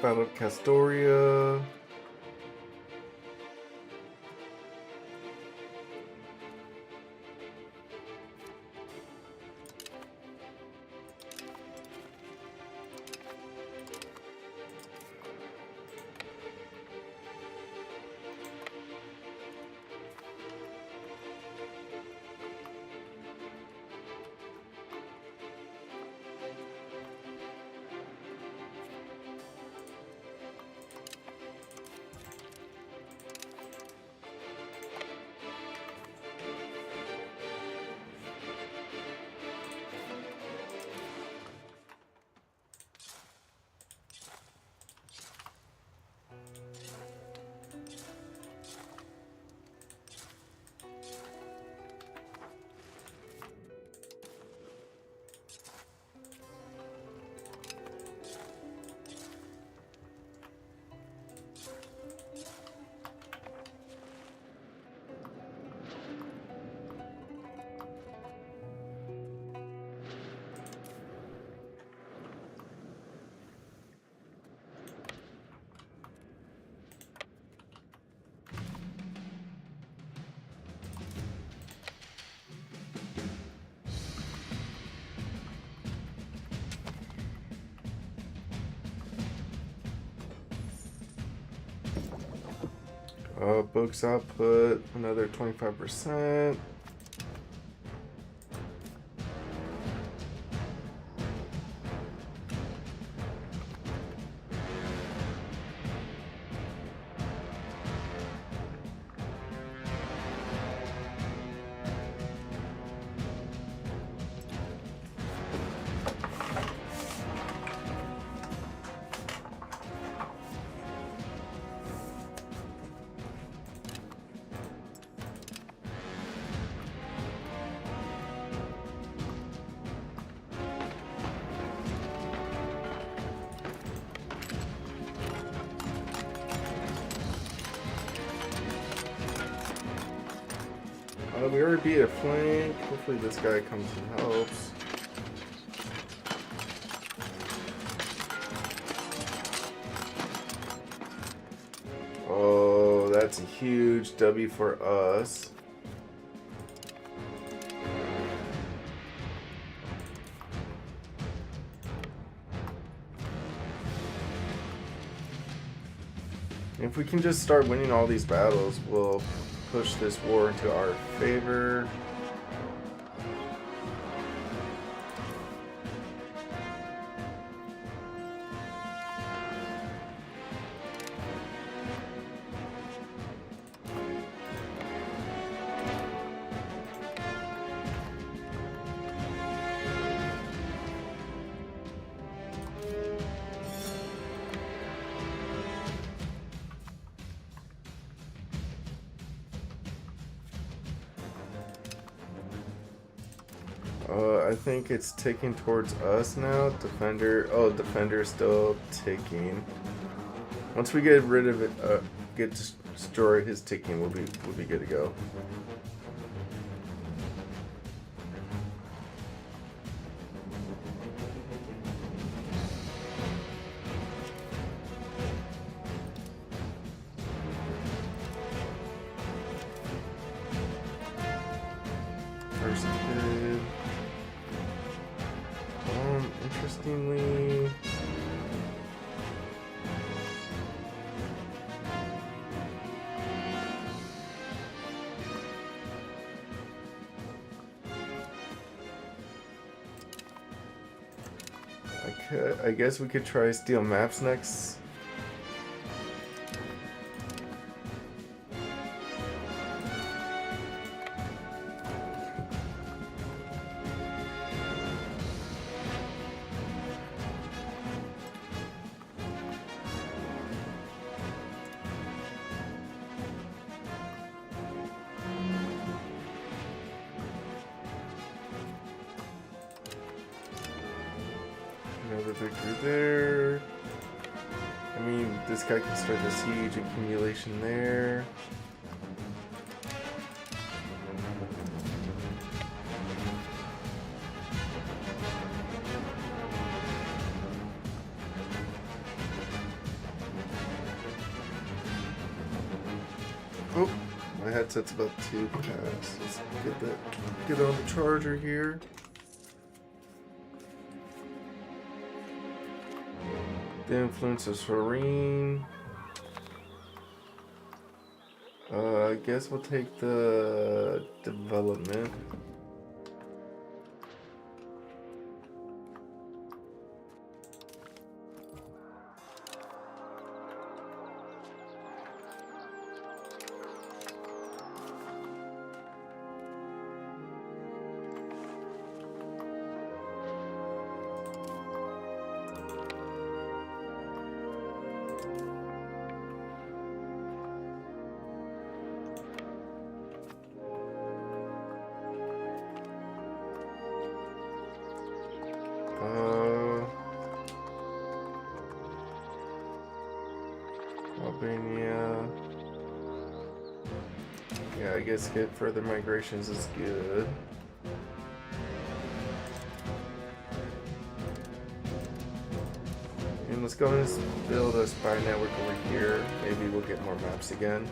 Battle of Castoria. Books output, another 25%. We already beat a flank. Hopefully this guy comes and helps. Oh, that's a huge W for us. If we can just start winning all these battles, we'll push this war into our favor. I think it's ticking towards us now. Defender. Oh, defender still ticking. Once we get rid of it, destroy his ticking, we'll be good to go. First kid. Interestingly, I guess we could try steal maps next. Another victory there. I mean, this guy can start the siege accumulation there. Oh, my headset's about to pass. Let's get on the charger here. The influence of Serene. I guess we'll take the development. Albania. Yeah, I guess get further migrations is good. And let's go and build a spy network over here. Maybe we'll get more maps again.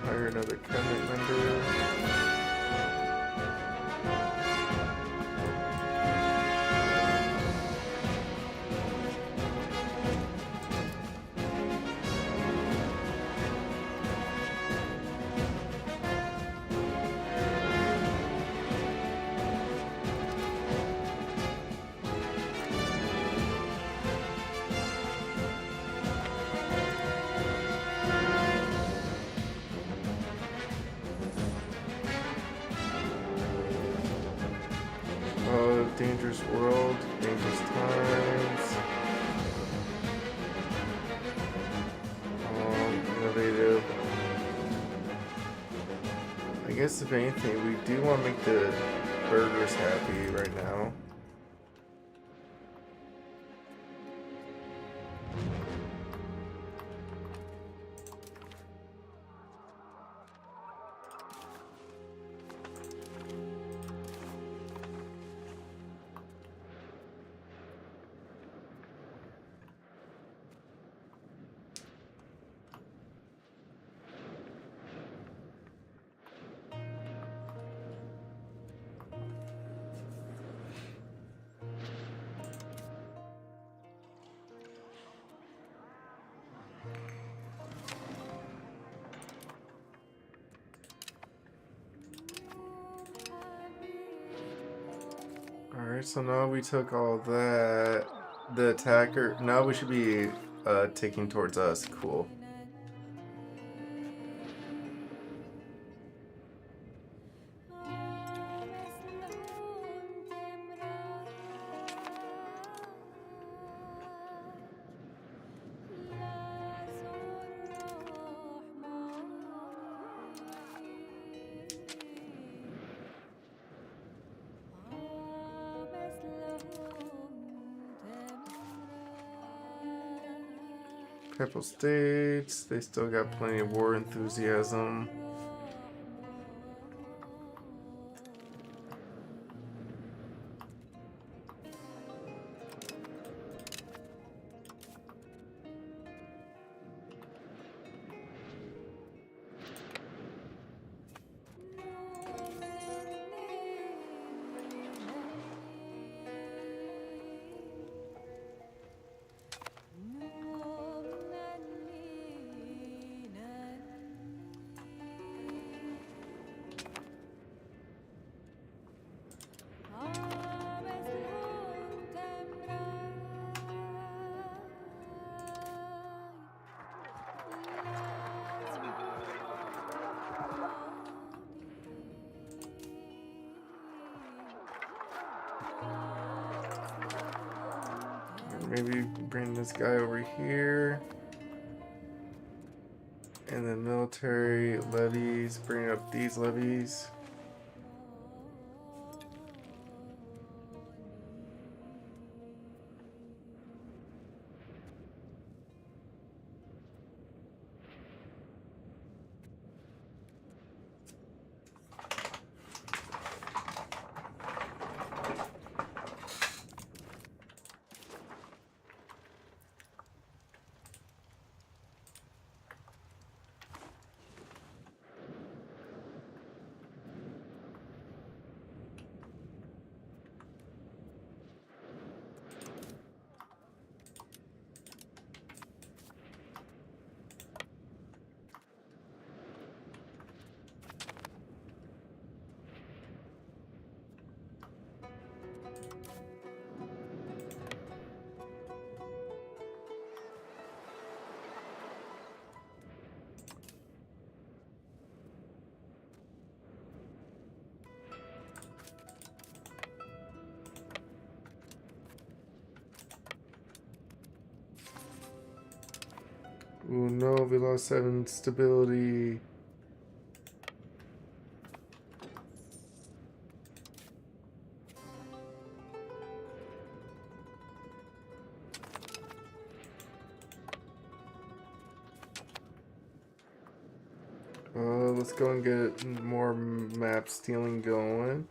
Hire another cabinet member. dangerous world, dangerous times. Innovative. I guess if anything, we do want to make the burgers happy right now. Alright, so now we took all that. The attacker. Now we should be taking towards us. Cool. Purple States, they still got plenty of war enthusiasm. Maybe bring this guy over here. And then military levies, bring up these levies. Ooh, no, we lost 7 stability. Let's go and get more map stealing going.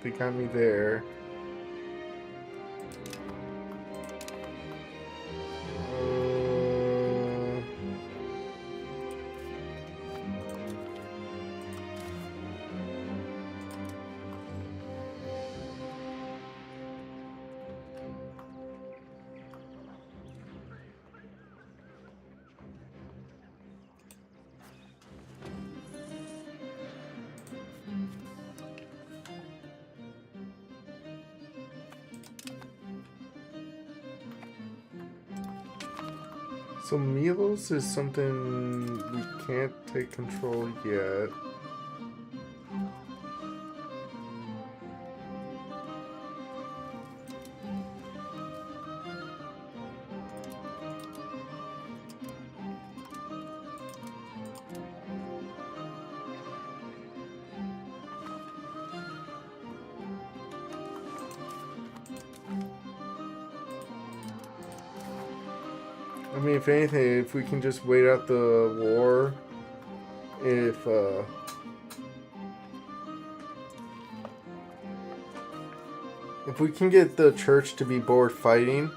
They got me there. So Milos is something we can't take control yet. I mean, if anything, if we can just wait out the war, if we can get the church to be bored fighting.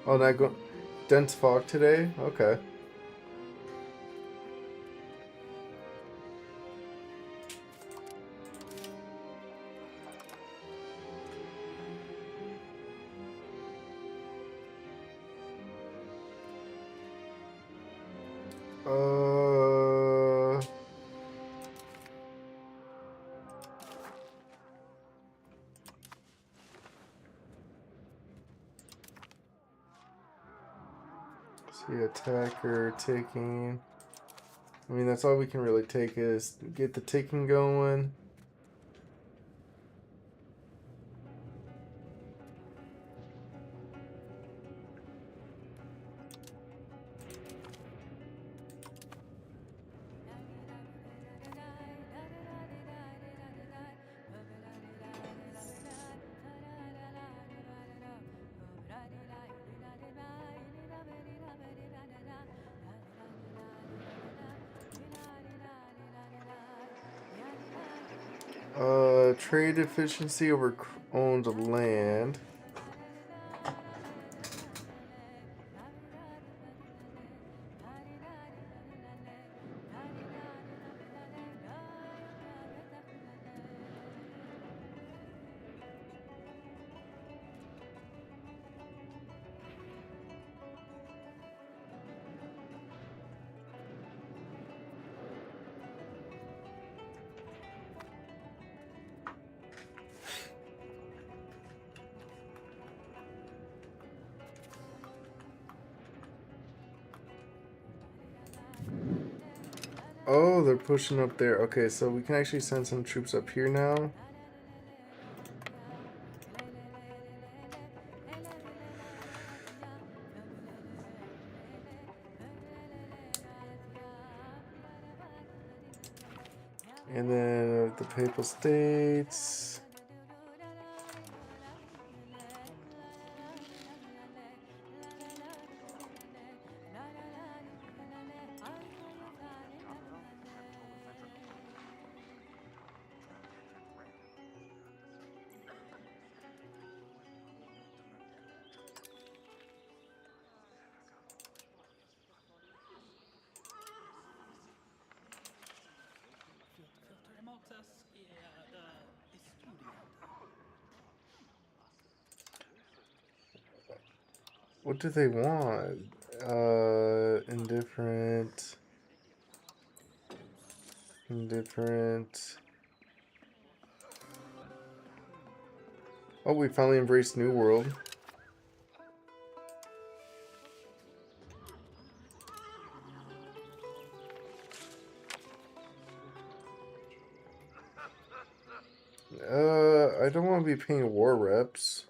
Oh, not go dense fog today? Okay. See, attacker, taking. I mean, that's all we can really take is get the taking going. Trade efficiency over owned land. Oh, they're pushing up there. Okay, so we can actually send some troops up here now. And then the Papal States. What do they want? Indifferent. Indifferent. Oh, we finally embraced New World. I don't want to be paying war reps.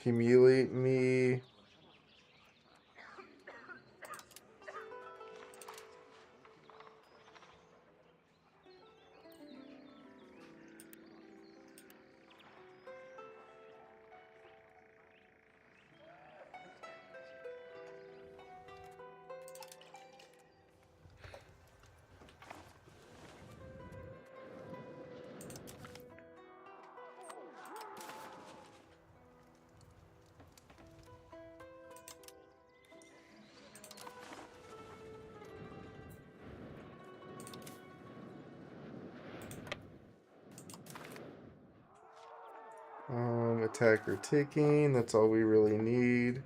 Humiliate me. attacker ticking. That's all we really need.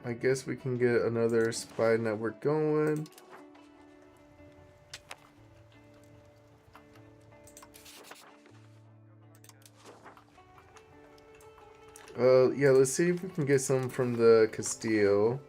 I guess we can get another spy network going. Yeah, let's see if we can get some from the Castillo.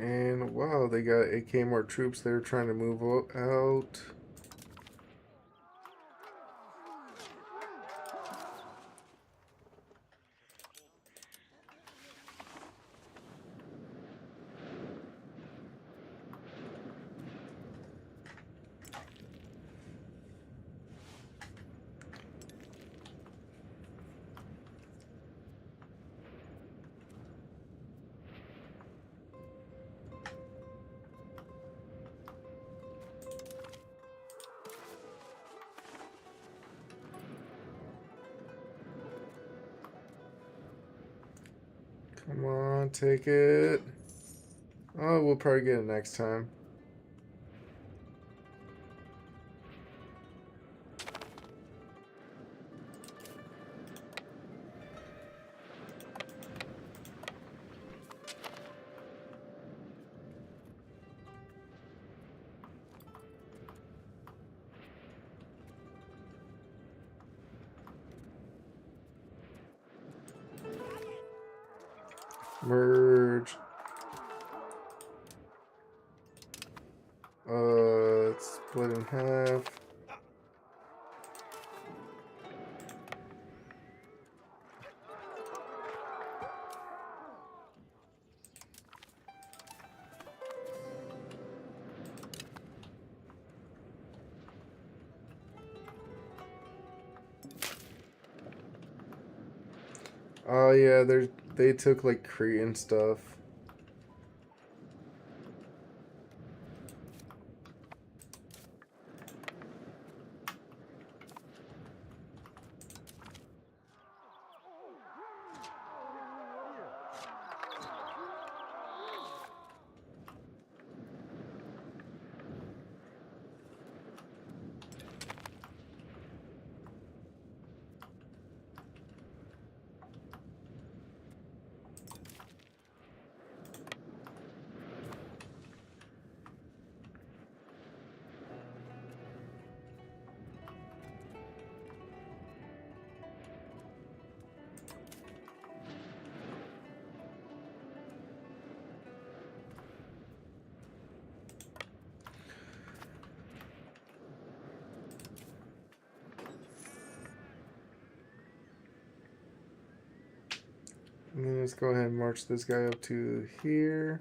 And wow, they got 8K more troops they're trying to move out. Come on, take it. Oh, we'll probably get it next time. Merge. It's split in half. Oh yeah, they took like Crete and stuff. And then let's go ahead and march this guy up to here.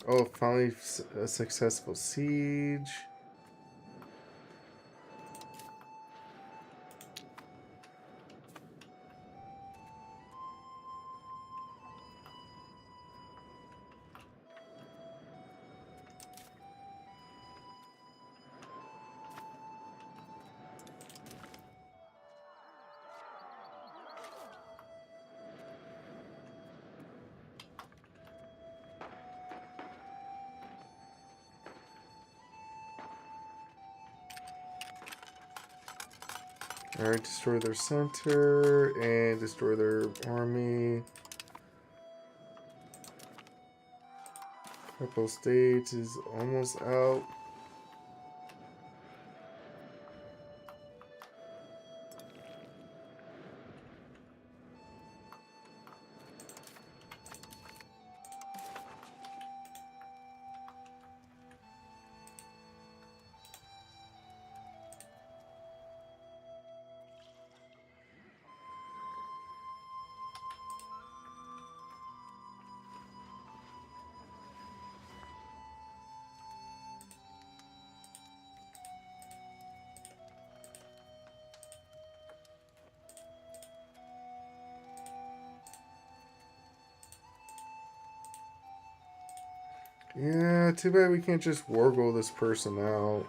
Oh, finally a successful siege. Alright, destroy their center and destroy their army. Papal States is almost out. Yeah, too bad we can't just wargle this person out.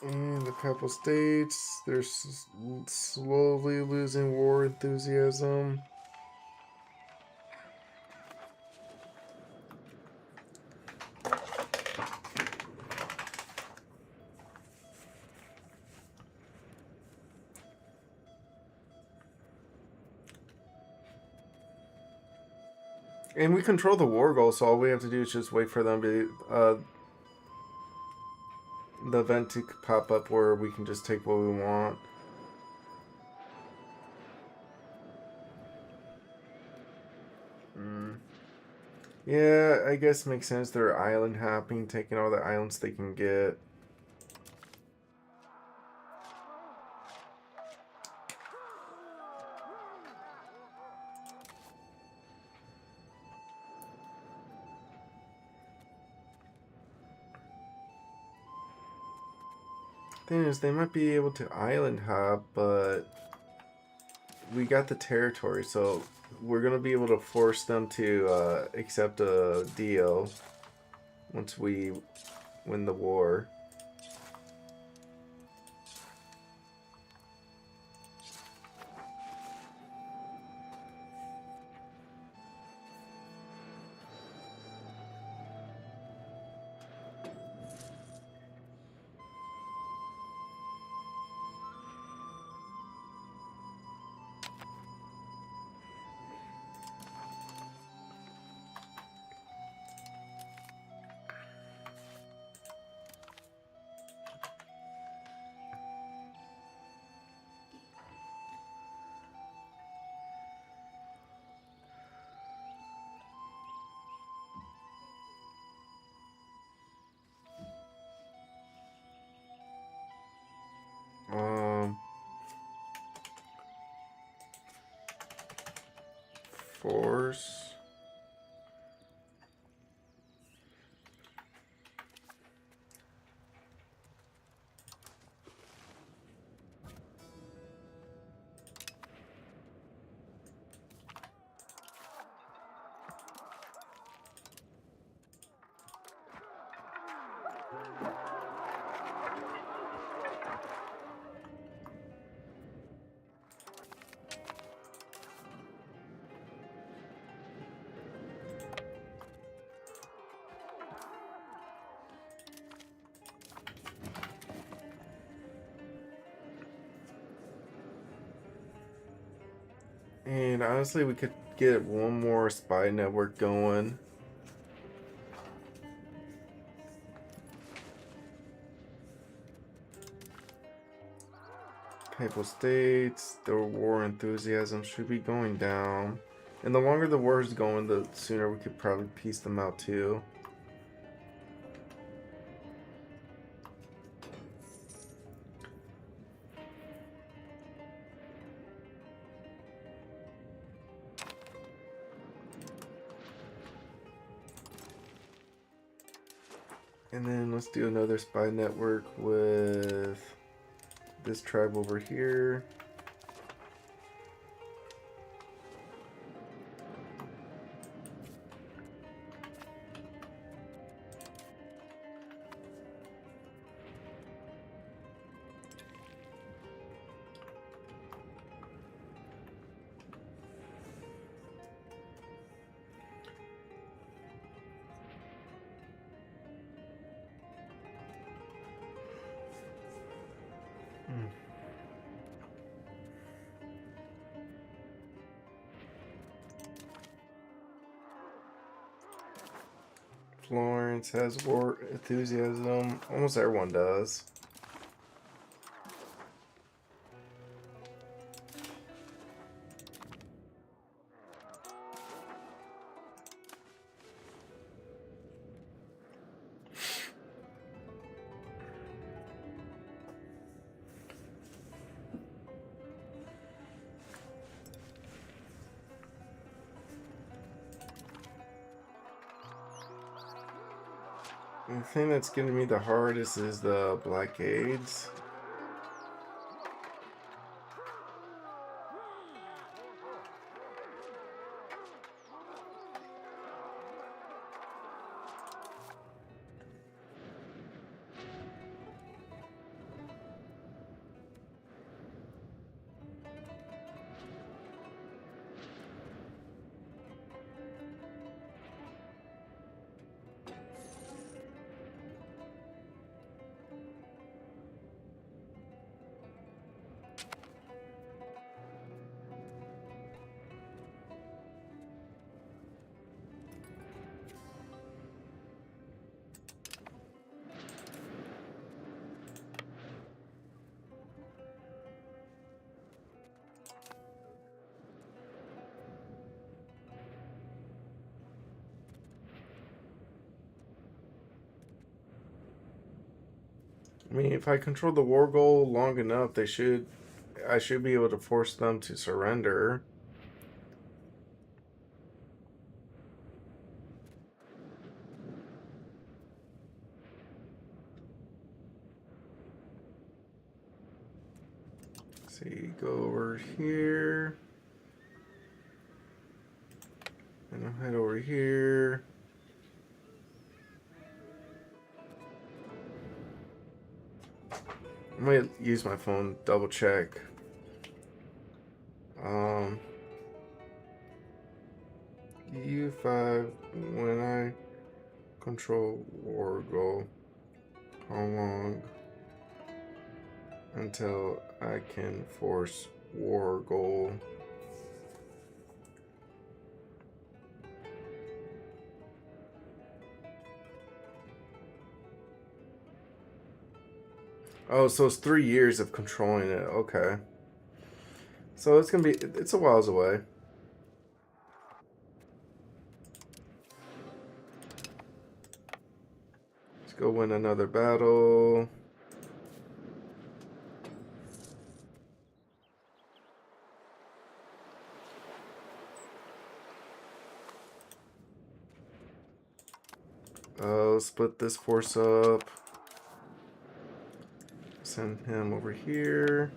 And the Papal States, they're slowly losing war enthusiasm. And we control the war goal, so all we have to do is just wait for them to the event to pop up where we can just take what we want. Yeah, I guess it makes sense. They're island hopping, taking all the islands they can get. Thing is, they might be able to island hop, but we got the territory, so we're gonna be able to force them to accept a deal once we win the war. Um, Force. And honestly, we could get one more spy network going. Papal States, their war enthusiasm should be going down. And the longer the war is going, the sooner we could probably piece them out too. And then let's do another spy network with this tribe over here. Florence has war enthusiasm. Almost everyone does. The thing that's getting me the hardest is the blockades. I mean, if I control the war goal long enough, I should be able to force them to surrender. See, go over here. And I'll head over here. I might use my phone, double check. U5, when I control war goal, how long until I can force war goal? Oh, so it's 3 years of controlling it. Okay. So it's a whiles away. Let's go win another battle. Split this force up. Send him over here.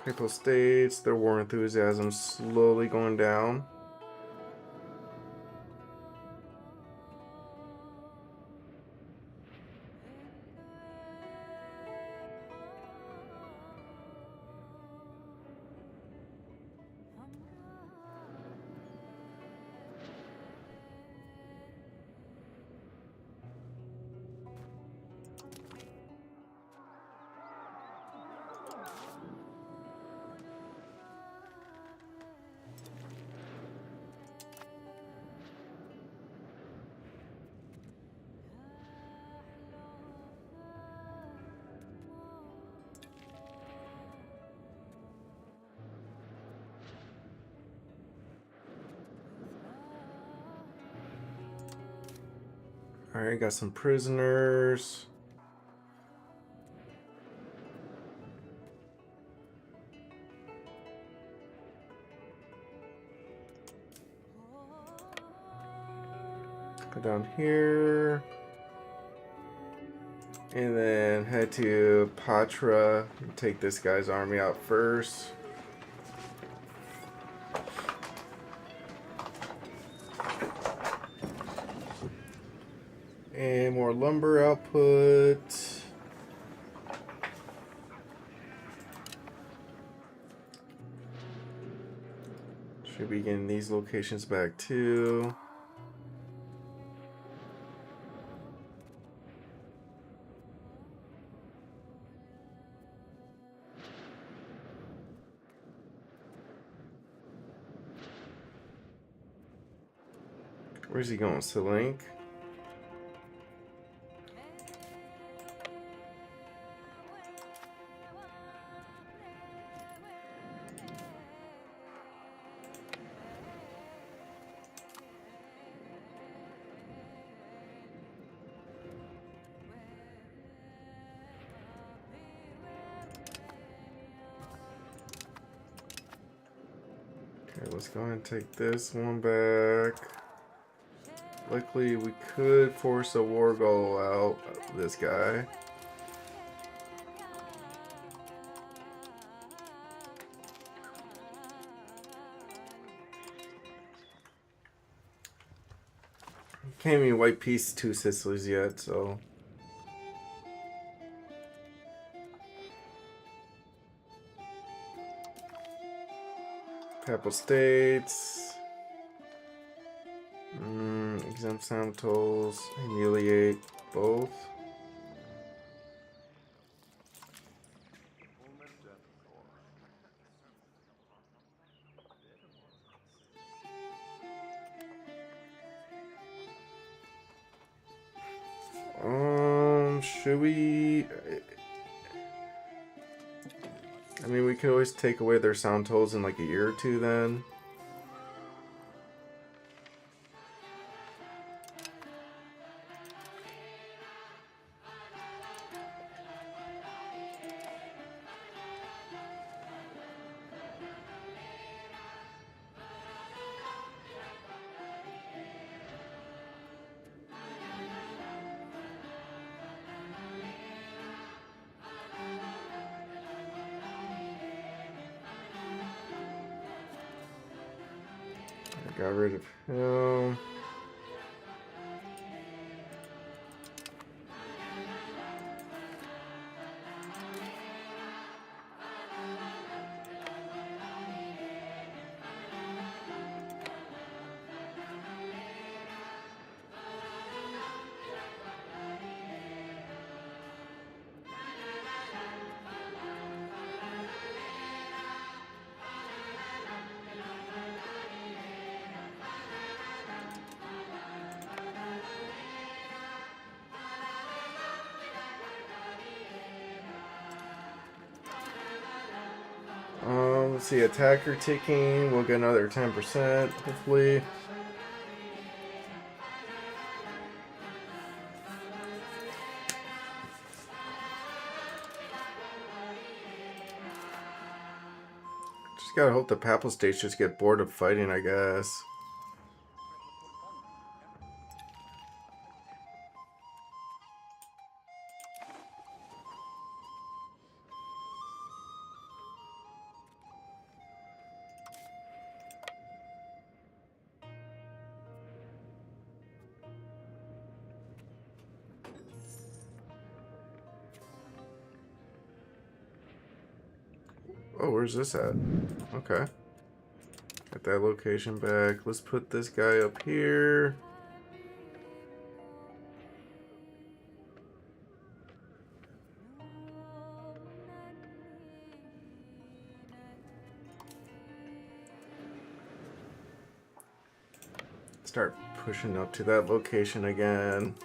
Papal States, their war enthusiasm slowly going down. Alright, got some prisoners. Go down here. And then head to Patra and take this guy's army out first. And more lumber output. Should be getting these locations back too. Where's he going? Selink? Okay, let's go ahead and take this one back. Luckily, we could force a war goal out of this guy. Can't even wipe peace 2 Sicilies yet, so. Papal States. Exempt sound tolls. Humiliate both. Should we? I mean, we could always take away their sound tolls in like a year or two then. I got rid of him. Let's see, attacker ticking. We'll get another 10%, hopefully. Just gotta hope the Papal States just get bored of fighting, I guess. Oh, where's this at? Okay. Get that location back. Let's put this guy up here. Start pushing up to that location again.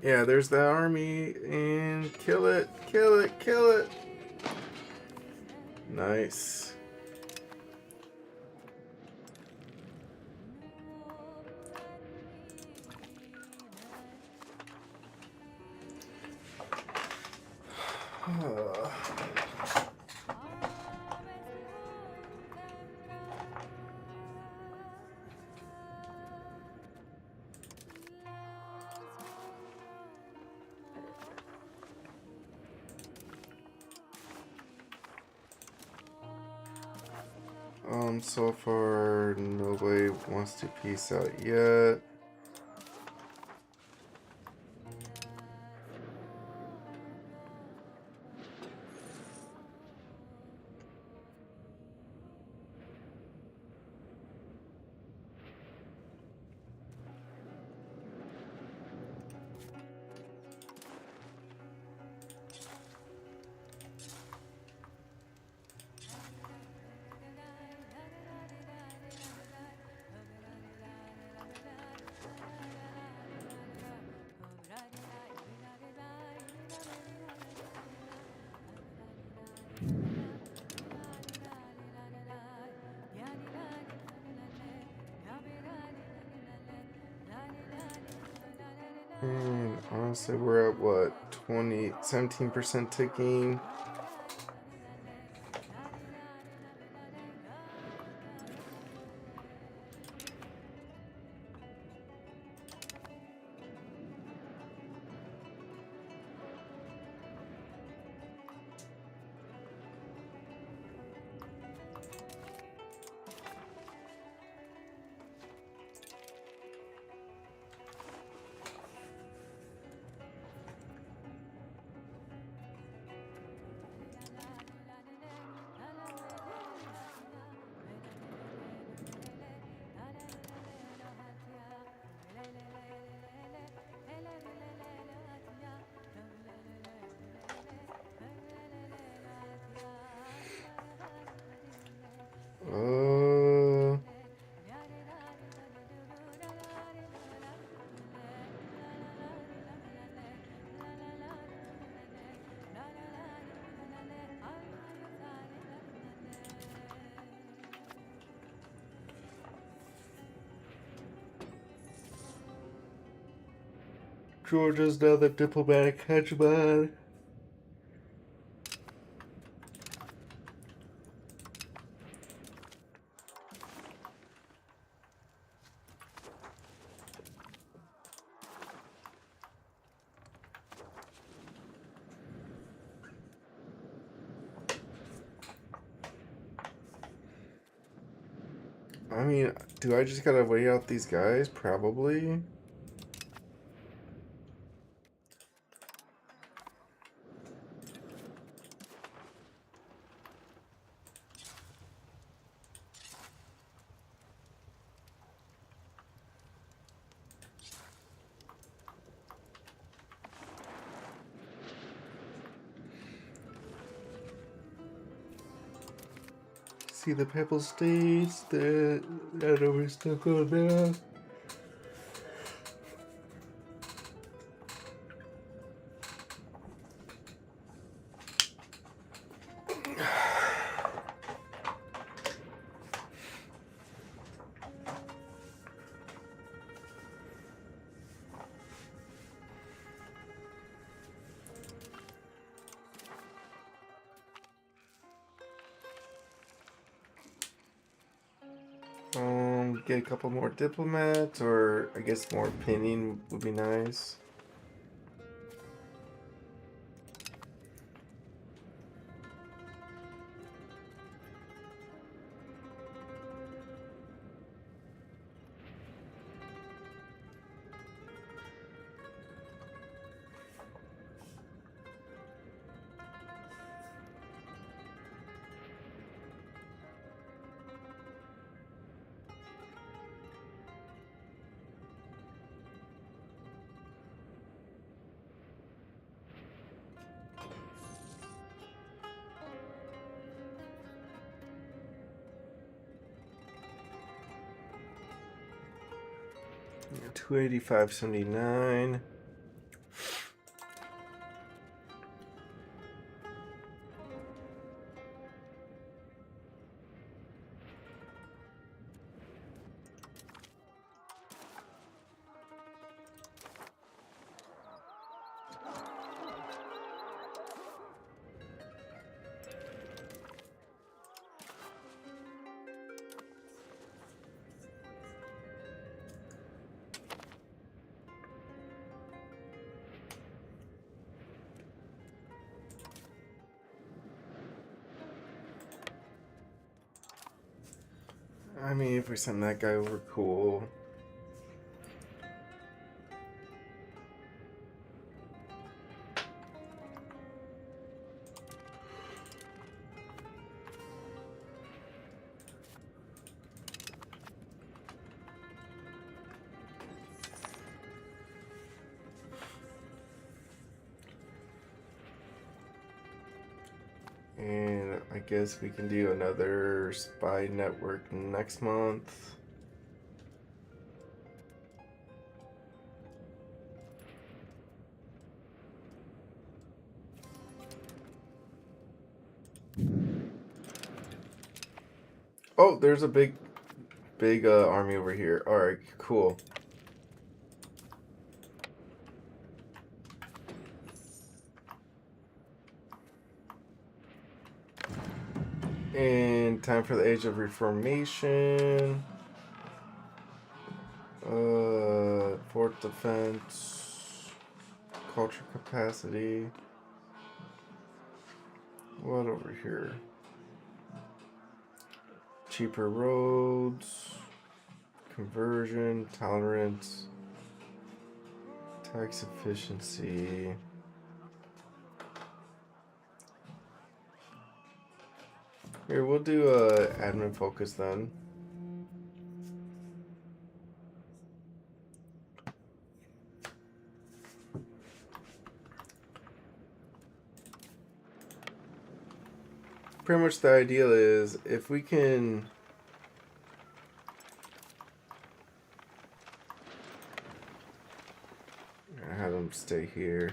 Yeah, there's the army, and kill it, kill it, kill it. Nice. So far nobody wants to peace out yet. And honestly, we're at what, 17% ticking. Uh, Georgia's now the diplomatic hegemon. I mean, do I just gotta wait out these guys? Probably. See the Papal States that we're stuck on now. Get a couple more diplomats, or I guess more pinning would be nice. $285.79. I mean, if we send that guy over, cool. And I guess we can do another spy network next month. Oh, there's a big army over here. Alright, cool. And time for the Age of Reformation. Fort defense. Culture capacity. What over here? Cheaper roads. Conversion. Tolerance. Tax efficiency. Here, we'll do admin focus then. Pretty much the idea is if we can have them stay here.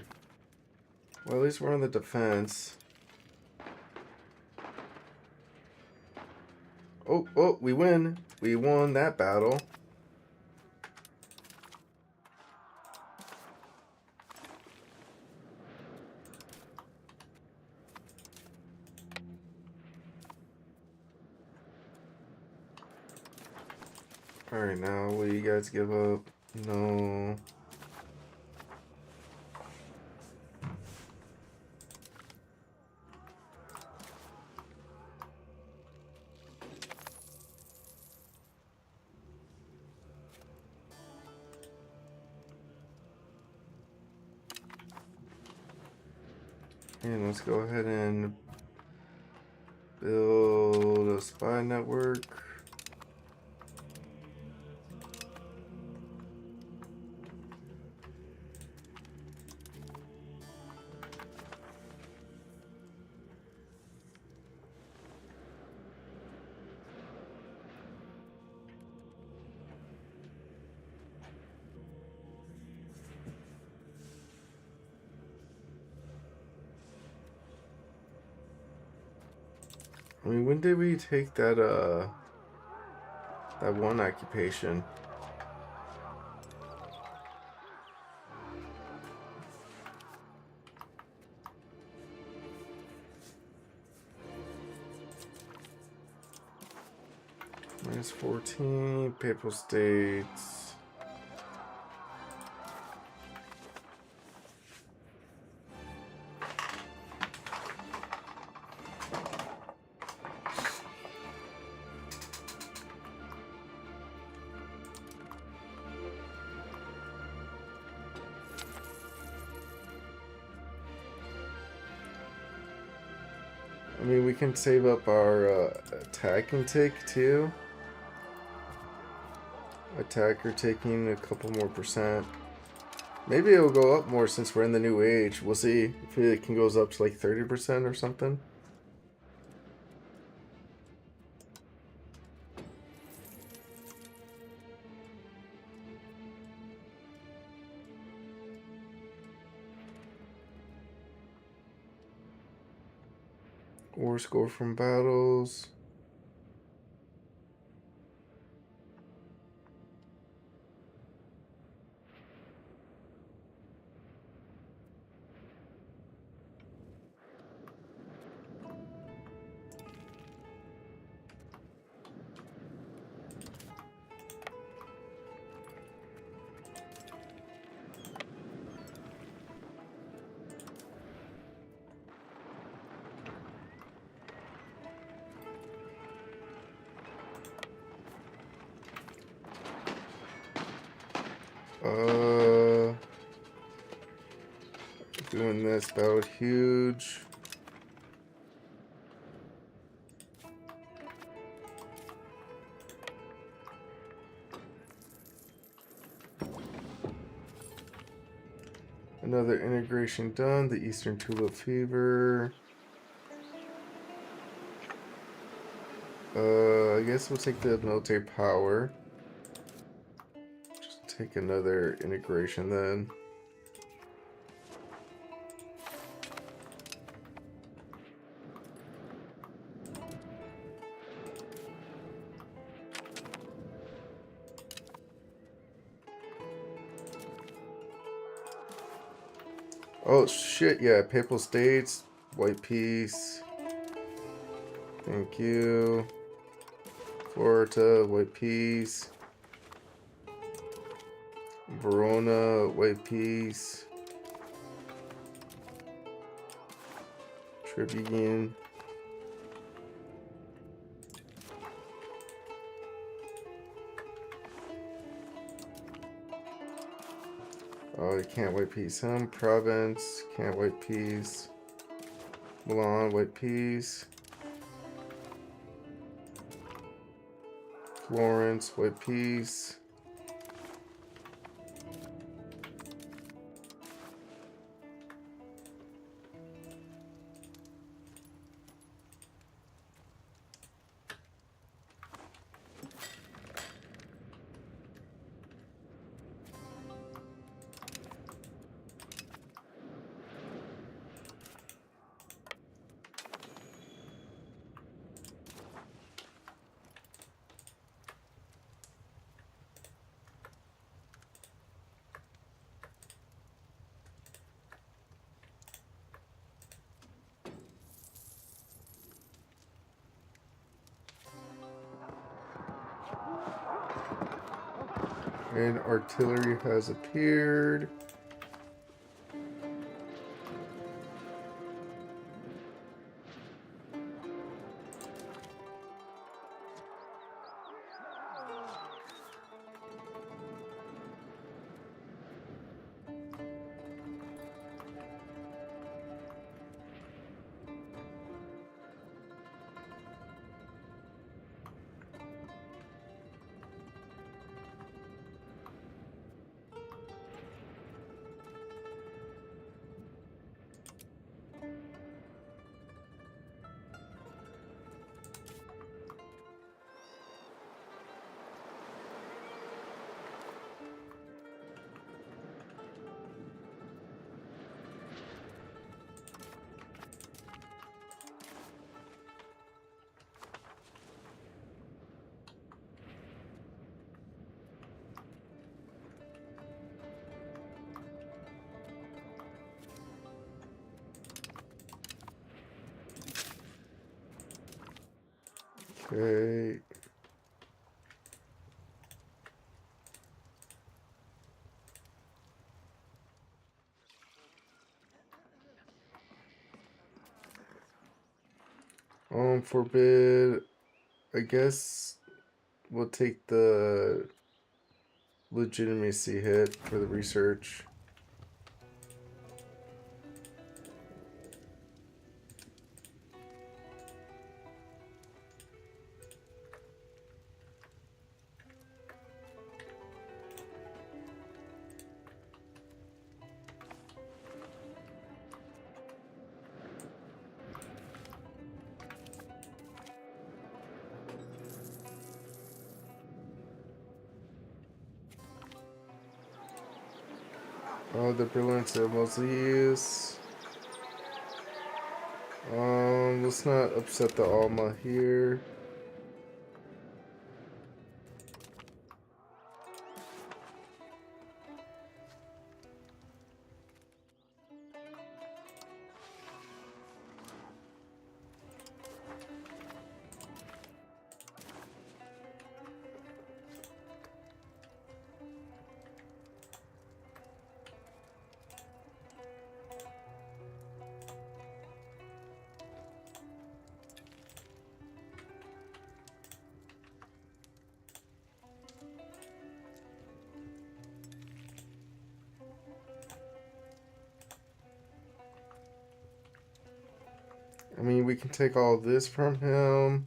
Well, at least we're on the defense. Oh, we win. We won that battle. Alright, now will you guys give up? No. And let's go ahead and build a spy network. I mean, when did we take that one occupation? Minus 14, Papal States. I mean, we can save up our attacking tick too. Attacker taking a couple more percent. Maybe it'll go up more since we're in the new age. We'll see if it can goes up to like 30% or something. War score from battles. Uh, doing this about huge. Another integration done. The Eastern Tulip Fever. I guess we'll take the military power. Just take another integration then. Oh shit, yeah, Papal States, White Peace. Thank you. Florida, White Peace. Verona, White Peace. Tribune. Oh, you can't White Peace him. Province, can't White Peace. Milan, White Peace. Florence, White Peace. And artillery has appeared. Okay. Forbid. I guess we'll take the legitimacy hit for the research. Oh, the brilliance of Moses. Let's not upset the Alma here. I mean, we can take all this from him.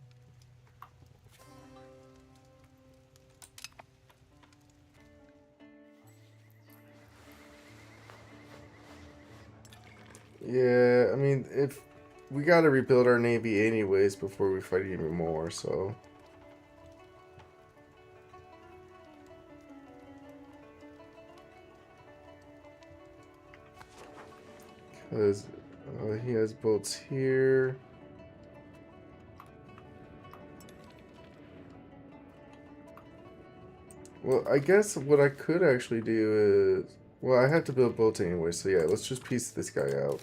Yeah, I mean, if we gotta rebuild our navy anyways before we fight anymore, so. Because he has boats here. Well, I guess what I could actually do is... Well, I have to build boats anyway, so yeah, let's just piece this guy out.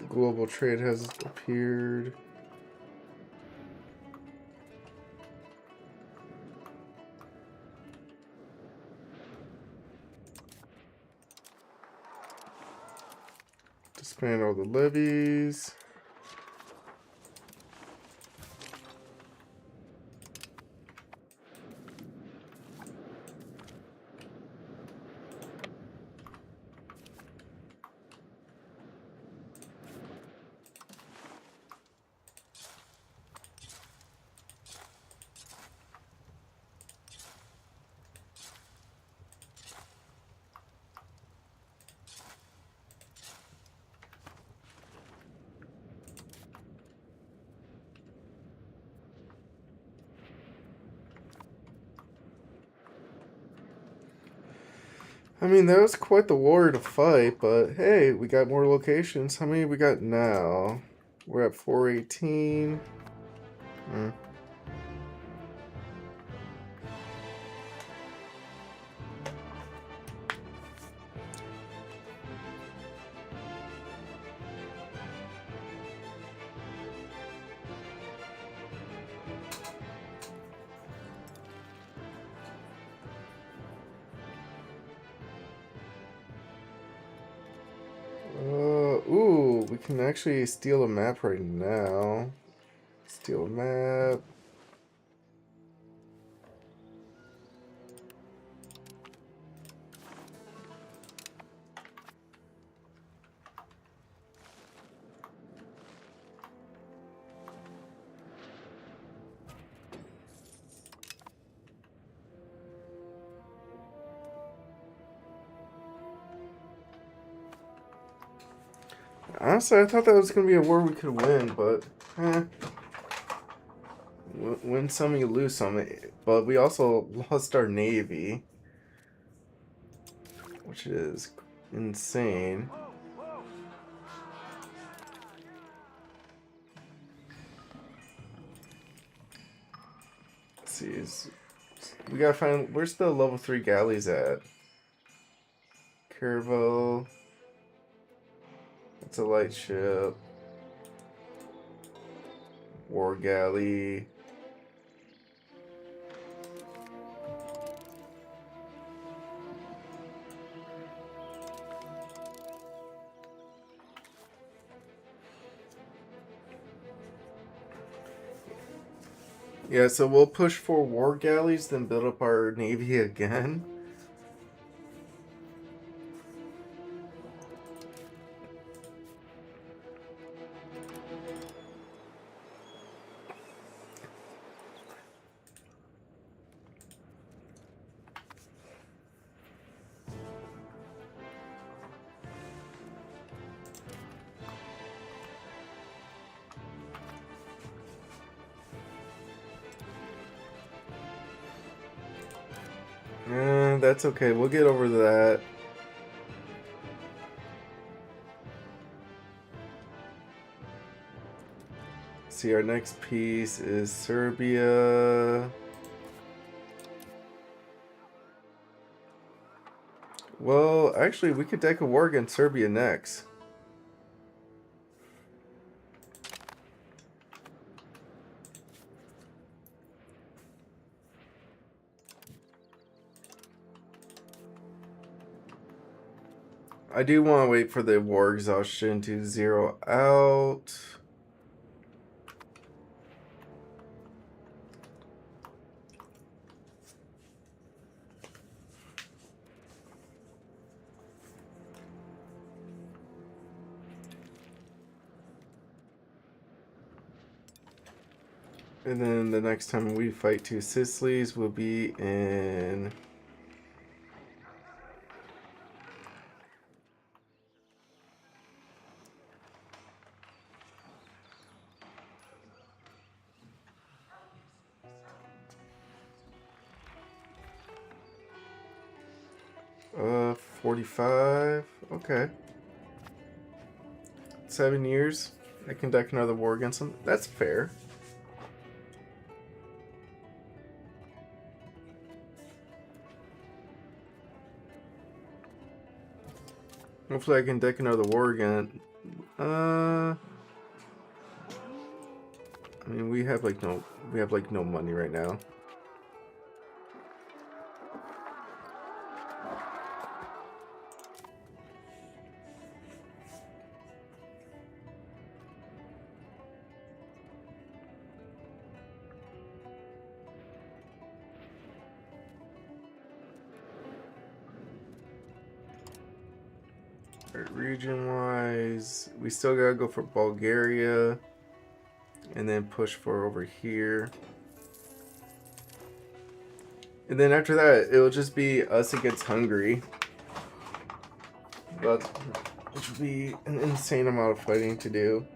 Global trade has appeared. Disband all the levies. I mean, that was quite the war to fight, but hey, we got more locations. How many we got now? We're at 418. Hmm. Ooh, we can actually steal a map right now. Steal a map. Honestly, I thought that was going to be a war we could win, but win some, you lose some. But we also lost our navy, which is insane. Let's see, we gotta find, where's the level 3 galleys at? Curvo. It's a light ship. War galley. Yeah, so we'll push for war galleys, then build up our navy again. That's okay. We'll get over that. See, our next piece is Serbia. Well, actually, we could deck a war against Serbia next. I do want to wait for the war exhaustion to zero out. And then the next time we fight two Sicilies will be in... Uh, 45. Okay. 7 years. I conduct another war against them. That's fair. Hopefully I can deck another war again. I mean we have like no money right now. Right, region wise, we still gotta go for Bulgaria and then push for over here. And then after that, it'll just be us against Hungary. But which would be an insane amount of fighting to do.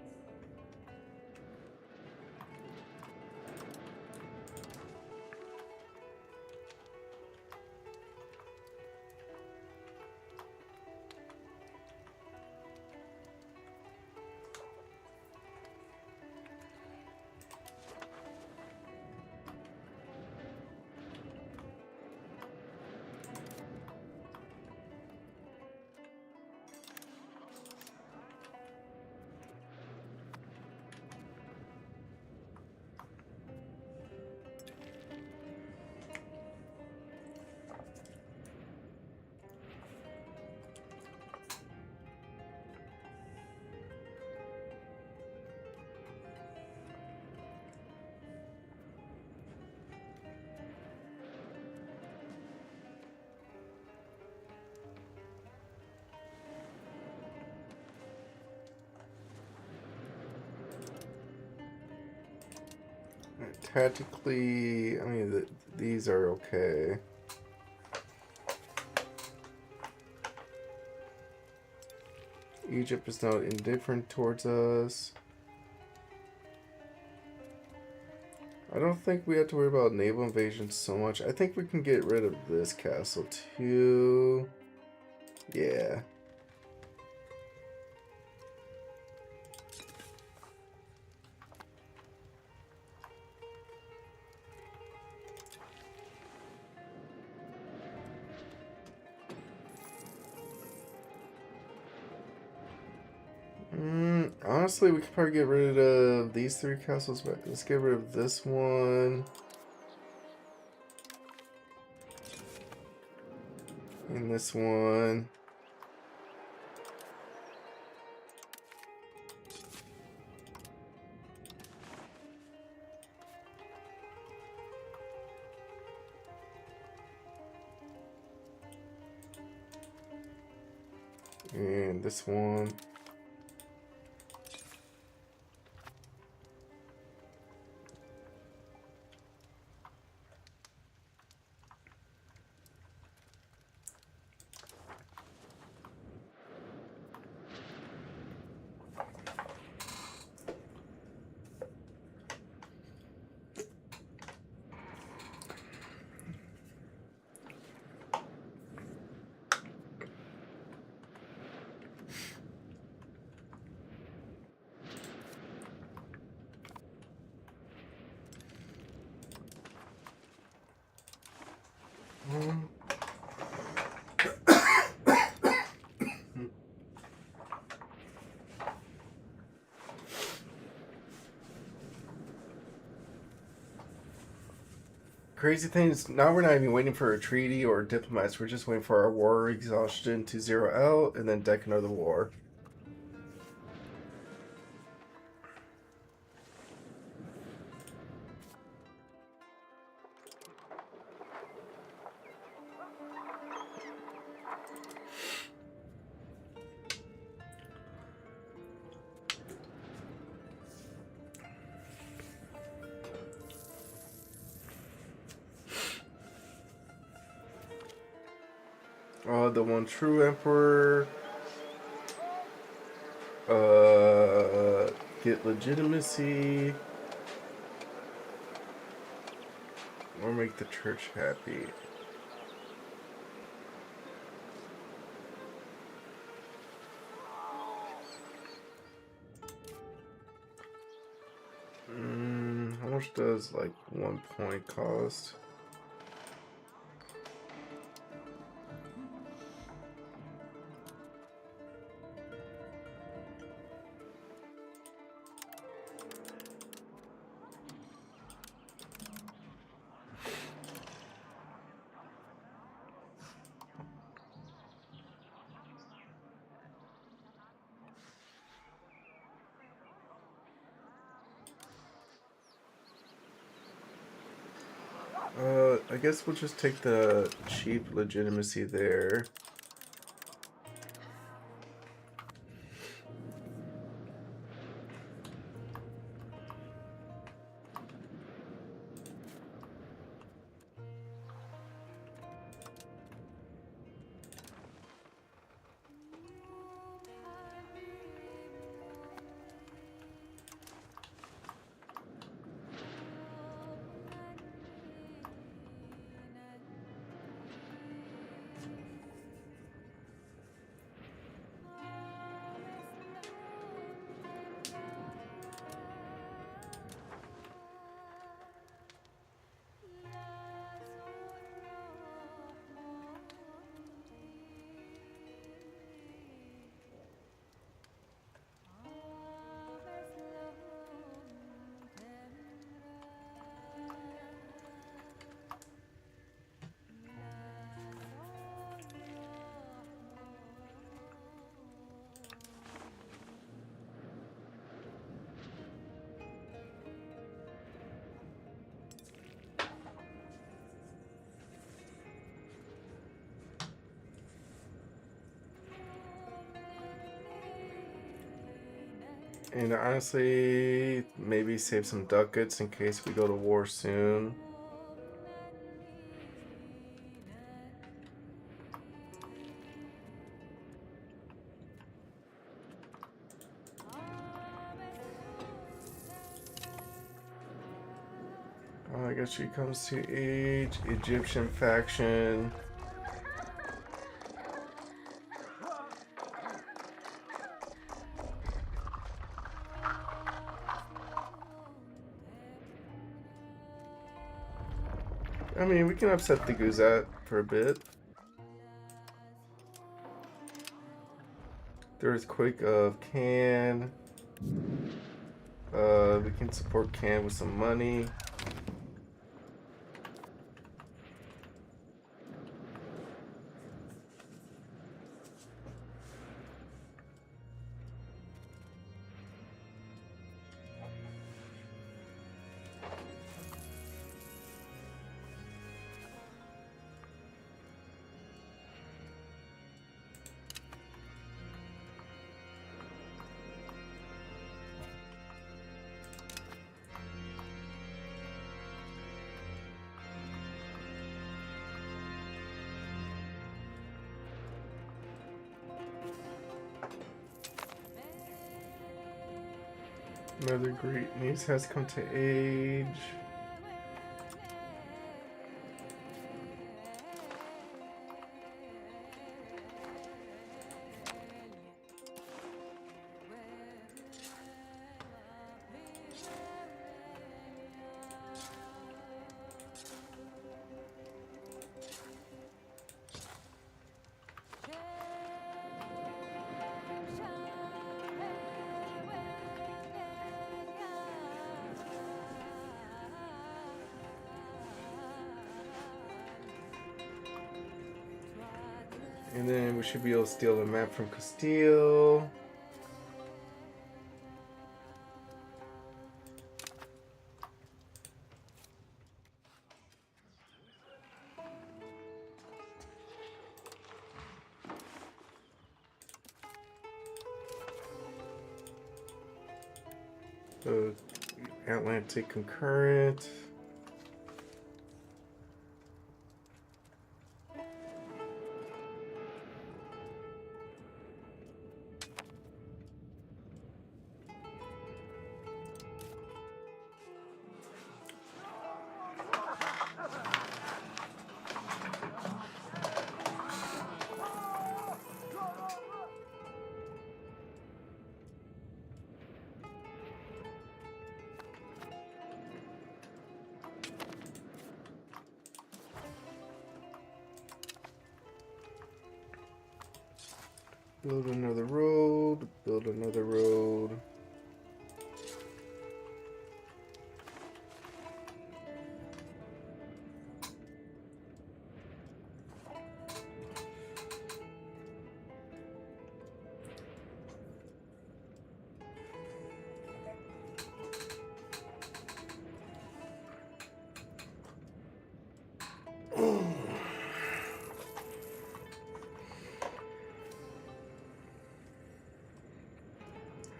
Tactically, I mean, these are okay. Egypt is not indifferent towards us. I don't think we have to worry about naval invasion so much. I think we can get rid of this castle too. Yeah. Honestly, we could probably get rid of these three castles, but let's get rid of this one. And this one. And this one. Crazy thing is, now we're not even waiting for a treaty or diplomats. We're just waiting for our war exhaustion to zero out and then deck another war. The one true emperor. Get legitimacy. Or make the church happy. How much does like 1 point cost? I guess we'll just take the cheap legitimacy there. And honestly, maybe save some ducats in case we go to war soon. I guess she comes to age. Egyptian faction. I mean, we can upset the Guzat for a bit. The Earthquake of Can. We can support Can with some money. Another great niece has come to age. And then we should be able to steal the map from Castile. Atlantic concurrent. Build another road, build another road.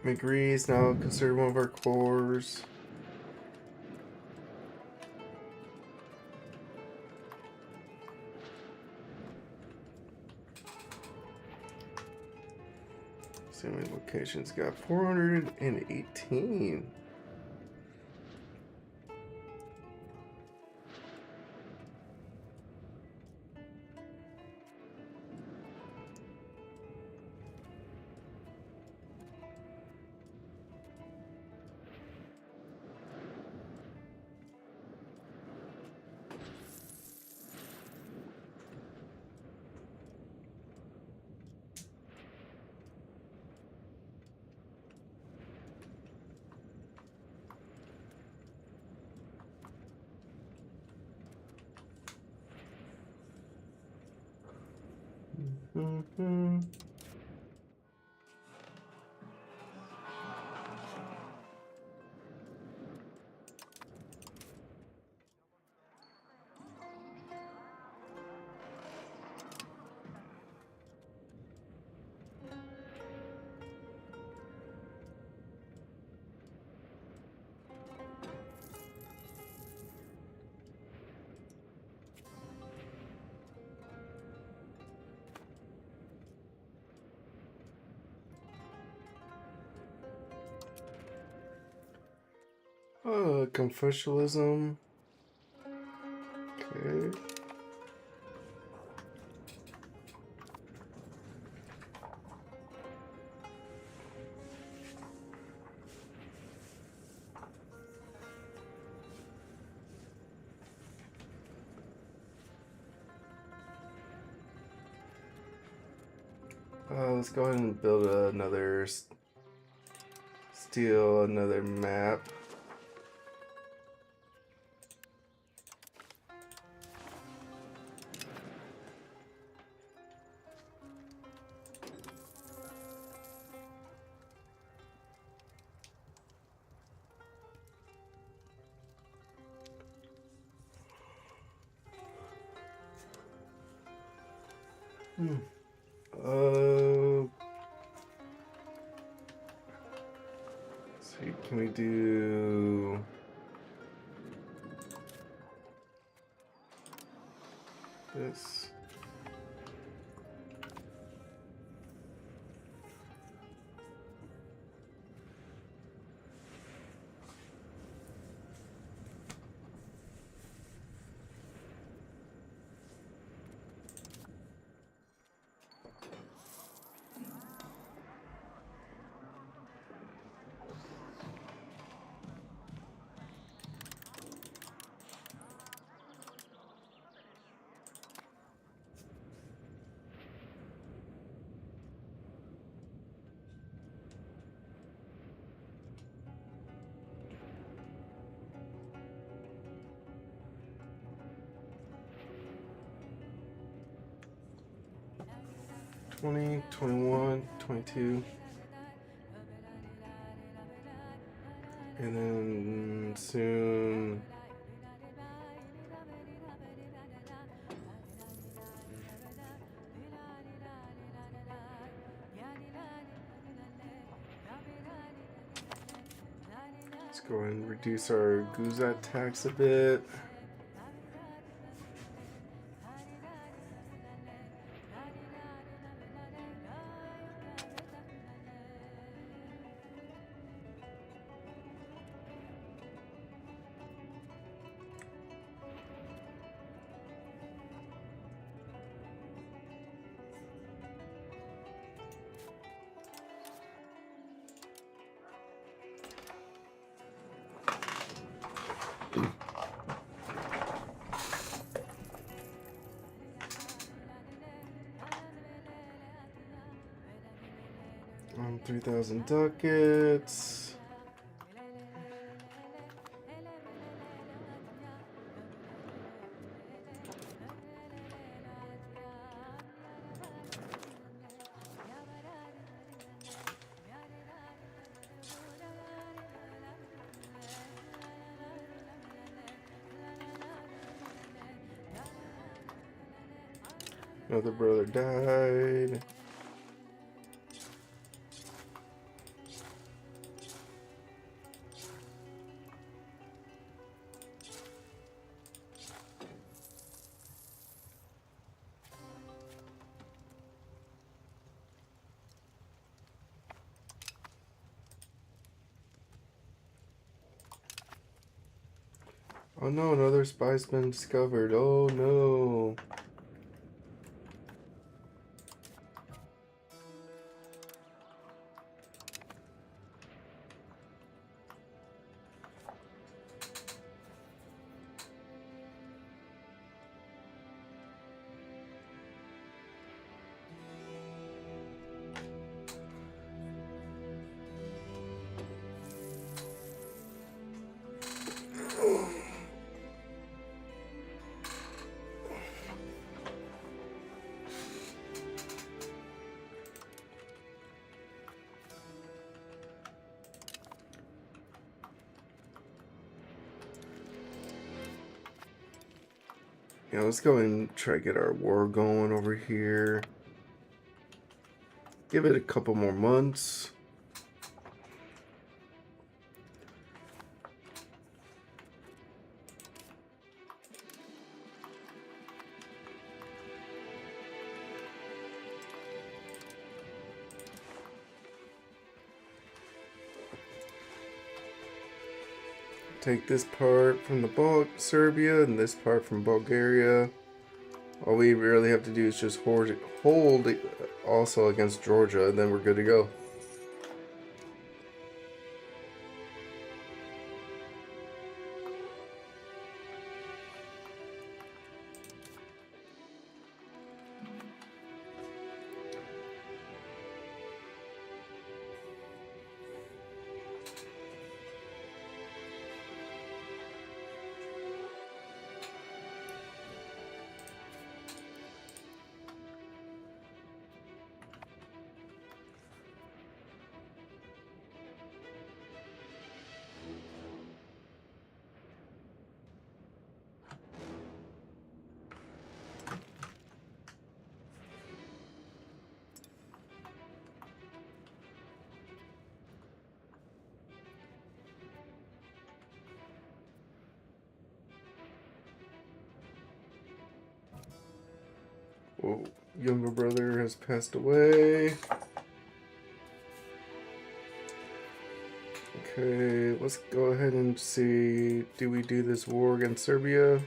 Agrees now consider one of our cores. See how many locations got 418. Mm-hmm. Confucianism. Okay. Let's go ahead and build another steal another map. See, can we do this? 20, 21, 22. And then soon. Let's go ahead and reduce our Guzat tax a bit. On 3,000 ducats. Another brother died. Oh no, another spy's been discovered. Oh no. Yeah, let's go and try to get our war going over here. Give it a couple more months. Take this part from the Serbia and this part from Bulgaria. All we really have to do is just hold also against Georgia, and then we're good to go. Whoa, younger brother has passed away. Okay, let's go ahead and see, do we do this war against Serbia?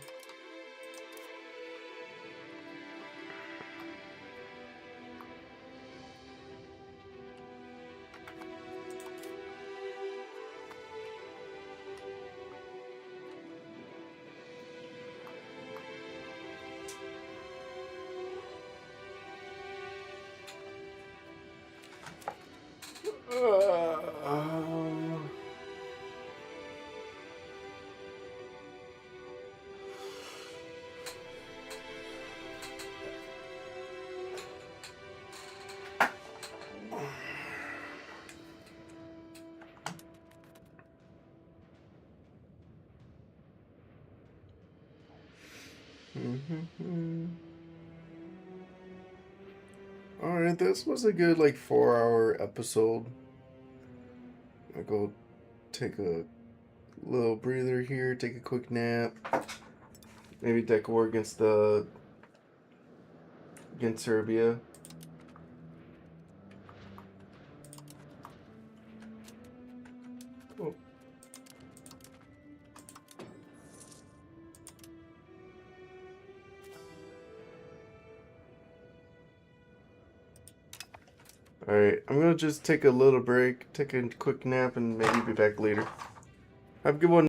Alright, this was a good, like, 4-hour episode. I'll go take a little breather here, take a quick nap. Maybe deck war against Serbia. Oh. Alright, I'm gonna just take a little break, take a quick nap, and maybe be back later. Have a good one.